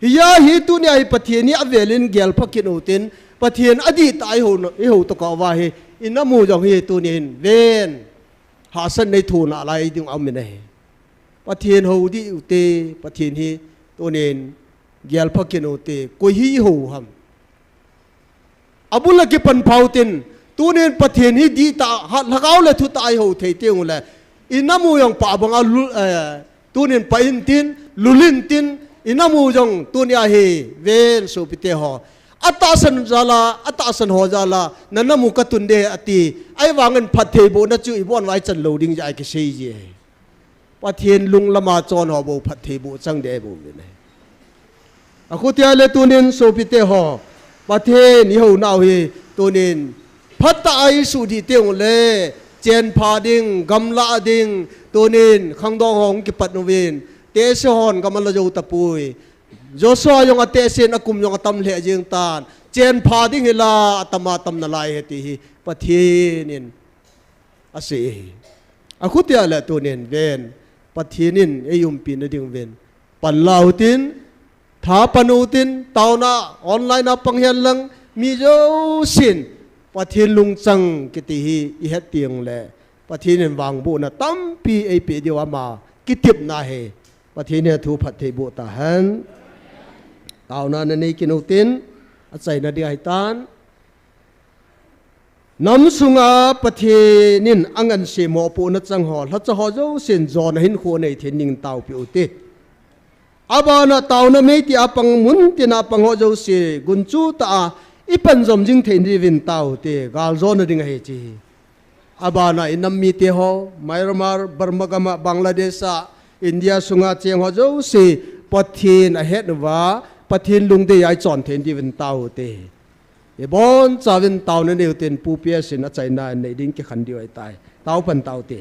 ฮิยาฮิตัวเนี่ยเฮปะเทียนนี่อเวลินเกลพักกินโอเทนปะเทียนอดีตายหอหอตะกว่าเฮอินน้ำมูจองเฮตัวเนี่ยเวนหาสันในทูนอะไรดึงเอาไม่ได้ปะเทียนหอดีอุเตปะเทียนเฮตัวเนี่ยเกลพักกินโอเตกุยฮิหอฮัมabu lagi pan pautin tunin pathin hi di ta lagaw le thu tai ho thei teung le inamu yang pa bang tunin pa in tin lulin tin inamu jong tunia hi ven so pite ho atasan jala atasan ho jala nanamu ka tunde ati ai wangan phathei bo na chu ibon wai chan loading jai ke sei je pathin lung lama chon ho bo phathei bo chang de bo ne akutia le tunin so pite hoประเทศนี้เขาหนาวเฮตัวนินพัตตาไอสุดีเตียงเลยเจนพาดิงกำลาดิงตัวนินขังดองหงกิปัดนวินเตสฮอนกำมันละโยตะปุยโยซอยงอเตเซนอกุมยงอตำเหลยิงตานเจนพาดิงเฮลาตมาตำนาลายเฮติประเทศนินอาศัยอาคุติอะไรตัวนินเวนประเทศนินไอยุมปีนดิงเวนปันลาวตินท้าปนูตินตาวนาออนไลน์นาปังเฮียนลังมีเจ้าสินปะเทียนลุงจังกิติฮีอีเฮตียงแลปะเทียนวางบุนะตั้มปีไอปีเดียวมากิติบนาเฮปะเทียนทูพัดเทบุตาหันตาวนาในกินอุตินอาศัยนาดีไอตานน้ำสุงาปะเทียนินอังันเสมอปูนัจังหอลัดจะหอเจ้าสินจอนหินโคในเทียนนิงตาวปิอุติอาบานาตาวนาเมติอาปังมุนตินาปังหัวเจ้าเสียกุนจูตาอีปันจอมจิงเทนรีวินตาวเตกาลโซนดิ่งเฮจีอาบานาอินัมมีเตหอไมรมาร์บร์มกามะบังลาเดชาอินเดียสุงาเจียงหัวเจ้าเสียปัททินอเฮดว่าปัททินลุงเดียไอจอนเทนรีวินตาวเตเอบอนจาวินตาวนั่นเดียวเต็นปูเปียสินใจนาในดิ่งกิขันเดียวไอตายตาวปันตาวเต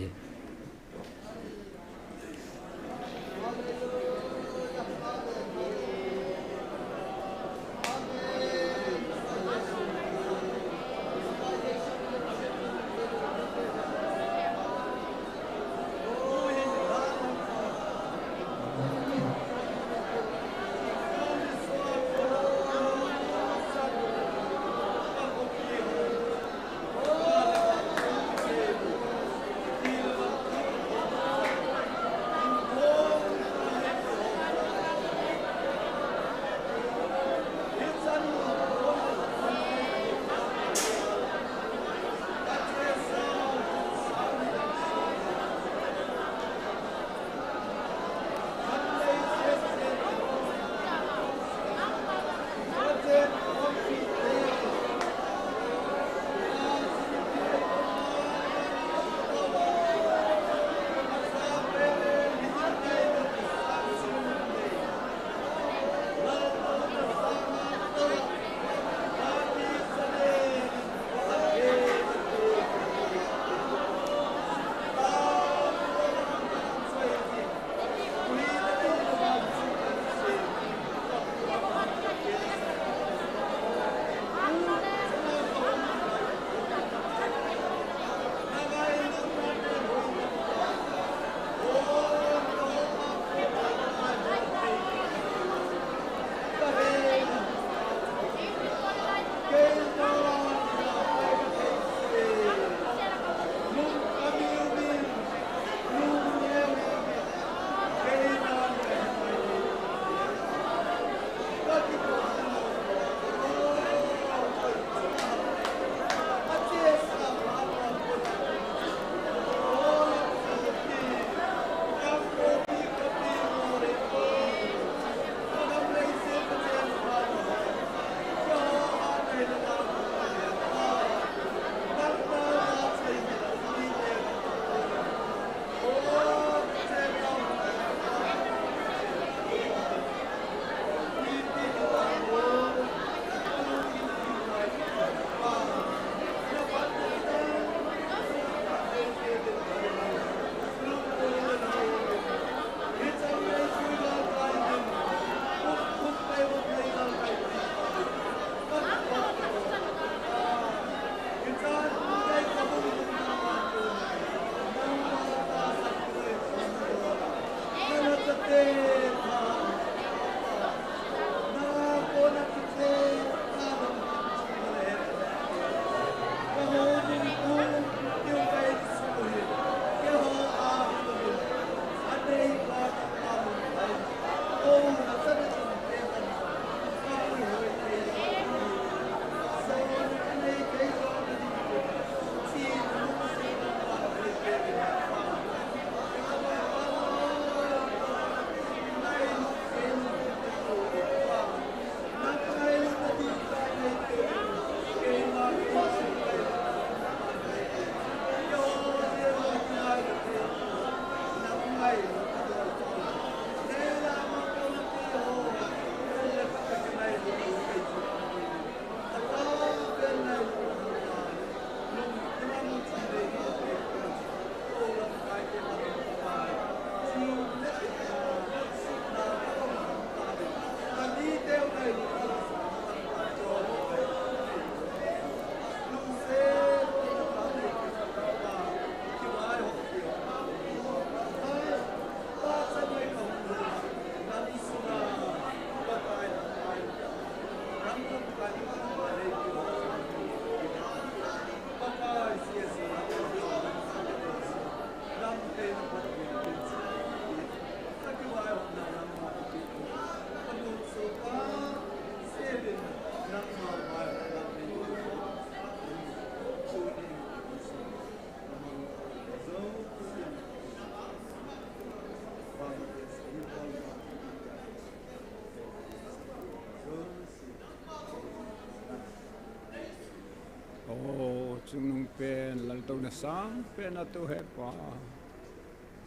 chung nung pen lal to na sang pen na to he pa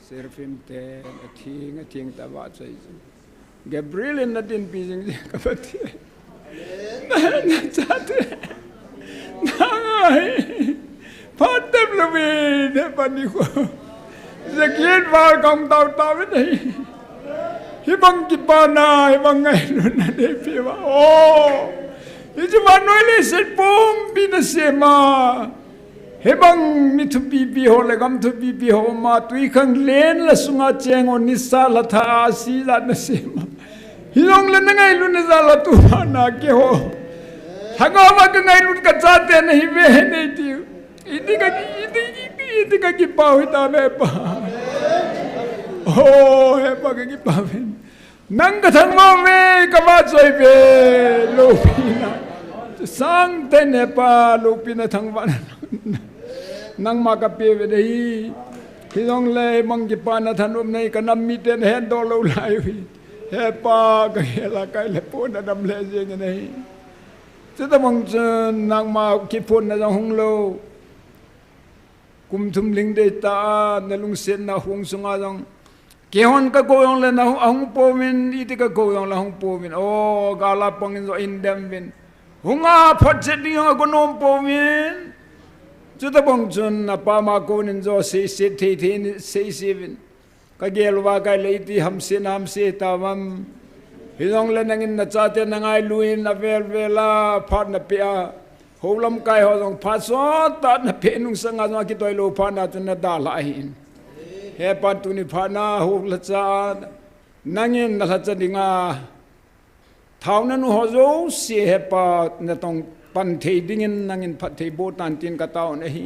serfim te ating ta wa chai Gabriel in na din pising kapati na chate nangai patem lumin he pani ko Zakien vào công tàu tàu với đây hi bang ki pa na hi bang ngai lu na de pi wa o hi chu ba noi le set pom bi na se ma hi bang mi thu pi pi ho le gam thu pi pi ho ma tui khang len la sunga cheng on ni sa la tha si la na se ma hi long le na ngai lu na za la tu na ke ho hanga ma ka ngai lu ka cha te na hi ve nei ti Idi ka ki pa hita me pa oh he pa ka ki pa ven nang ka thang mo me ka ma choi be lo pina sang te ne pa lo pina thang wa nang ma ka pe ve dei hi dong le mang ki pa na than um nei ka nam mi ten hen do lo lai wi he pa ka hela kai le po na dam le je nei che ta mong nang ma ki pon na hong lo kum thum ling de ta na lung sen na hung sunga jong ke hon ka ko yong le na hung po min iti ka ko yong la hung po min o gala pangin zo in dem bin hunga phot se ding ko nom po min chu ta bong chun na pa ma ko nin zo se the se bin ka gel wa ka le ti ham se nam se ta wam hilong le nangin na cha te na ngai luin na vel vela phat na pia Holam kai ho jong pha so ta na pe nung sanga ma ki toi lo pha na chun na da la hin he pan tu ni pha na ho la cha nangin na la cha dinga thau na nu ho zo si he pa na tong pan thei dingin nangin phat thei bo tan tin ka taw na hi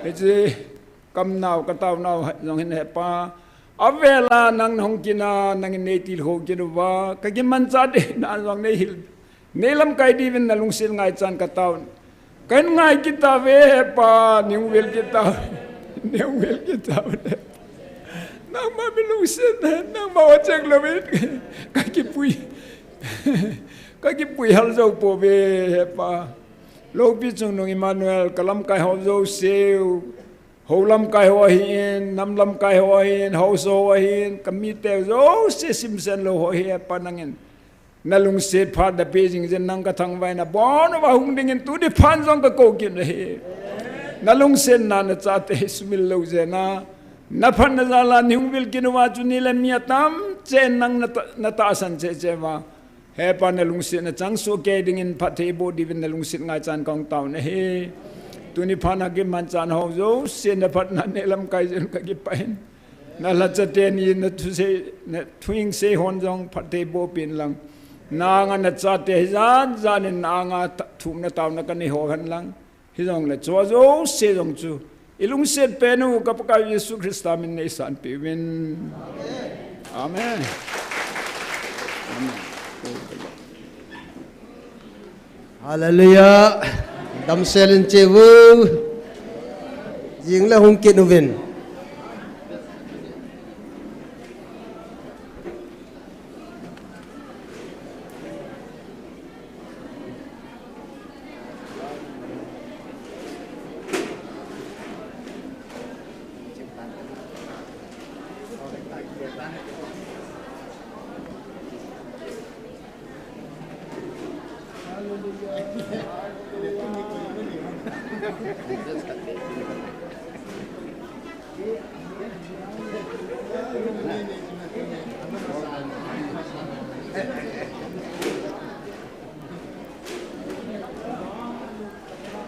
he je kam naw ka taw naw jong hin he pa avela nang hong kina nangin nei til ho ki wa ka ki man cha de na jong nei hil Nelam kai divin na lungsil ngai chan ka taun kan ngai kita ve pa new wel kita nang ma bi lungsil nang ma wachak lo ve ka ki pui hal zo po ve pa lo pi chung nong Emmanuel kalam kai ho zo seu holam kai ho hin nam lam kai ho hin ho so hin kamite zo se simsen lo ho he pa nangin nalung set part the paging jen nang ka thang vai na bon wa hung ding in tu di phan jong ka ko kin he nalung sen na na cha te smil lo je na phan na za la ning bil kin wa chu ni le mia tam chen nang na ta san che wa he pa nalung sen na chang so ke ding in phat the bo di vin nalung sen ngai chan kong taw na he tu ni phan ha ge man chan ho zo sen na phat na ne lam kai jen ka gi pain na la cha te ni na tu se na twing se hon jong phat the bo pin lang nanga na cha te zan in nanga thum na taw na kan ho han lang hi jong le cho zo se jong chu ilung set penu ka pa Yesu Krista min nei san pi win amen hallelujah dam selen che wu jing la hung ke nu win